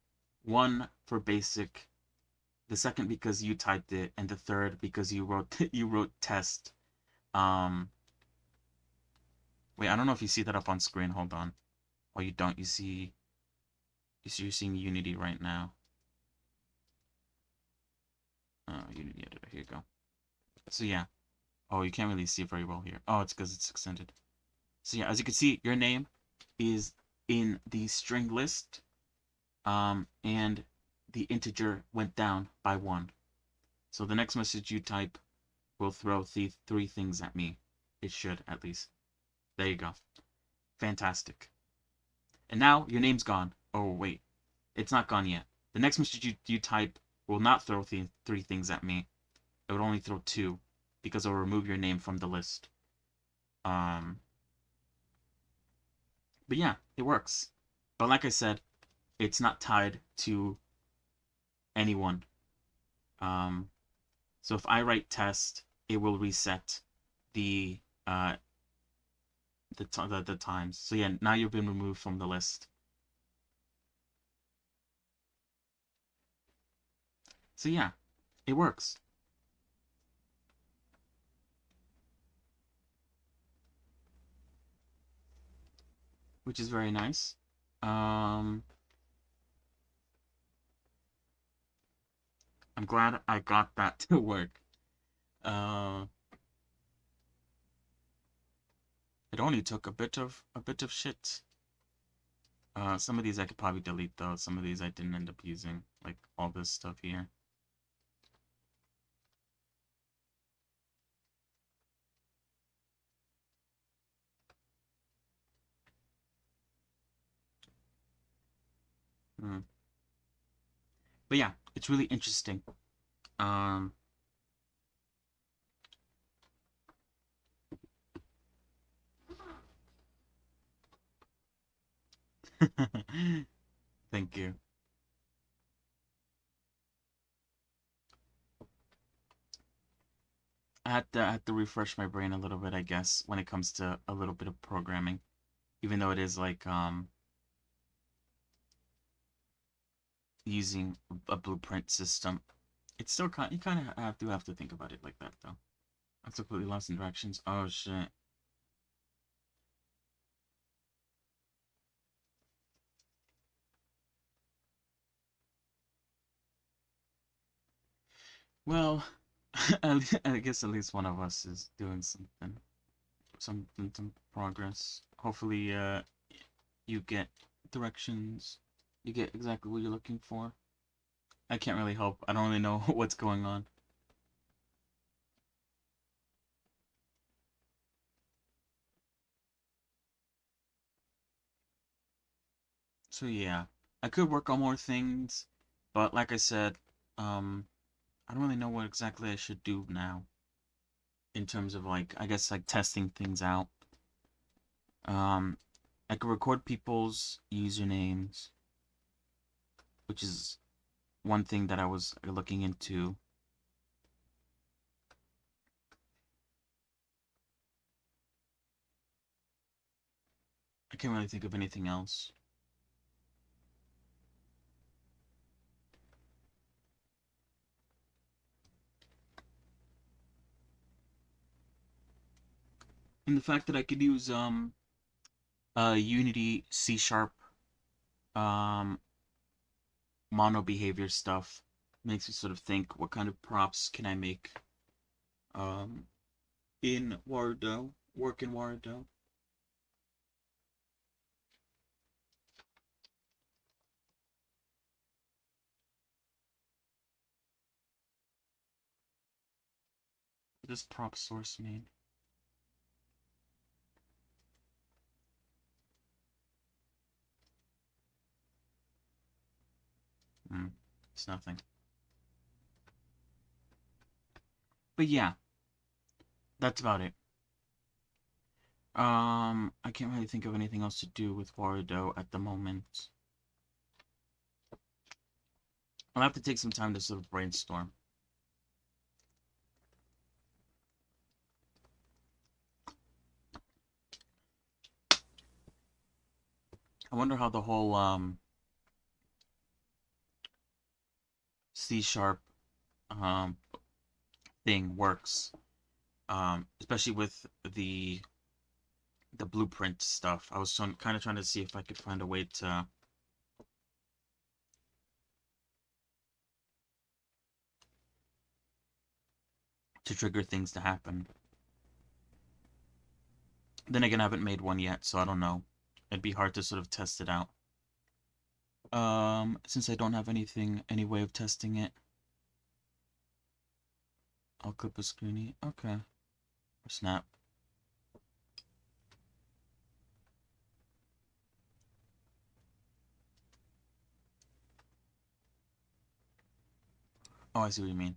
1 for basic, the second because you typed it, and the third because you wrote test. Wait, I don't know if you see that up on screen. Hold on. Oh, you don't. You're seeing Unity right now. Unity editor. Here you go. So yeah. Oh, you can't really see it very well here. Oh, it's because it's extended. So yeah, as you can see, your name is in the string list, and the integer went down by 1. So the next message you type will throw 3 things at me. It should, at least. There you go. Fantastic. And now your name's gone. Oh, wait. It's not gone yet. The next message you type will not throw 3 things at me. It would only throw 2, because it will remove your name from the list. But yeah, it works. But like I said, it's not tied to anyone. So if I write test, it will reset the the times. So yeah, now you've been removed from the list. So yeah, it works. Which is very nice. Um, I'm glad I got that to work. Uh, it only took a bit of shit. Some of these I could probably delete though. Some of these I didn't end up using, like all this stuff here. Mm. But yeah, it's really interesting. Um, thank you. I had to refresh my brain a little bit, I guess, when it comes to a little bit of programming, even though it is like using a blueprint system. It's still you kind of have to think about it like that though. I've completely lost in directions. Oh shit. Well, I guess at least one of us is doing some progress. Hopefully, you get directions. You get exactly what you're looking for. I can't really help. I don't really know what's going on. So yeah, I could work on more things, but like I said, I don't really know what exactly I should do now in terms of like I guess like testing things out. Um, I could record people's usernames, which is one thing that I was looking into. I can't really think of anything else. And the fact that I could use Unity C sharp um mono behavior stuff makes me sort of think what kind of props can I make um in Wardo, work in Wardo. What does prop source mean? Hmm, it's nothing. But yeah, that's about it. I can't really think of anything else to do with Wardo at the moment. I'll have to take some time to sort of brainstorm. I wonder how the whole C sharp um thing works. Especially with the blueprint stuff. I was kind of trying to see if I could find a way to trigger things to happen. Then again, I haven't made one yet, so I don't know. It'd be hard to sort of test it out. Since I don't have any way of testing it, I'll clip a screenie. Okay. Or snap. Oh, I see what you mean.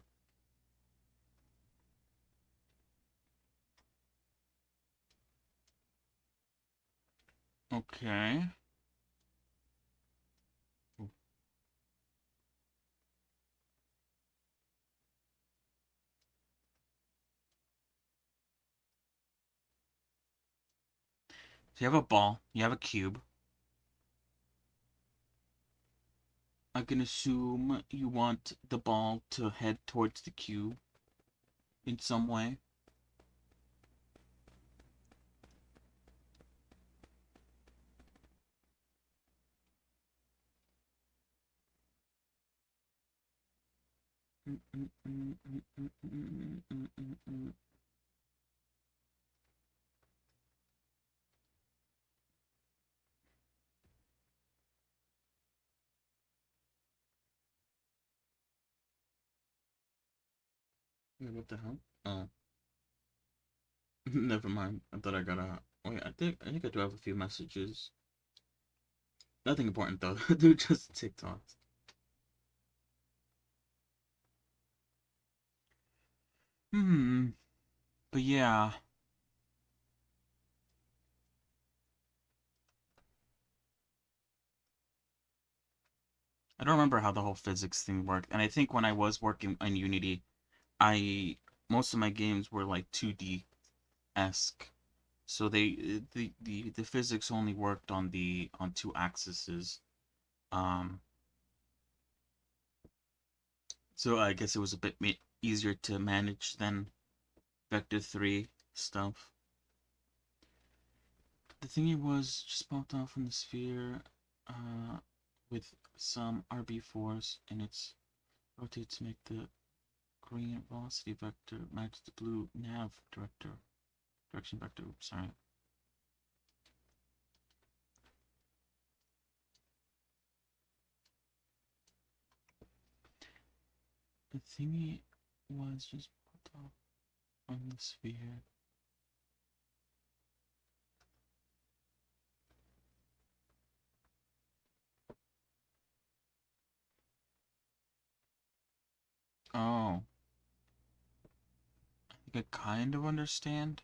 Okay. So you have a ball, you have a cube. I can assume you want the ball to head towards the cube in some way. Wait, what the hell? Oh, never mind. I thought I got a. Wait, I think I do have a few messages. Nothing important though. They're just TikToks. Hmm. But yeah, I don't remember how the whole physics thing worked. And I think when I was working on Unity, I most of my games were like 2D esque. So the physics only worked on the on two axes. Um, so I guess it was a bit easier to manage than Vector 3 stuff. The thingy was just popped off from the sphere uh, with some RB force, and it's rotate to make the green velocity vector match the blue nav direction vector. Oops, sorry. The thingy was just popped off on the sphere. Oh, I think I kind of understand.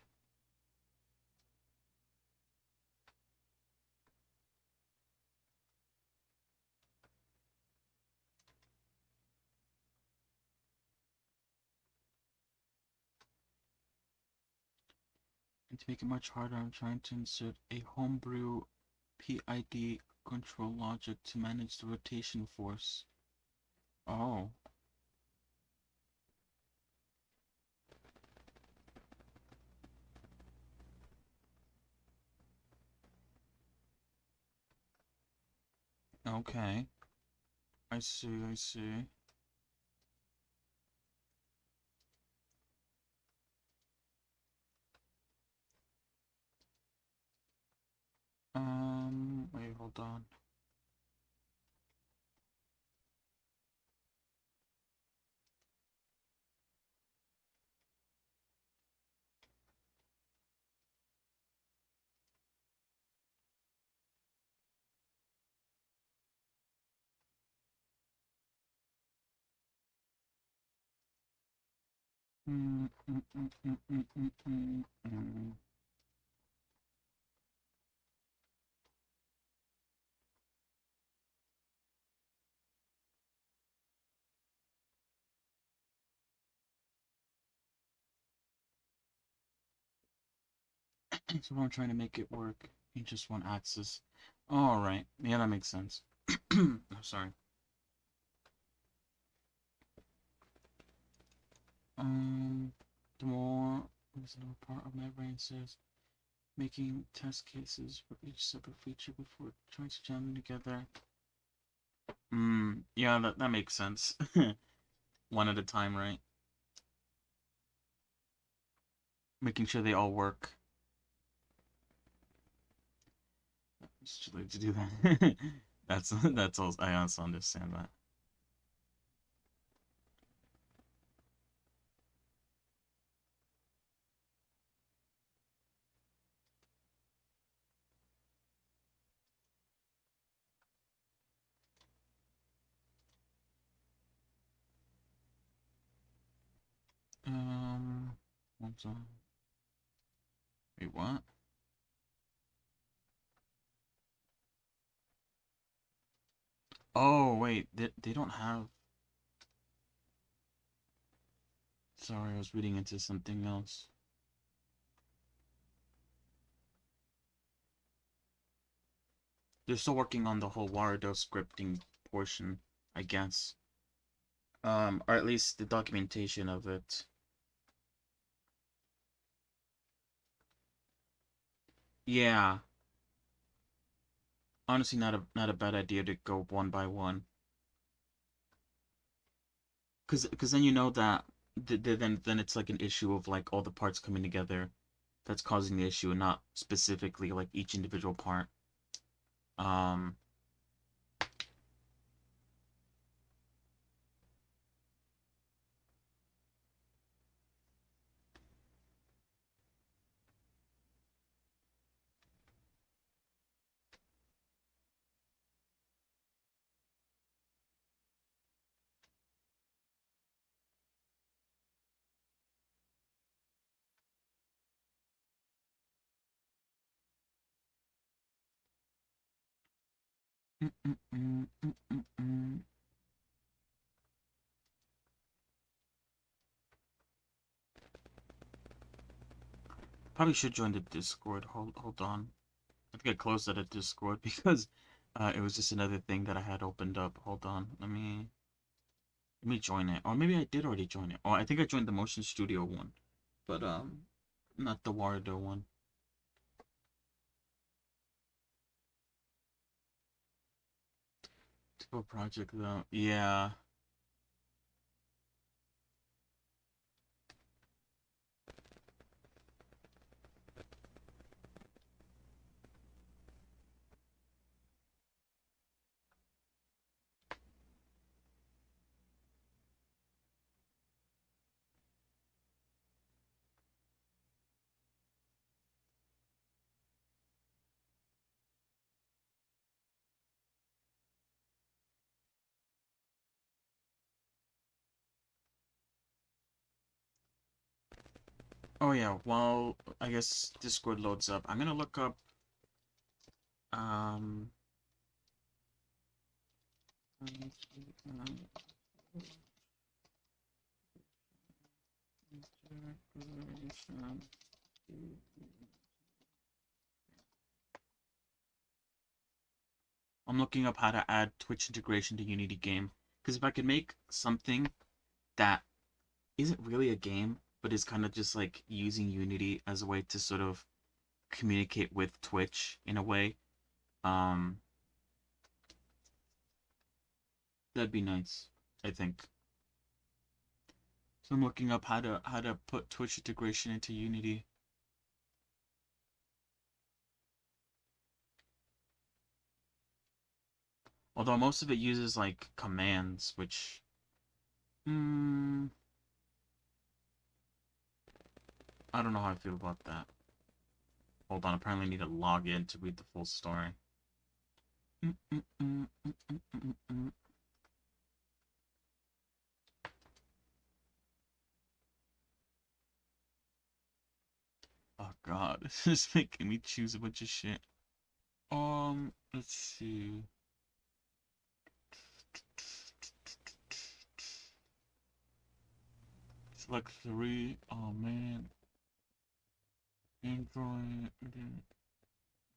And to make it much harder, I'm trying to insert a homebrew PID control logic to manage the rotation force. Oh, okay. I see, I see. Wait, hold on. Mm, mm, mm, mm, mm, mm, mm, mm. So I'm trying to make it work in just one axis. Alright, yeah, that makes sense. I'm sorry. The more reasonable part of my brain says making test cases for each separate feature before trying to jam them together. Yeah, that makes sense. One at a time, right? Making sure they all work. It's too late to do that. That's all. I also understand that. What's on? Wait, what? Oh, wait, they don't have. Sorry, I was reading into something else. they're still working on the whole Wardo scripting portion, I guess. Or at least the documentation of it. Yeah, honestly, not a bad idea to go one by one. Cause then you know that then it's like an issue of like all the parts coming together that's causing the issue, and not specifically like each individual part. Um, mm, mm, mm, mm, mm, mm. Probably should join the Discord. Hold on. I think I closed out of Discord because it was just another thing that I had opened up. Hold on. Let me join it. Or maybe I did already join it. Oh, I think I joined the Motion Studio one, but not the Wardo one. Typical project though. Yeah. Oh yeah. Well, I guess Discord loads up. I'm gonna look up um. I'm looking up how to add Twitch integration to Unity game. Because if I could make something that isn't really a game, but is kind of just like using Unity as a way to sort of communicate with Twitch in a way, um, that'd be nice, I think. So I'm looking up how to put Twitch integration into Unity. Although most of it uses like commands, which I don't know how I feel about that. Hold on, apparently I need to log in to read the full story. Mm, mm, mm, mm, mm, mm, mm. Oh god, this is making me choose a bunch of shit. Let's see. Select three. Oh man. Android.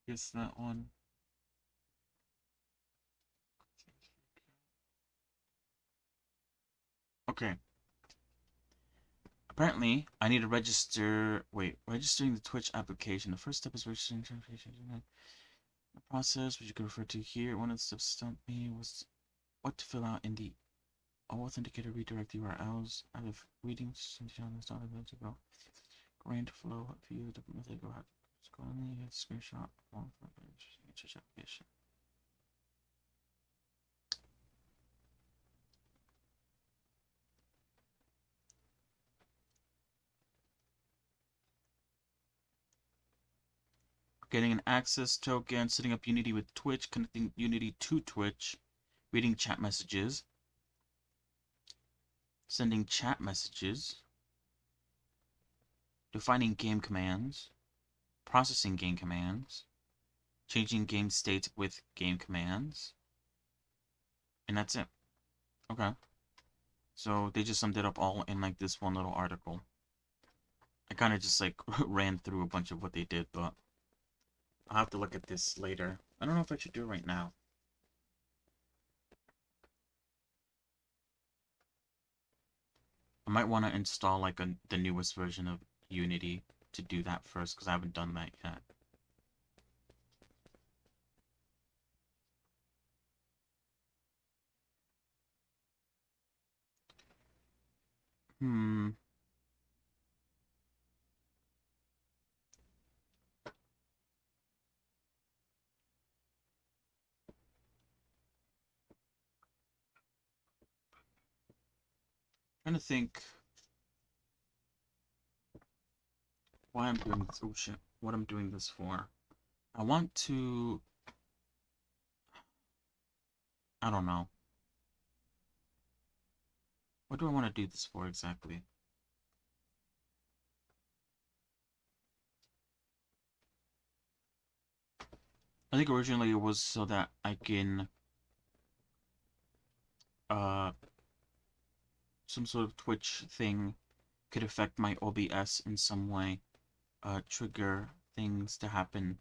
Guess that one. Okay. Apparently, I need to register. Wait, registering the Twitch application. The first step is registering the application. The process, which you can refer to here. One of the steps stumped me was what to fill out in the authenticator redirect URLs. Out of reading, something on this document to go. Grant flow view the method go ahead. Scroll on the screenshot form for Twitch application. Getting an access token, setting up Unity with Twitch, connecting Unity to Twitch, reading chat messages, sending chat messages, defining game commands, processing game commands, changing game state with game commands, and that's it. Okay. So they just summed it up all in like this one little article. I kind of just like ran through a bunch of what they did, but I'll have to look at this later. I don't know if I should do it right now. I might want to install like the newest version of Unity to do that first, because I haven't done that yet. Hmm. Trying to think why I'm doing this. Oh shit. What I'm doing this for. I want to. I don't know. What do I want to do this for exactly? I think originally it was so that I can some sort of Twitch thing could affect my OBS in some way, trigger things to happen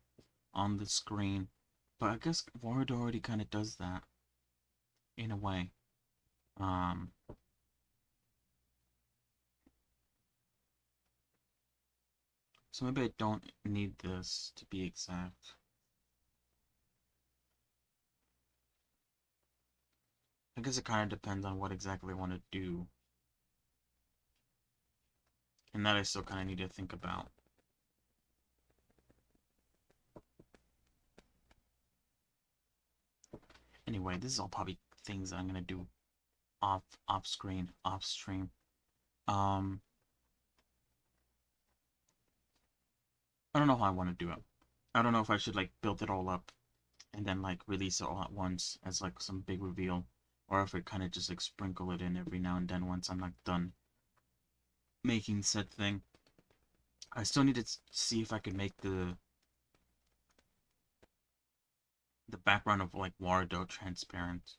on the screen. But I guess Word already kind of does that in a way. Um, so maybe I don't need this to be exact. I guess it kind of depends on what exactly I want to do. And that I still kind of need to think about. Anyway, this is all probably things that I'm gonna do off screen, off stream. Um, I don't know how I want to do it. I don't know if I should like build it all up and then like release it all at once as like some big reveal, or if I kind of just like sprinkle it in every now and then once I'm like done making said thing. I still need to see if I can make the background of like Wardo transparent.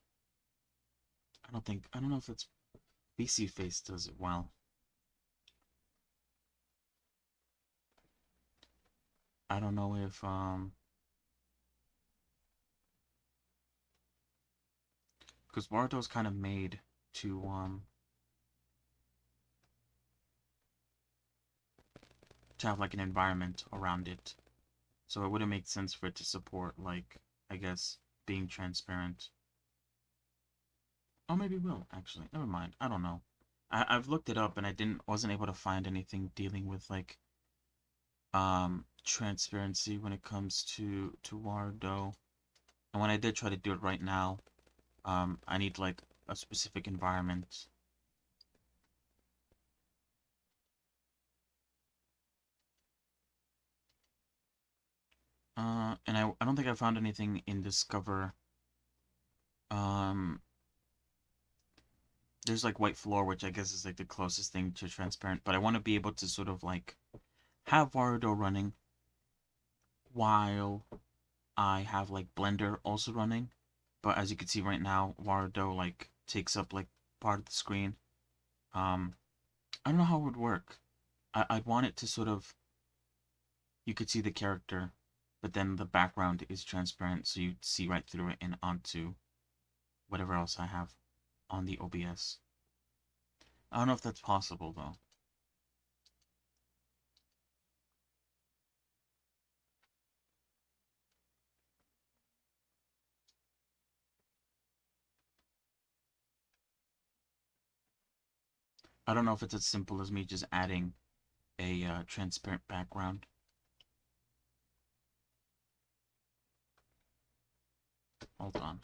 I don't know if it's BC Face does it well. I don't know if because Wardo's kind of made to have like an environment around it. So it wouldn't make sense for it to support like, I guess, being transparent. Oh, maybe it will actually. Never mind. I don't know. I've looked it up and I wasn't able to find anything dealing with like transparency when it comes to Wardo. And when I did try to do it right now, I need like a specific environment. And I don't think I found anything in Discover. Um, there's like white floor, which I guess is like the closest thing to transparent, but I want to be able to sort of like have Varudo running while I have like Blender also running. But as you can see right now, Varudo like takes up like part of the screen. Um, I don't know how it would work. I'd want it to sort of, you could see the character, but then the background is transparent, so you'd see right through it and onto whatever else I have on the OBS. I don't know if that's possible though. I don't know if it's as simple as me just adding a transparent background. Hold on.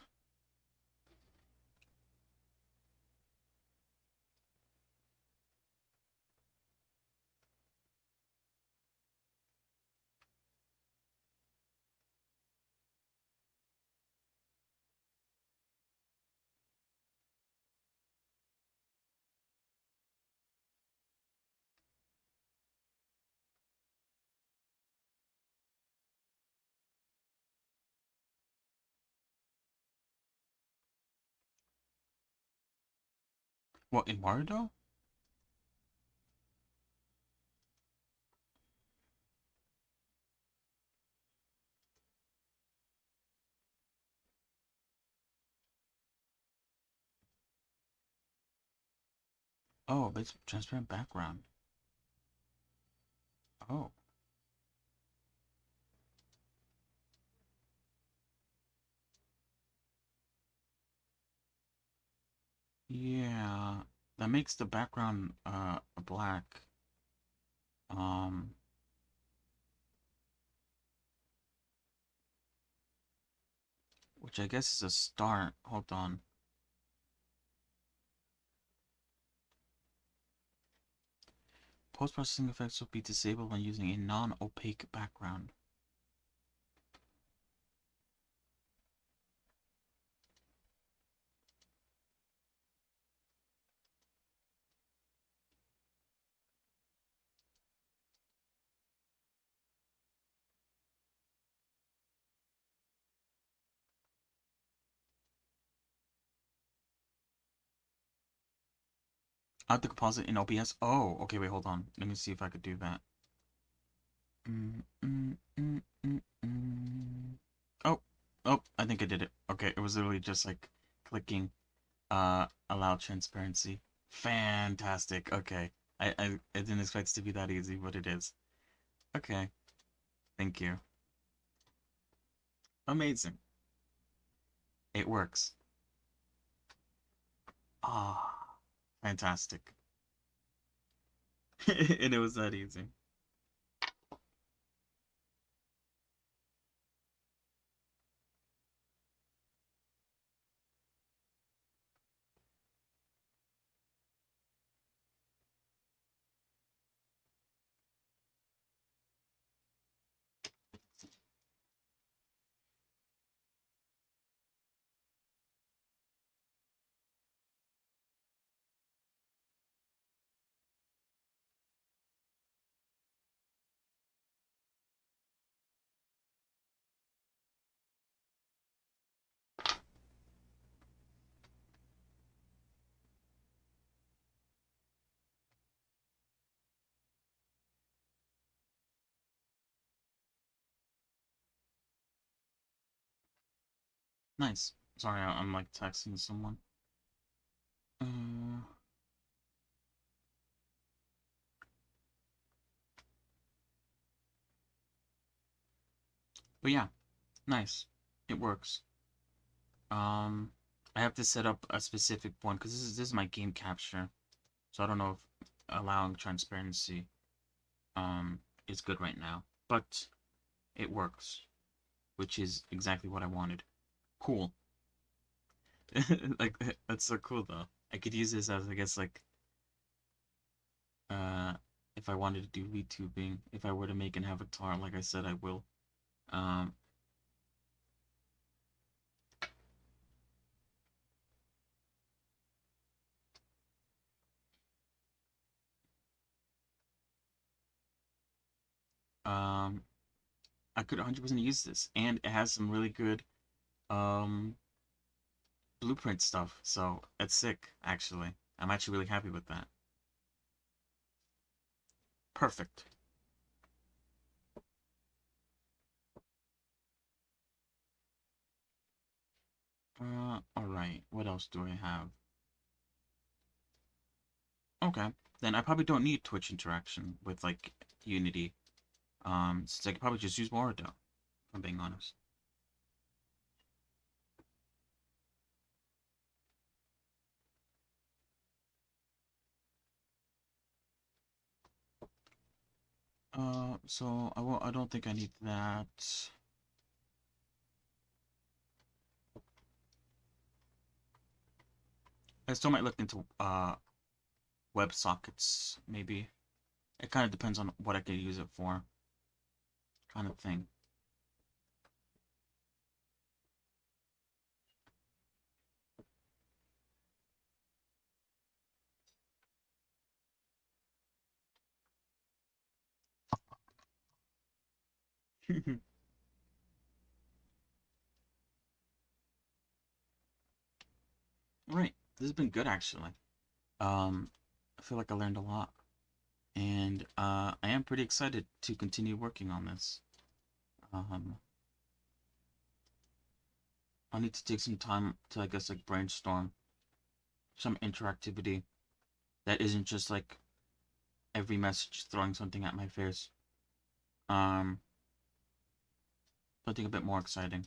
What, in Warudo? Oh, but it's transparent background. Oh. Yeah. That makes the background black. Um which I guess is a start. Hold on. Post-processing effects will be disabled when using a non-opaque background. Add the composite in OBS. Oh, okay, wait, hold on. Let me see if I could do that. Mm, mm, mm, mm, mm. Oh, oh, I think I did it. Okay, it was literally just like clicking allow transparency. Fantastic. Okay. I didn't expect it to be that easy, but it is. Okay. Thank you. Amazing. It works. Ah, fantastic. And it was that easy. Nice. Sorry, I'm like texting someone. Uh, but yeah, nice. It works. Um, I have to set up a specific one because this is my game capture, so I don't know if allowing transparency is good right now, but it works, which is exactly what I wanted. Cool. Like that's so cool though. I could use this as I guess like uh if I wanted to do VTubing, if I were to make an avatar, like I said I will. Um um I could 100% use this, and it has some really good um blueprint stuff. So it's sick actually. I'm actually really happy with that. Perfect. All right. What else do I have? Okay. Then I probably don't need Twitch interaction with like Unity. Since I could probably just use Morado, if I'm being honest. So I don't think I need that. I still might look into WebSockets, maybe. It kind of depends on what I could use it for, kind of thing. Right. This has been good actually. Um, I feel like I learned a lot, and I am pretty excited to continue working on this. Um, I need to take some time to, I guess, like brainstorm some interactivity that isn't just like every message throwing something at my face. Um, Something a bit more exciting.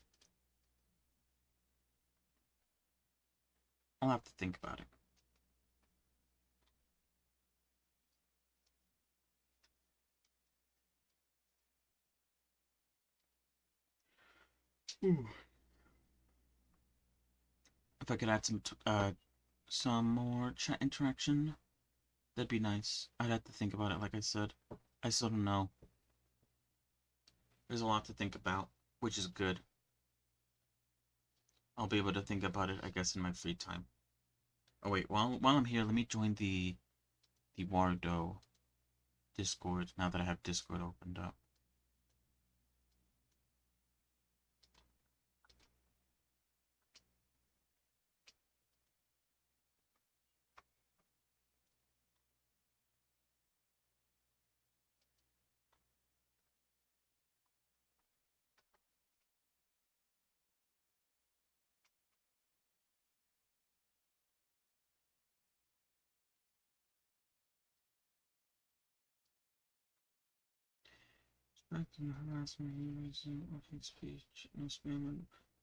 I'll have to think about it. Ooh. If I could add some more chat interaction, that'd be nice. I'd have to think about it, like I said. I still don't know. There's a lot to think about, which is good. I'll be able to think about it, I guess, in my free time. Oh wait, while I'm here, let me join the Wardo Discord now that I have Discord opened up. Expecting harassment, using hate speech, no spam,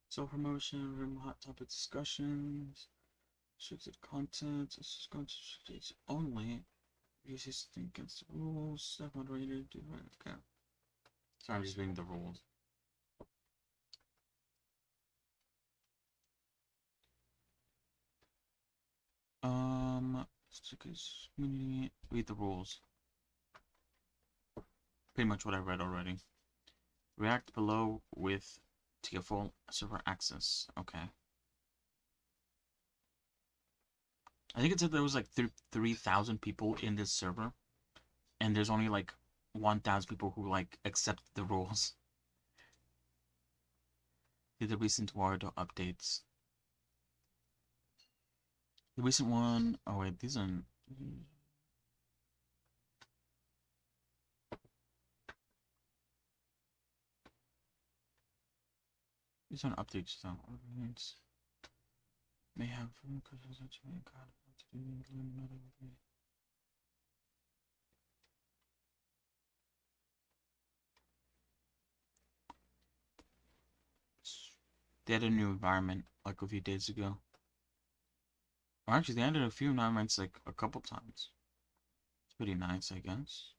self-promotion, room hot topic discussions, restricted content, this is going to restricted only. Uses something against the rules, step moderator, do right, okay. Sorry, I'm just reading the rules. Community, read the rules. Pretty much what I read already. React below with to get full server access. Okay. I think it said there was like 3,000 people in this server, and there's only like 1,000 people who like accept the rules. The recent Wardo updates. The recent one. Oh wait, these are. These aren't updates though. May have they had a new environment like a few days ago. Or actually, they added a few environments like a couple times. It's pretty nice, I guess.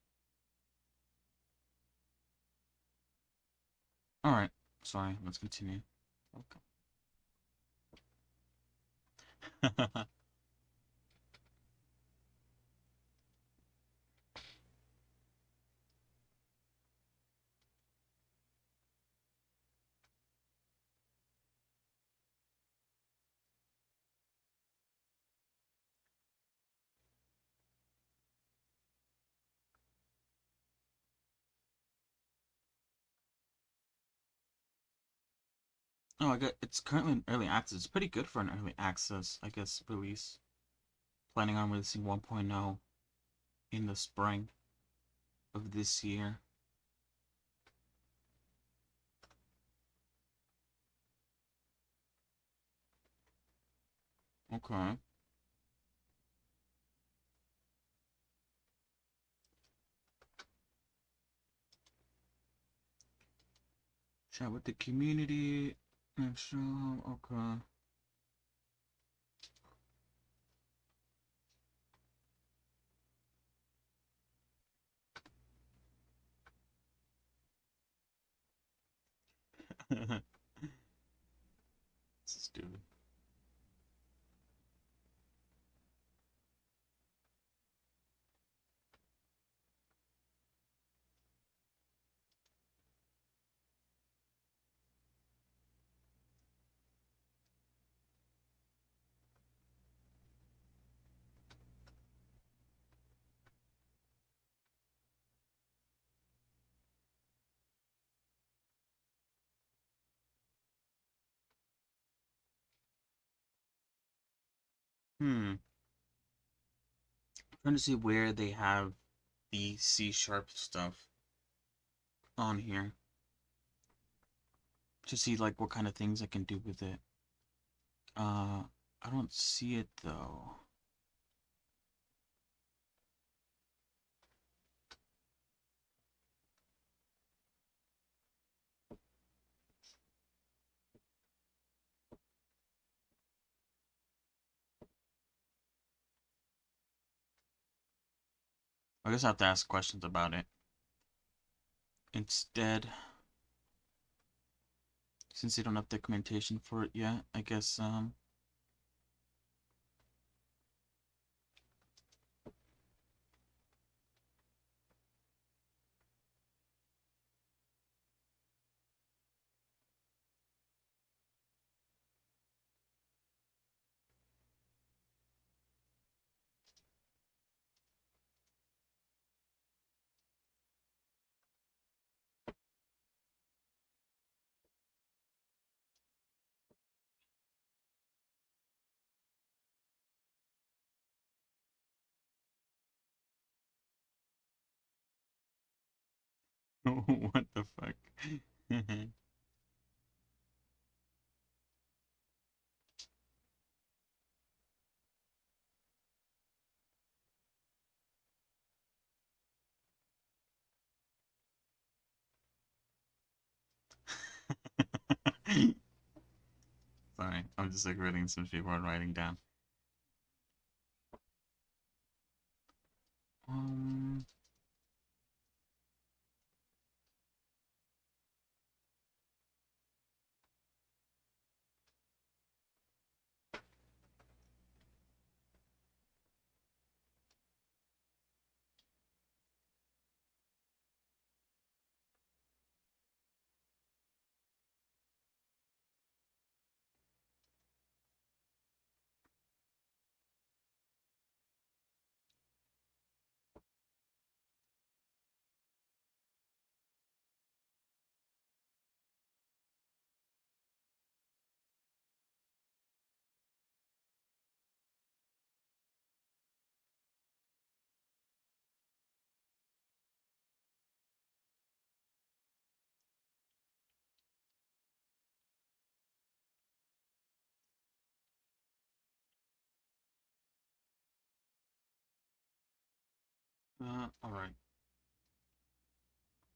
Alright, sorry, let's continue. Okay. Oh, I got it's currently in early access. It's pretty good for an early access, I guess, release. Planning on releasing 1.0 in the spring of this year. Okay. Chat with the community. And show. Okay. This is stupid. Trying to see where they have the C# stuff on here. To see like what kind of things I can do with it. I don't see it though. I guess I have to ask questions about it. Instead, since they don't have documentation for it yet, I guess, what the fuck? Sorry, I'm just like reading some shit while writing down. Um, all right.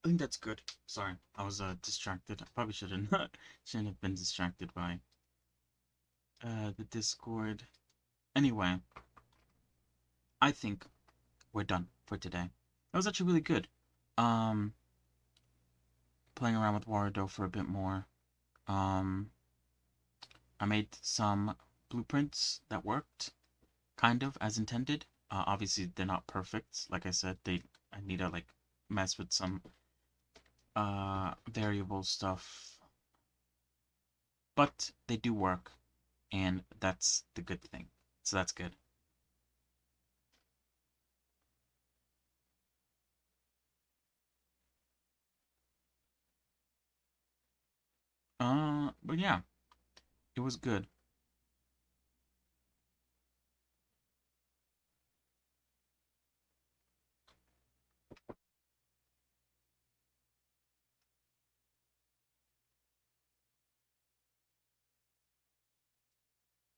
I think that's good. Sorry, I was distracted. I probably shouldn't have been distracted by the Discord. Anyway, I think we're done for today. That was actually really good. Um, Playing around with Warudo for a bit more. Um, I made some blueprints that worked, kind of as intended. Obviously, they're not perfect. Like I said, I need to like mess with some variable stuff, but they do work, and that's the good thing. So that's good. But yeah, it was good.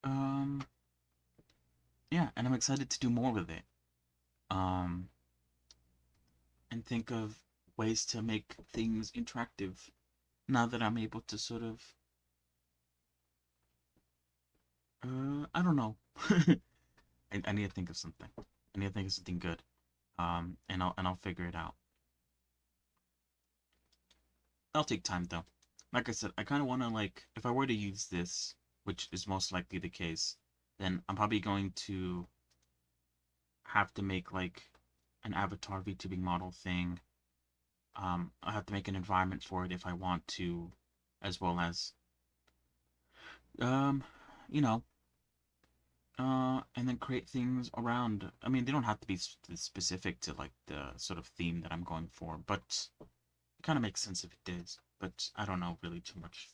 Um, yeah, and I'm excited to do more with it. Um, and think of ways to make things interactive now that I'm able to sort of I don't know. I need to think of something. I need to think of something good. And I'll figure it out. I'll take time though. Like I said, I kind of want to like if I were to use this, which is most likely the case, then I'm probably going to have to make like an avatar VTubing model thing. I have to make an environment for it if I want to, as well as um, you know, and then create things around. I mean, they don't have to be specific to like the sort of theme that I'm going for, but it kind of makes sense if it is. But I don't know really too much.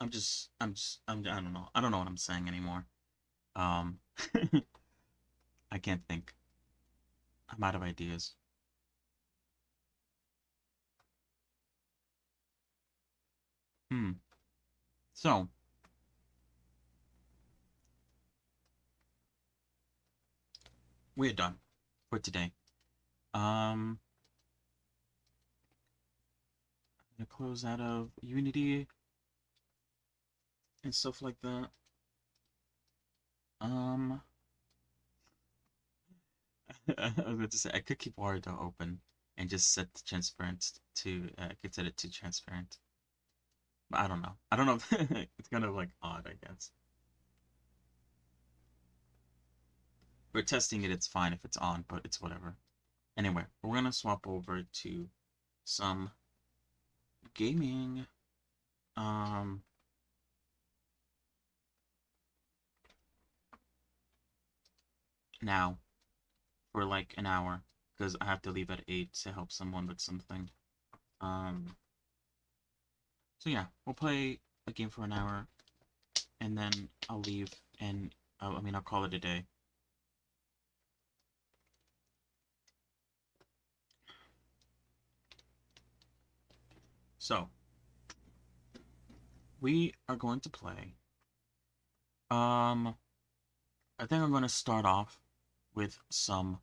I don't know. I don't know what I'm saying anymore. Um, I can't think. I'm out of ideas. Hmm. So we're done for today. I'm gonna close out of Unity and stuff like that. Um, I was going to say I could keep Warudo open and just set the transparent to I could set it to transparent. But I don't know. I don't know. It's kind of like odd, I guess. For testing it, it's fine if it's on, but it's whatever. Anyway, we're gonna swap over to some gaming. Um, Now for like an hour because I have to leave at 8 to help someone with something. Um, so yeah, we'll play a game for an hour and then I'll leave and I'll call it a day. So we are going to play. Um, I think I'm going to start off with some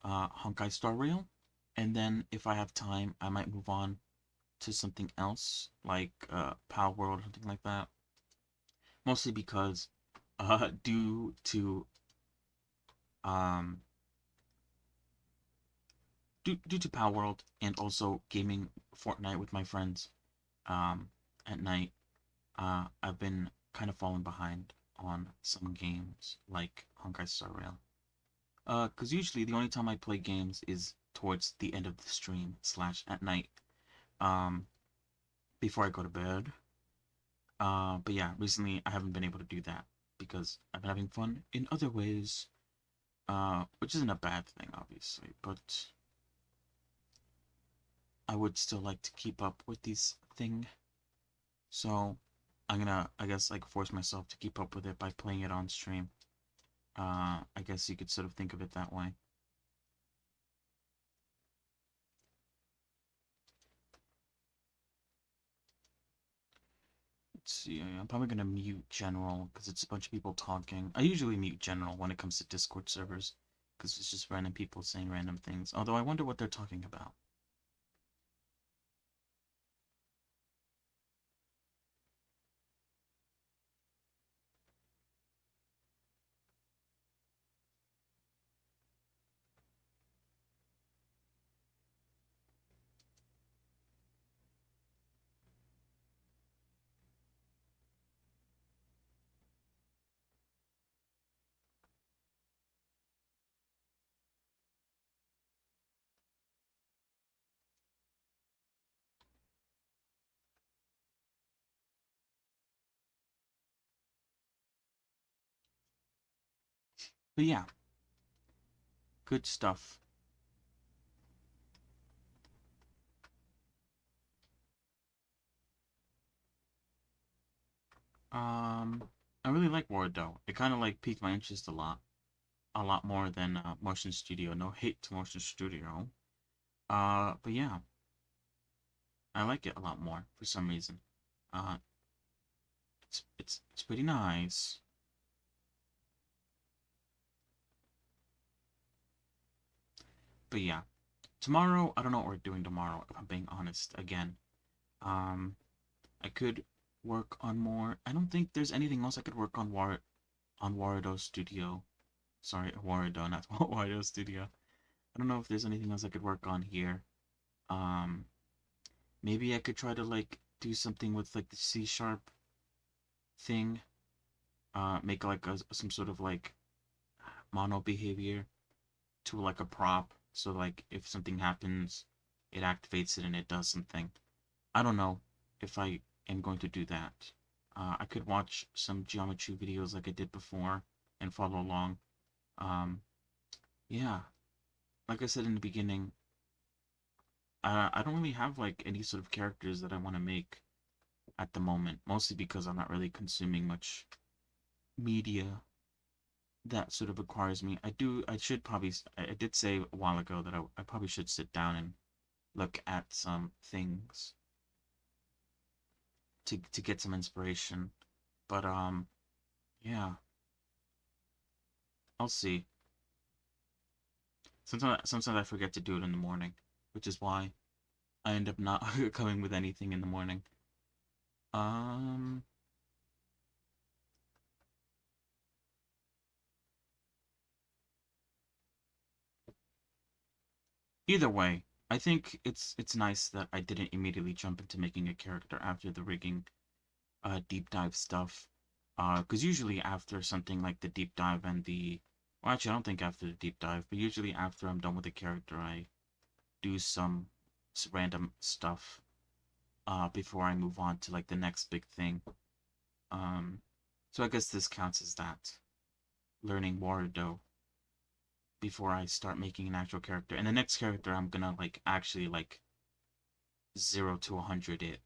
Honkai Star Rail, and then if I have time, I might move on to something else like Power World or something like that. Mostly because due to um due to Power World and also gaming Fortnite with my friends at night, I've been kind of falling behind on some games like Honkai Star Rail. Because usually the only time I play games is towards the end of the stream slash at night, um, before I go to bed. But yeah, recently I haven't been able to do that because I've been having fun in other ways, which isn't a bad thing, obviously, but I would still like to keep up with these thing. So I'm gonna, I guess, like force myself to keep up with it by playing it on stream. I guess you could sort of think of it that way. Let's see, I'm probably gonna mute general because it's a bunch of people talking. I usually mute general when it comes to Discord servers because it's just random people saying random things. Although I wonder what they're talking about. But yeah, good stuff. I really like Ward though. It kind of like piqued my interest a lot more than Motion Studio. No hate to Motion Studio. But yeah, I like it a lot more for some reason. Uh, it's pretty nice. But yeah, tomorrow I don't know what we're doing tomorrow. If I'm being honest, again, um, I could work on more. I don't think there's anything else I could work on Warudo Studio. Sorry, Warudo, not Warudo Studio. I don't know if there's anything else I could work on here. Um, Maybe I could try to like do something with like the C sharp thing. Make like some sort of like mono behavior to like a prop. So like if something happens, it activates it and it does something. I don't know if I am going to do that. I could watch some geometry videos like I did before and follow along. Um, yeah, like I said in the beginning, I don't really have like any sort of characters that I want to make at the moment, mostly because I'm not really consuming much media that sort of requires me. I should probably, I did say a while ago that I probably should sit down and look at some things to get some inspiration. But yeah, I'll see. Sometimes I forget to do it in the morning, which is why I end up not coming with anything in the morning. Um, Either way, I think it's nice that I didn't immediately jump into making a character after the rigging deep dive stuff. Because usually after something like the deep dive and the, well, actually, I don't think after the deep dive, but usually after I'm done with the character, I do some random stuff before I move on to like the next big thing. Um, so I guess this counts as that, learning Warudo before I start making an actual character. And the next character I'm gonna like actually like 0 to 100 it.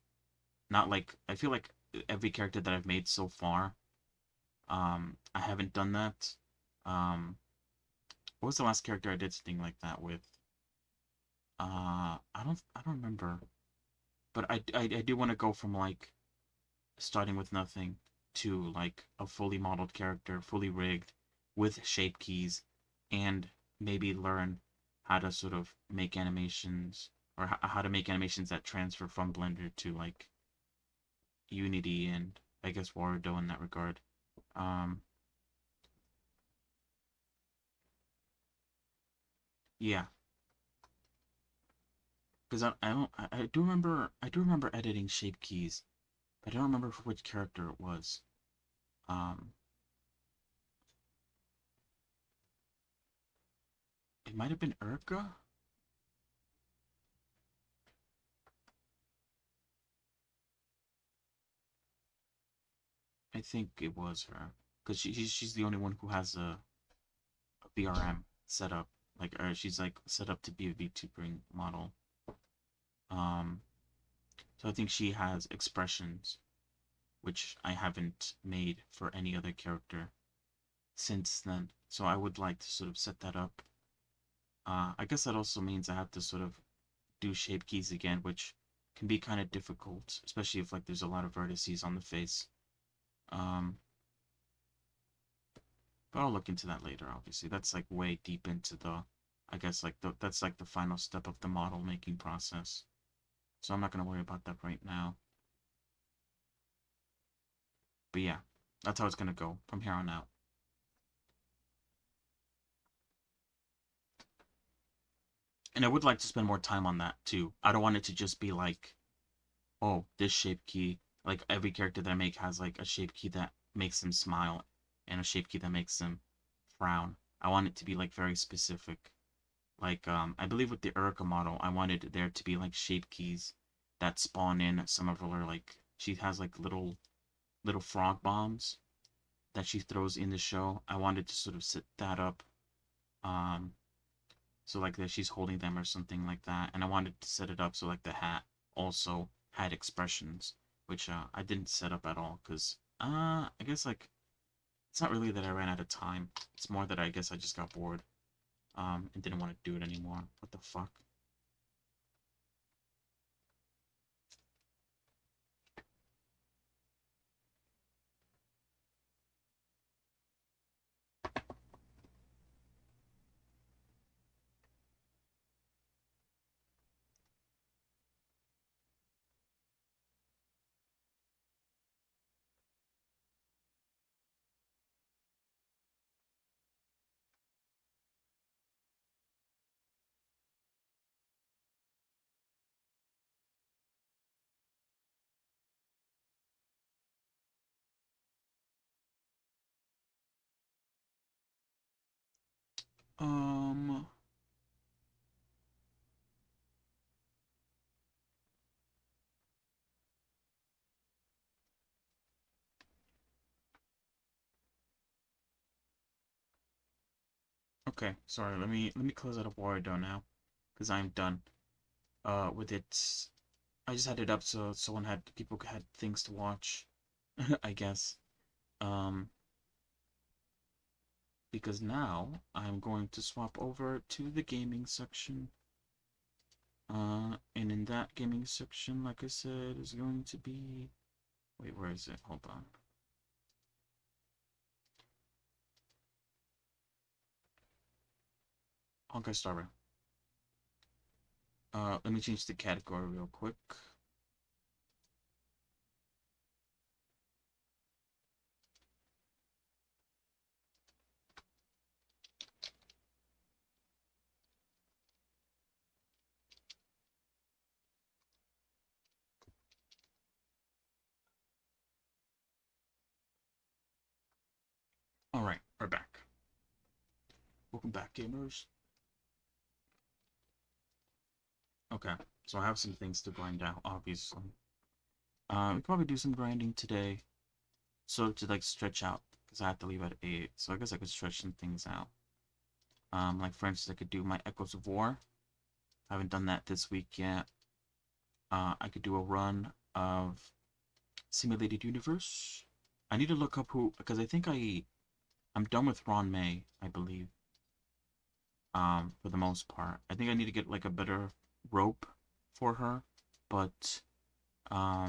Not like, I feel like every character that I've made so far, I haven't done that. What was the last character I did something like that with? I don't remember. But I do want to go from like starting with nothing to like a fully modeled character, fully rigged, with shape keys, and maybe learn how to sort of make animations, or how to make animations that transfer from Blender to like Unity and I guess Warudo in that regard. Um, yeah, because I don't I do remember editing shape keys, but I don't remember for which character it was. Um, it might have been Urka. I think it was her, because she's the only one who has a BRM set up, like, or she's like set up to be a VTubering model. Um, so I think she has expressions, which I haven't made for any other character since then. So I would like to sort of set that up. I guess that also means I have to sort of do shape keys again, which can be kind of difficult, especially if like there's a lot of vertices on the face. Um, but I'll look into that later. Obviously, that's like way deep into the, I guess like that's like the final step of the model making process. So I'm not gonna worry about that right now. But yeah, that's how it's gonna go from here on out. And I would like to spend more time on that too. I don't want it to just be like, oh, this shape key. Like every character that I make has like a shape key that makes them smile and a shape key that makes them frown. I want it to be like very specific. Like I believe with the Erica model, I wanted there to be like shape keys that spawn in some of her like she has like little frog bombs that she throws in the show. I wanted to sort of set that up. Um so like that she's holding them or something like that. And I wanted to set it up so like the hat also had expressions, which I didn't set up at all because I guess like it's not really that I ran out of time. It's more that I guess I just got bored and didn't want to do it anymore. What the fuck? Um okay, sorry, let me close out of Wario now, because I'm done with it. I just had it up so people had things to watch, I guess. Um because now I'm going to swap over to the gaming section. And in that gaming section, like I said, is going to be, wait, where is it? Hold on. Honkai Star Rail. Let me change the category real quick. Alright, we're back. Welcome back, gamers. Okay, so I have some things to grind out, obviously. We could probably do some grinding today. So to like stretch out, because I have to leave at 8. So I guess I could stretch some things out. Like for instance, I could do my Echoes of War. I haven't done that this week yet. I could do a run of Simulated Universe. I need to look up who, because I think I'm done with Ron May, I believe. For the most part. I think I need to get like a better rope for her, but I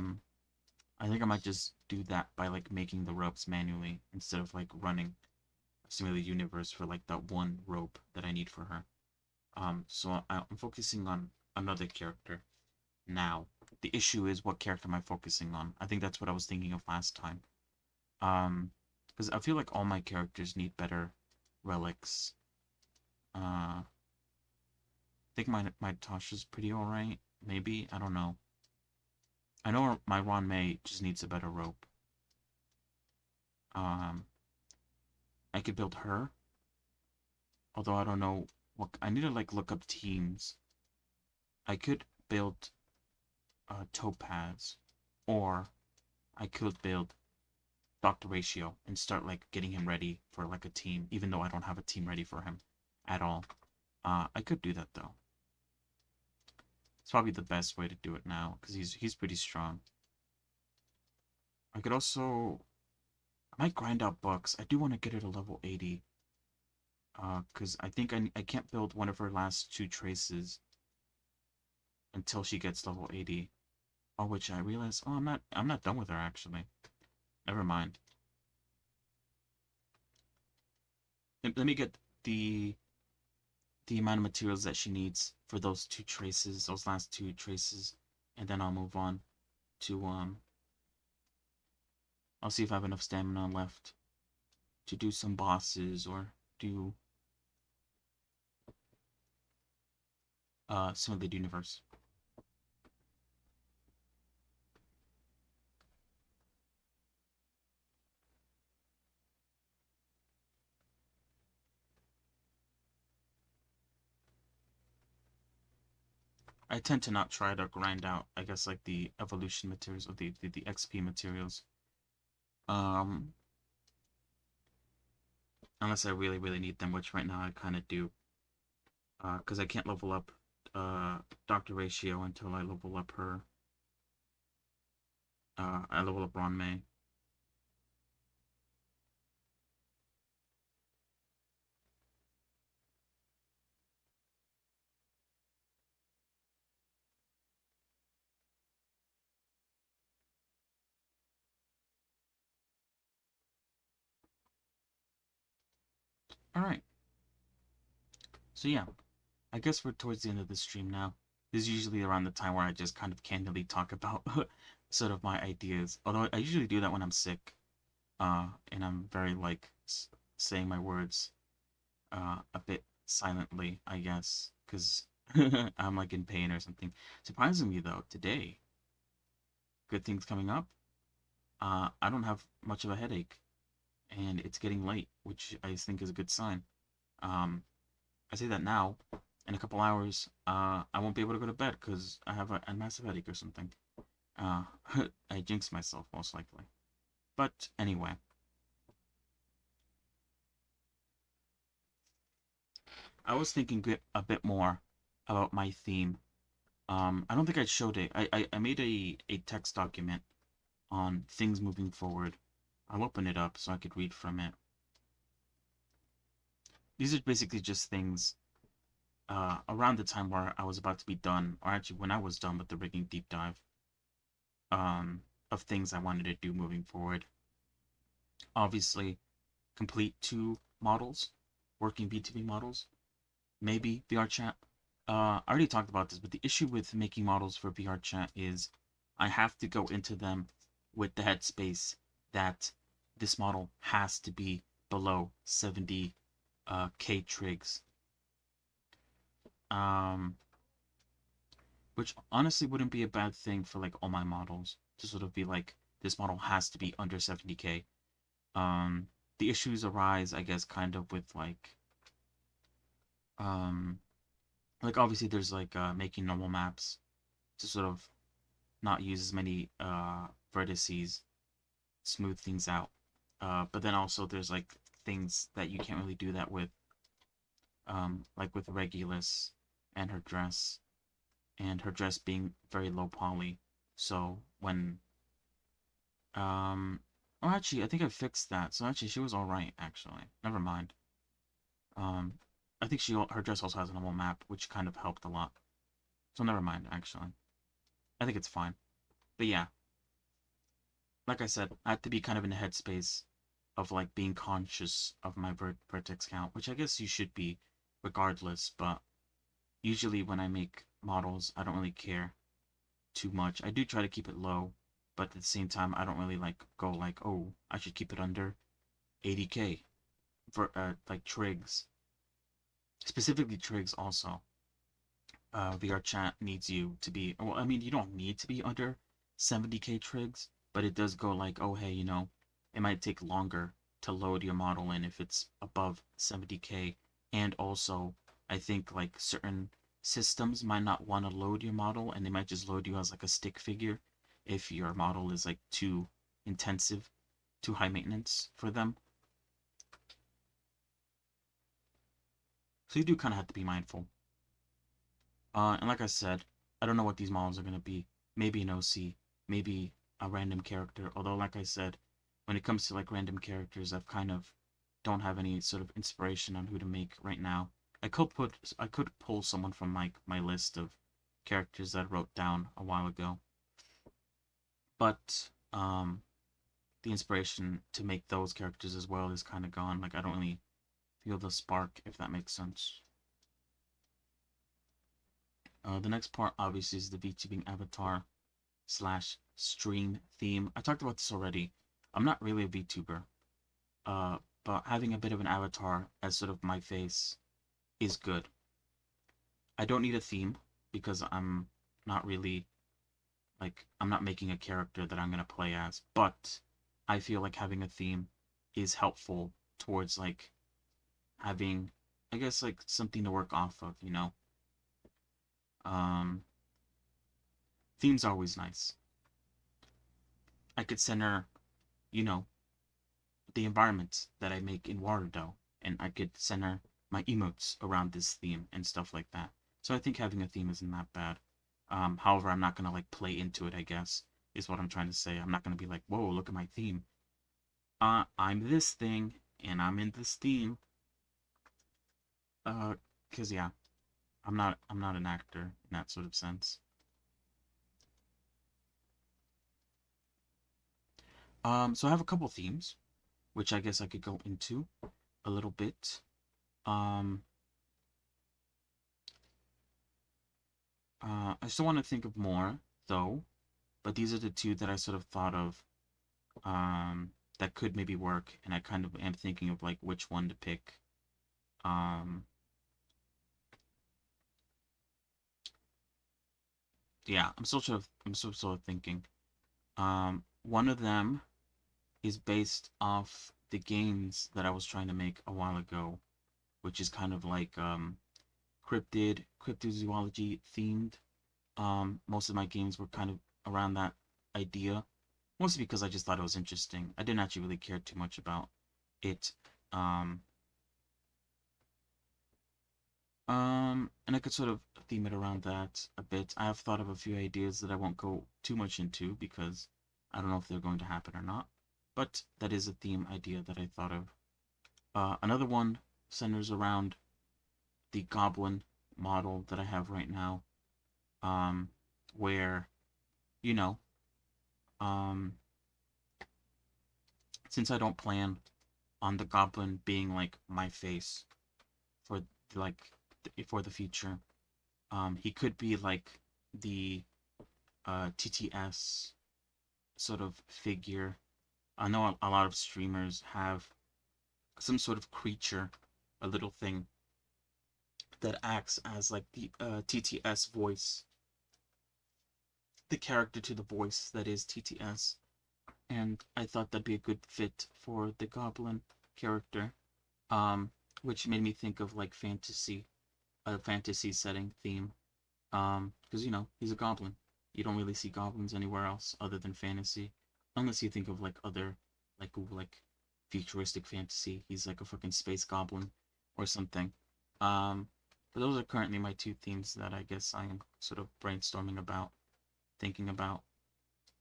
think I might just do that by like making the ropes manually instead of like running a Simulated Universe for like that one rope that I need for her. So I'm focusing on another character now. The issue is, what character am I focusing on? I think that's what I was thinking of last time. Because I feel like all my characters need better relics. I think my Tasha's pretty alright. Maybe, I don't know. I know my Ron May just needs a better rope. I could build her. Although I don't know what I need to like look up teams. I could build Topaz, or I could build Dr. Ratio and start like getting him ready for like a team, even though I don't have a team ready for him at all. I could do that though. It's probably the best way to do it now because he's pretty strong. I could also I might grind out Bucks. I do want to get her to level 80. Because I think I can't build one of her last 2 traces until she gets level 80. Oh, which I realize, oh, I'm not done with her actually. Never mind. Let me get the amount of materials that she needs for those 2 traces, those last 2 traces, and then I'll move on to I'll see if I have enough stamina left to do some bosses or do some of the universe. I tend to not try to grind out, I guess, like the evolution materials or the XP materials. Um, Unless I really, really need them, which right now I kind of do. Because I can't level up Dr. Ratio until I level up her. I level up Ron May. Alright. So yeah, I guess we're towards the end of the stream now. This is usually around the time where I just kind of candidly talk about sort of my ideas. Although I usually do that when I'm sick. And I'm very like saying my words a bit silently, I guess, because I'm like in pain or something. Surprisingly though, today, good things coming up. I don't have much of a headache, and it's getting late, which I think is a good sign. I say that now. In a couple hours, I won't be able to go to bed because I have a massive headache or something. I jinxed myself most likely. But anyway, I was thinking a bit more about my theme. I don't think I showed it. I made a text document on things moving forward. I'll open it up so I could read from it. These are basically just things around the time where I was about to be done, or actually when I was done with the rigging deep dive, of things I wanted to do moving forward. Obviously, complete 2 models, working B2B models, maybe VR chat. I already talked about this, but the issue with making models for VR chat is I have to go into them with the headspace that this model has to be below 70 K trigs. Which honestly wouldn't be a bad thing for like all my models to sort of be like, this model has to be under 70K. the issues arise, I guess, kind of with obviously there's making normal maps to sort of not use as many vertices, smooth things out. But then also there's like things that you can't really do that with, like with Regulus and her dress being very low poly. So when oh, actually I think I fixed that. So actually she was all right actually. Never mind. Um, I think her dress also has a normal map, which kind of helped a lot. So never mind actually. I think it's fine. But yeah, like I said, I have to be kind of in a headspace of like being conscious of my vertex count, which I guess you should be regardless, but usually when I make models, I don't really care too much. I do try to keep it low, but at the same time, I don't really go like, oh, I should keep it under 80k for like trigs. Specifically trigs also. VR chat needs you to be, well, I mean, you don't need to be under 70k trigs, but it does go like, oh, hey, it might take longer to load your model in if it's above 70k. And also, I think like certain systems might not want to load your model, and they might just load you as like a stick figure if your model is like too intensive, too high maintenance for them. So you do kind of have to be mindful. And like I said, I don't know what these models are going to be. Maybe an OC, maybe a random character. Although, like I said, when it comes to like random characters, I've kind of don't have any sort of inspiration on who to make right now. I could pull someone from my list of characters that I wrote down a while ago. But the inspiration to make those characters as well is kind of gone. Like I don't really feel the spark, if that makes sense. The next part obviously is the VTubing avatar slash stream theme. I talked about this already. I'm not really a VTuber, but having a bit of an avatar as sort of my face is good. I don't need a theme because I'm not really I'm not making a character that I'm gonna play as, but I feel like having a theme is helpful towards having, I guess, something to work off of, Um, themes are always nice. I could center, you know, the environment that I make in Waterdough, and I could center my emotes around this theme and stuff like that. So I think having a theme isn't that bad. However, I'm not gonna play into it, I guess, is what I'm trying to say. I'm not gonna be like, whoa, look at my theme. I'm this thing, and I'm in this theme. Cause yeah, I'm not an actor in that sort of sense. So I have a couple themes, which I guess I could go into a little bit. Um, I still want to think of more, though, but these are the two that I sort of thought of, that could maybe work, and I kind of am thinking of which one to pick. Yeah, I'm still sort of thinking. One of them is based off the games that I was trying to make a while ago, which is kind of cryptozoology themed. Most of my games were kind of around that idea, mostly because I just thought it was interesting. I didn't actually really care too much about it. Um, and I could sort of theme it around that a bit. I have thought of a few ideas that I won't go too much into because I don't know if they're going to happen or not. But that is a theme idea that I thought of. Another one centers around the goblin model that I have right now, where, you know, um, since I don't plan on the goblin being my face for like for the future, he could be the TTS sort of figure. I know a lot of streamers have some sort of creature, a little thing that acts as the TTS voice, the character to the voice that is TTS. And I thought that'd be a good fit for the goblin character, which made me think of like fantasy, a fantasy setting theme. Because you know he's a goblin. You don't really see goblins anywhere else other than fantasy, unless you think of like other, like futuristic fantasy. He's like a fucking space goblin or something. But those are currently my two themes that I guess I am sort of brainstorming about, thinking about.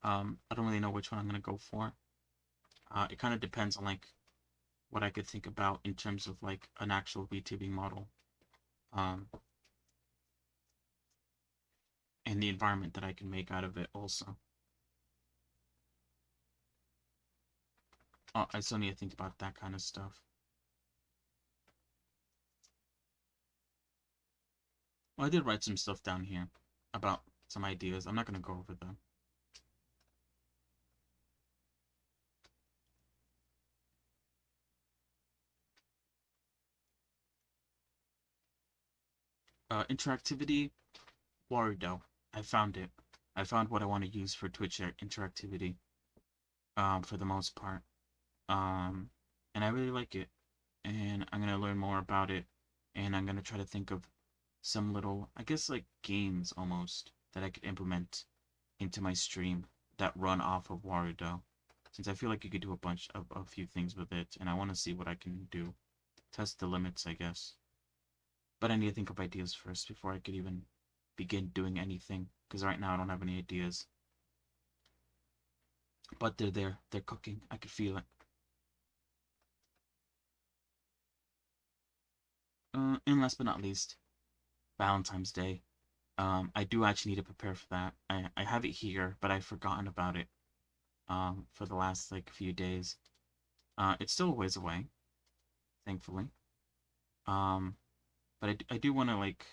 I don't really know which one I'm gonna go for. It kind of depends on like what I could think about in terms of like an actual VTuber model, um, and the environment that I can make out of it also. I still need to think about that kind of stuff. Well, I did write some stuff down here about some ideas. I'm not gonna go over them. Interactivity, Warudo. I found it. I found what I want to use for Twitch interactivity. For the most part. Um, and I really like it. And I'm gonna learn more about it. And I'm gonna try to think of some little, I guess, like games almost that I could implement into my stream that run off of Warudo. Since I feel like you could do a few things with it, and I want to see what I can do. Test the limits, I guess. But I need to think of ideas first before I could even begin doing anything. Because right now I don't have any ideas. But they're there. They're cooking. I could feel it. And last but not least, Valentine's Day. I do actually need to prepare for that. I have it here, but I've forgotten about it. For the last like few days. It's still a ways away, thankfully. Um, but I do want to like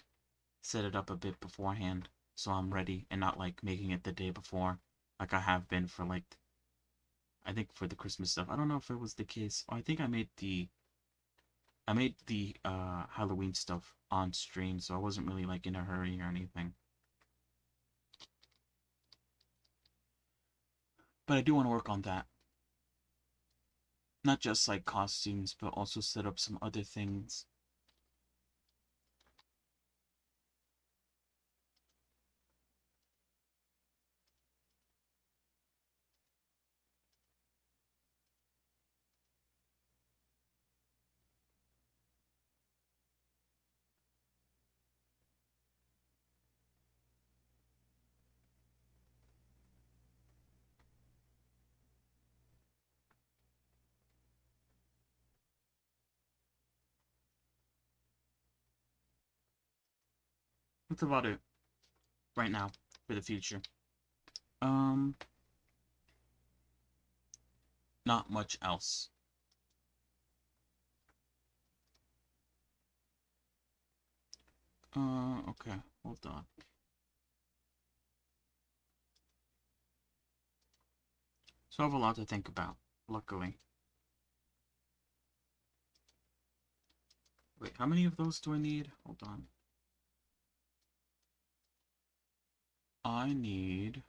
set it up a bit beforehand so I'm ready and not like making it the day before, like I have been for like I think for the Christmas stuff. I don't know if it was the case. I think I made the Halloween stuff on stream, so I wasn't really like in a hurry or anything. But I do want to work on that. Not just like costumes, but also set up some other things. That's about it right now for the future. Um, Not much else. Okay, hold on. So I have a lot to think about, luckily. Wait, how many of those do I need? Hold on. I need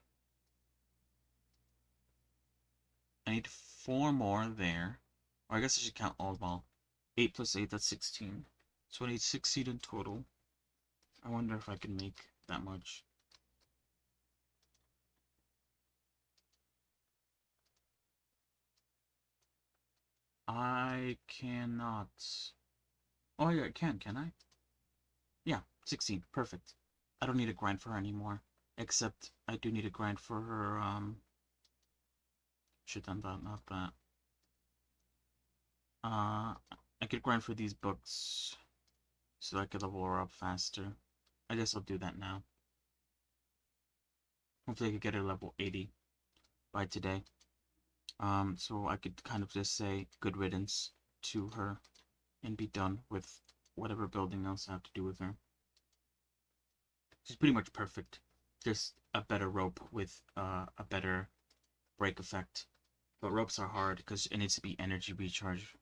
4 more there. Or I guess I should count all of all. 8 plus 8, that's 16. So I need 16 in total. I wonder if I can make that much. I cannot. Oh yeah, I can I? Yeah, 16. Perfect. I don't need a grind for her anymore. Except I do need a grind for her, shit, not that. I could grind for these books so I could level her up faster. I guess I'll do that now. Hopefully I could get her level 80 by today. So I could kind of just say good riddance to her and be done with whatever building else I have to do with her. She's pretty much perfect. Just a better rope with a better break effect. But ropes are hard because it needs to be energy recharge.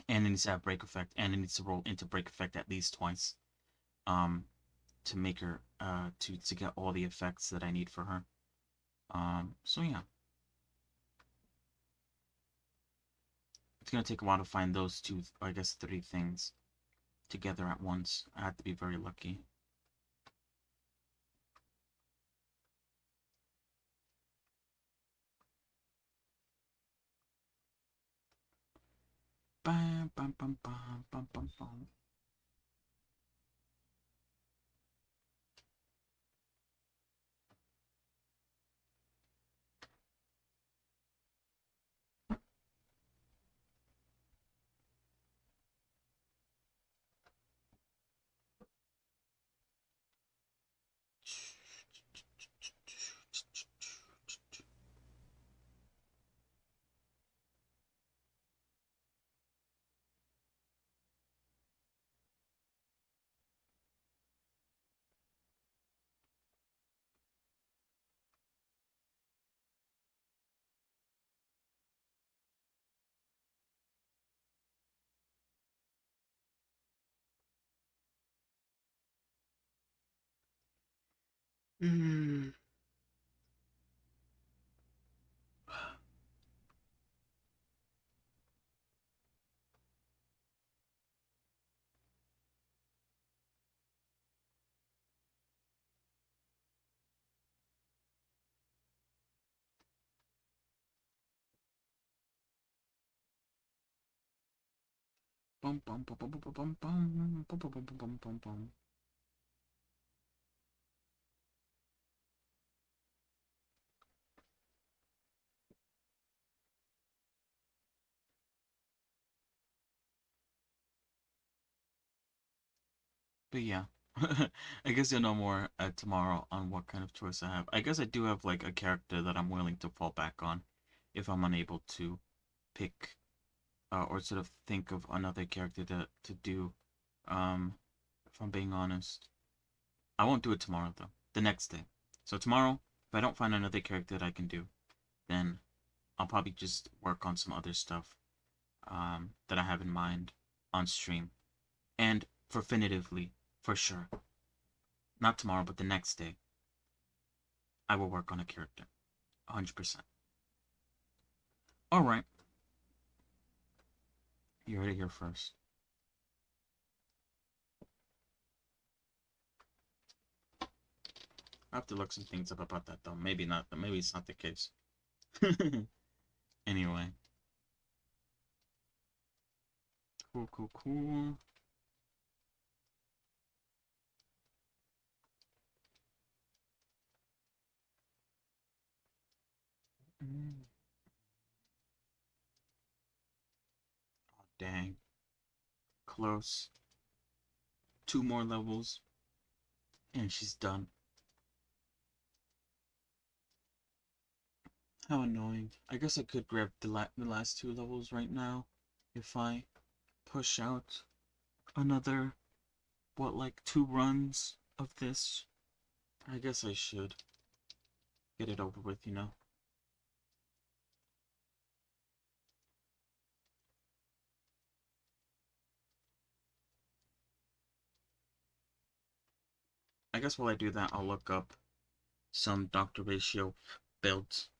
And it needs to have break effect. And it needs to roll into break effect at least twice. To make her to get all the effects that I need for her. So yeah. It's gonna take a while to find those two, I guess 3 things together at once. I have to be very lucky. Bam, bam, bam, bam, bam, bam, bam. Mm. Bum, bum, bum, bum, bum, bum, bum, bum, bum, bum, bum, bum, bum, bum. But yeah, I guess you'll know more tomorrow on what kind of choice I have. I guess I do have like a character that I'm willing to fall back on if I'm unable to pick or sort of think of another character to do. If I'm being honest, I won't do it tomorrow though. The next day. So tomorrow, if I don't find another character that I can do, then I'll probably just work on some other stuff that I have in mind on stream. And definitively, for sure, not tomorrow, but the next day, I will work on a character. 100%. Alright, you heard it here first. I have to look some things up about that though. Maybe not. Maybe it's not the case. Anyway. Cool, cool, cool. Mm. Oh, dang. Close. 2 more levels. And she's done. How annoying. I guess I could grab the last 2 levels right now. If I push out another, what, like 2 runs of this? I guess I should get it over with, you know? I guess while I do that, I'll look up some Dr. Ratio builds.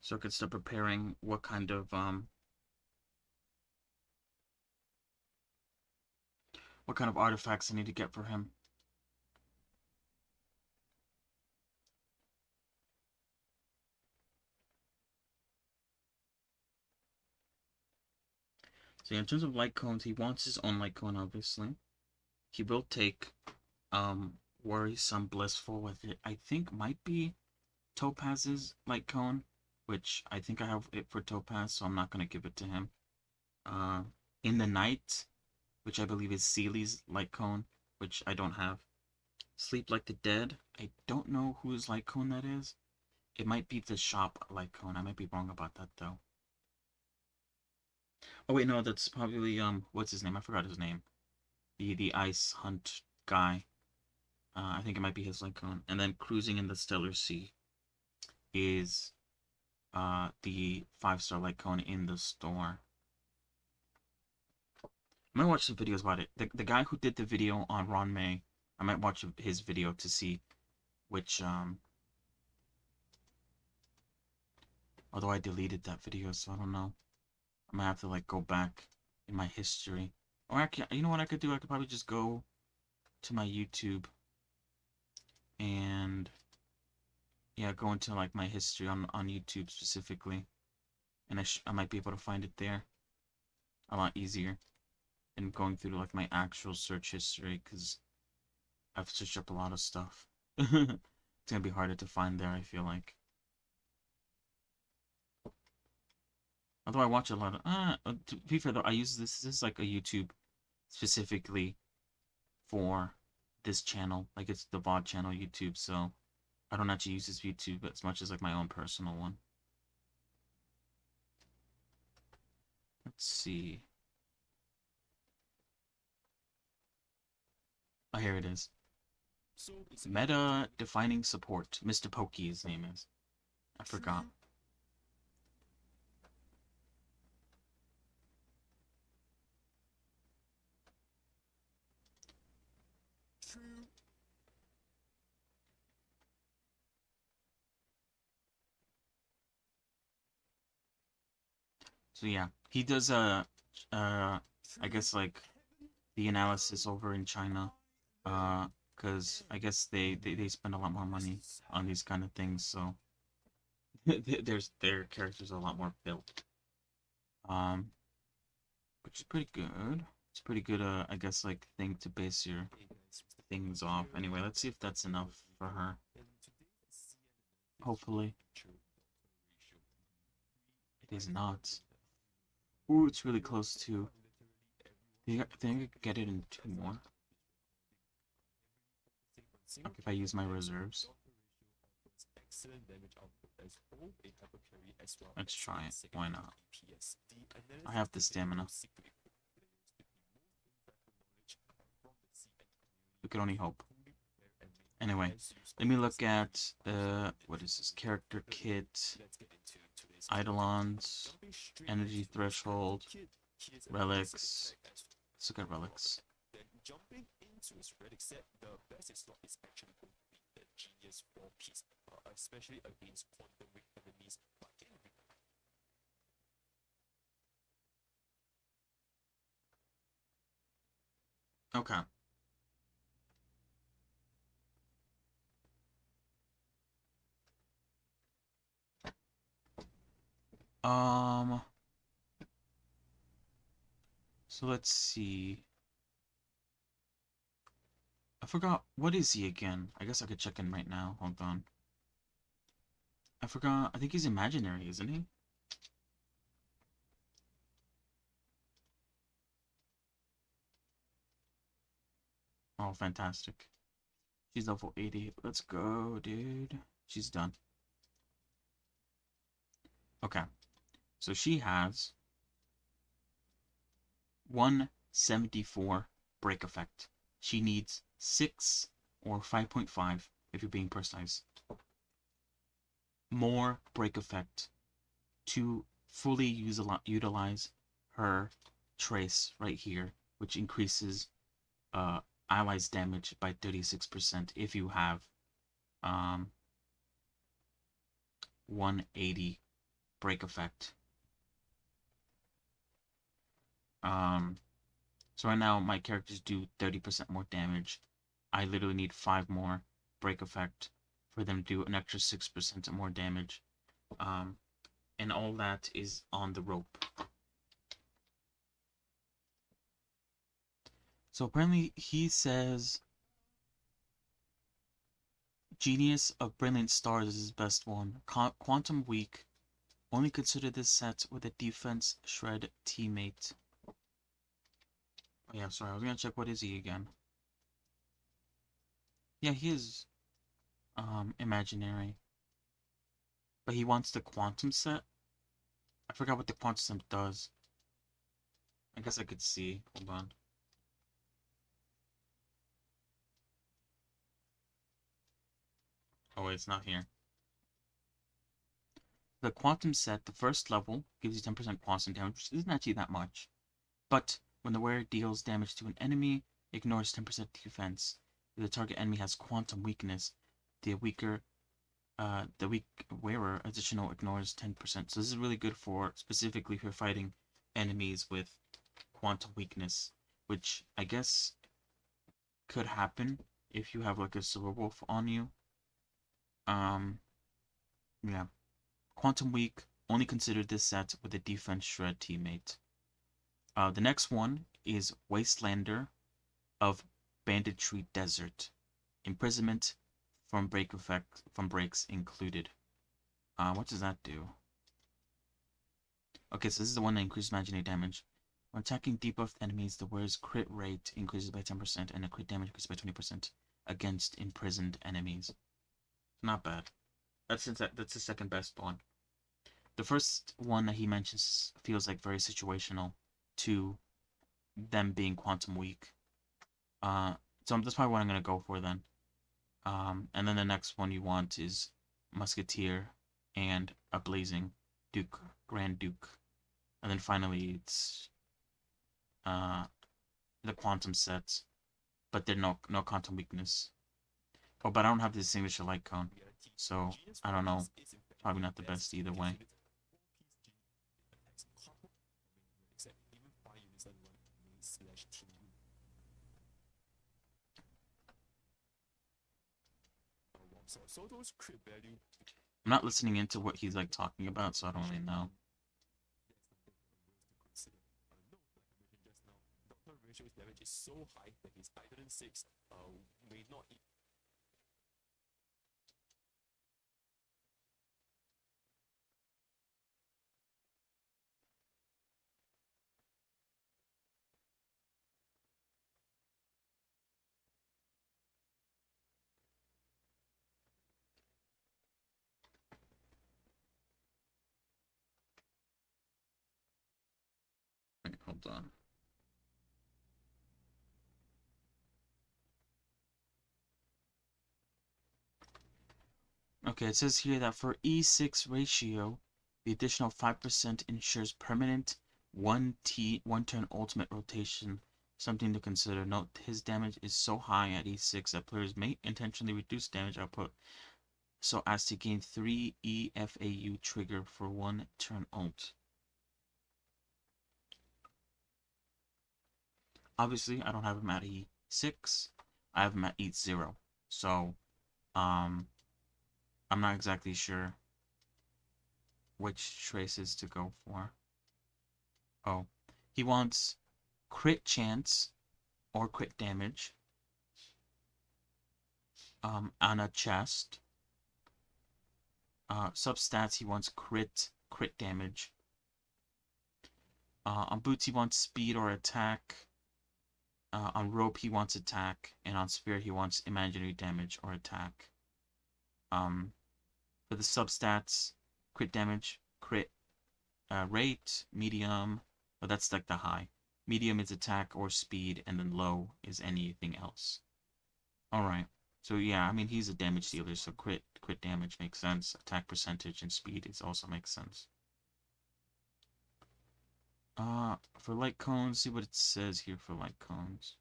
So I can start preparing what kind of artifacts I need to get for him. So in terms of light cones, he wants his own light cone, obviously. He will take worrisome blissful with it. I think might be Topaz's light cone, which I think I have it for Topaz, so I'm not gonna give it to him. Uh, in the night, which I believe is Seely's light cone, which I don't have. Sleep Like the Dead, I don't know whose light cone that is. It might be the shop light cone. I might be wrong about that though. Oh wait, no, that's probably what's his name? I forgot his name. The ice hunt guy. I think it might be his light cone. And then Cruising in the Stellar Sea is the 5-star light cone in the store. I might watch some videos about it. The guy who did the video on Ron May, I might watch his video to see which although I deleted that video, so I don't know. I might have to like go back in my history. Or I can, you know what I could do? I could probably just go to my YouTube and yeah, go into like my history on YouTube specifically, and I might be able to find it there a lot easier than going through like my actual search history, because I've searched up a lot of stuff. It's gonna be harder to find there, I feel like. Although I watch a lot of to be fair though, I use this is like a YouTube specifically for this channel. Like it's the VOD channel YouTube, so I don't actually use this YouTube as much as like my own personal one. Let's see. Oh, here it is. Meta defining support. Mr. Pokey, his name is. I forgot. So yeah, he does I guess like the analysis over in China, because I guess they spend a lot more money on these kind of things, so their characters are a lot more built, um, which is pretty good. It's a pretty good, I guess like thing to base your things off. Anyway, let's see if that's enough for her. Hopefully, it is not. Ooh, it's really close to. I think I could get it in 2 more. Okay, if I use my reserves. Let's try it. Why not? I have the stamina. We could only hope. Anyway, let me look at what is this? Character kit, Eidolons, energy threshold, relics. Let's look at relics. Jumping into his relic set, the best slot is actually going to be the Genius 4 piece, especially against quantum weak enemies. Okay. So let's see. I forgot, what is he again? I guess I could check in right now. Hold on. I forgot. I think he's imaginary, isn't he? Oh, fantastic. She's level 80. Let's go, dude. She's done. Okay. So she has 174 break effect. She needs 6 or 5.5 if you're being precise. More break effect to fully utilize her trace right here, which increases allies damage by 36% if you have 180 break effect. So right now my characters do 30% more damage. I literally need 5 more break effect for them to do an extra 6% more damage. And all that is on the rope. So apparently he says Genius of Brilliant Stars is his best one. Quantum Weak. Only consider this set with a defense shred teammate. Oh yeah, sorry, I was gonna check what is he again. Yeah, he is imaginary. But he wants the quantum set. I forgot what the quantum set does. I guess I could see. Hold on. Oh wait, it's not here. The quantum set, the first level, gives you 10% quantum damage, which isn't actually that much. But When the wearer deals damage to an enemy, ignores 10% defense. If the target enemy has quantum weakness, the weak wearer additional ignores 10%. So this is really good for specifically if you're fighting enemies with quantum weakness, which I guess could happen if you have like a silver wolf on you. Yeah. Quantum weak, only consider this set with a defense shred teammate. The next one is Wastelander of Banditry Desert. Imprisonment from breaks included. What does that do? Okay, so this is the one that increases imaginary damage. When attacking debuffed enemies, the wearer's crit rate increases by 10% and the crit damage increases by 20% against imprisoned enemies. Not bad. That's the second best one. The first one that he mentions feels like very situational to them being quantum weak. So that's probably what I'm gonna go for then. And then the next one you want is Musketeer and a Blazing Duke, Grand Duke. And then finally it's the quantum sets, but they're no quantum weakness. Oh, but I don't have the Distinguisher Light Cone, so I don't know. Probably not the best either way. I'm not listening into what he's like talking about, so I don't really know. Damage is so high that his Titan 6 may not. Wait, hold on. Okay, it says here that for E6 ratio, the additional 5% ensures permanent 1 turn ultimate rotation. Something to consider. Note his damage is so high at E6 that players may intentionally reduce damage output so as to gain 3 EFAU trigger for 1 turn ult. Obviously, I don't have him at E6. I have him at E0. So, I'm not exactly sure which traces to go for. Oh, he wants crit chance or crit damage on a chest. Substats, he wants crit damage. On boots, he wants speed or attack. On rope, he wants attack. And on spear, he wants imaginary damage or attack. For the substats, crit damage, crit rate, medium. But that's like the high. Medium is attack or speed, and then low is anything else. Alright. So yeah, I mean, he's a damage dealer, so crit damage makes sense. Attack percentage and speed also makes sense. For light cones, see what it says here for light cones.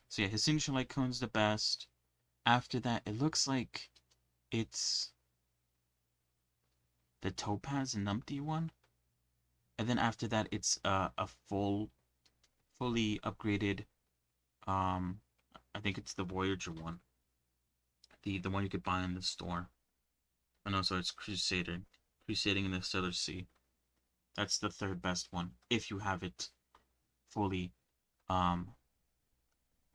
So yeah, his signature light cone's the best. After that, it looks like it's the Topaz and Numpty one. And then after that, it's a fully upgraded, I think it's the Voyager one. The one you could buy in the store. Oh no, so it's Crusading in the Stellar Sea. That's the third best one, if you have it fully, what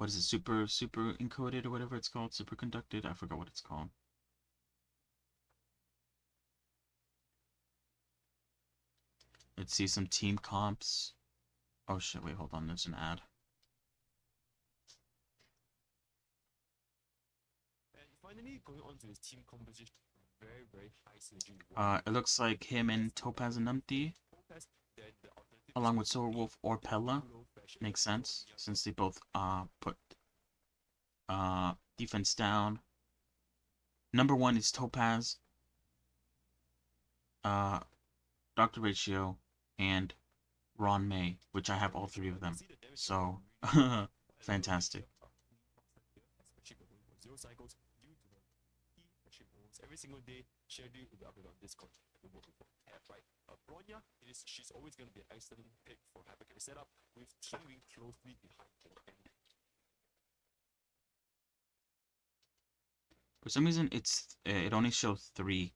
is it, super encoded or whatever it's called, superconducted, I forgot what it's called. Let's see some team comps. Oh shit, wait, hold on, there's an ad. And finally, going on to his team composition, very high synergy. It looks like him and Topaz and Numpty, along with Silverwolf or Pella, makes sense, since they both put defense down. Number 1 is Topaz, Dr. Ratio, and Ron May, which I have all three of them. See the damage So, really a fantastic. little bit faster here, especially when going for 0 cycles due to the key friendship moves. Every single day, schedule will be uploaded on Discord. We work with Tab, right? Bronya, she's always going to be an excellent pick for hypercarry setup with Team Wing closely behind her. And For some reason, it only shows 3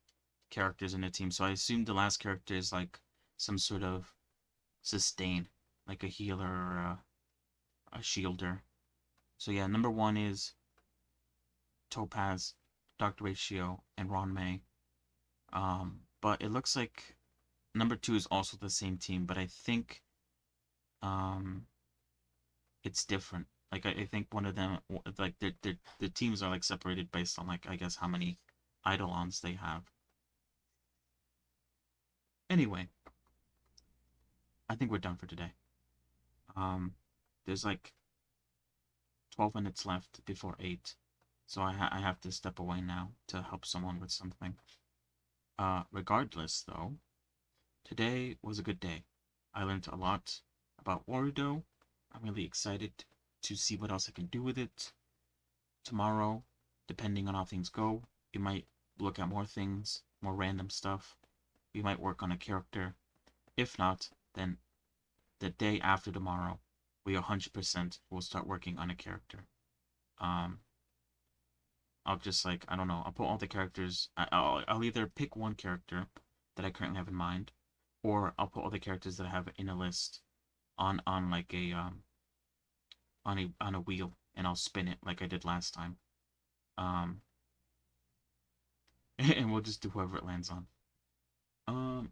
characters in the team, so I assume the last character is like some sort of sustain, like a healer or a shielder. So yeah, number 1 is Topaz, Dr. Ratio, and Ron May. But it looks like number 2 is also the same team, but I think it's different. Like I think one of them, like the teams are like separated based on like I guess how many Eidolons they have. Anyway, I think we're done for today. There's like 12 minutes left before 8, so I have to step away now to help someone with something. Regardless though, today was a good day. I learned a lot about Warudo. I'm really excited to see what else I can do with it. Tomorrow, depending on how things go, we might look at more things, more random stuff. We might work on a character. If not, then the day after tomorrow, we 100% will start working on a character. I'll just like, I don't know, I'll put all the characters, I'll either pick one character that I currently have in mind, or I'll put all the characters that I have in a list on like a on a wheel, and I'll spin it like I did last time. And we'll just do whoever it lands on.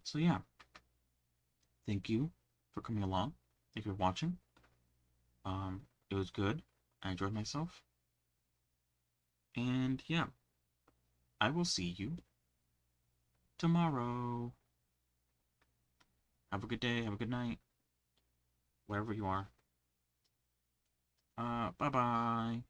So yeah. Thank you for coming along. Thank you for watching. It was good. I enjoyed myself. And yeah, I will see you tomorrow. Have a good day, have a good night, wherever you are. Bye-bye.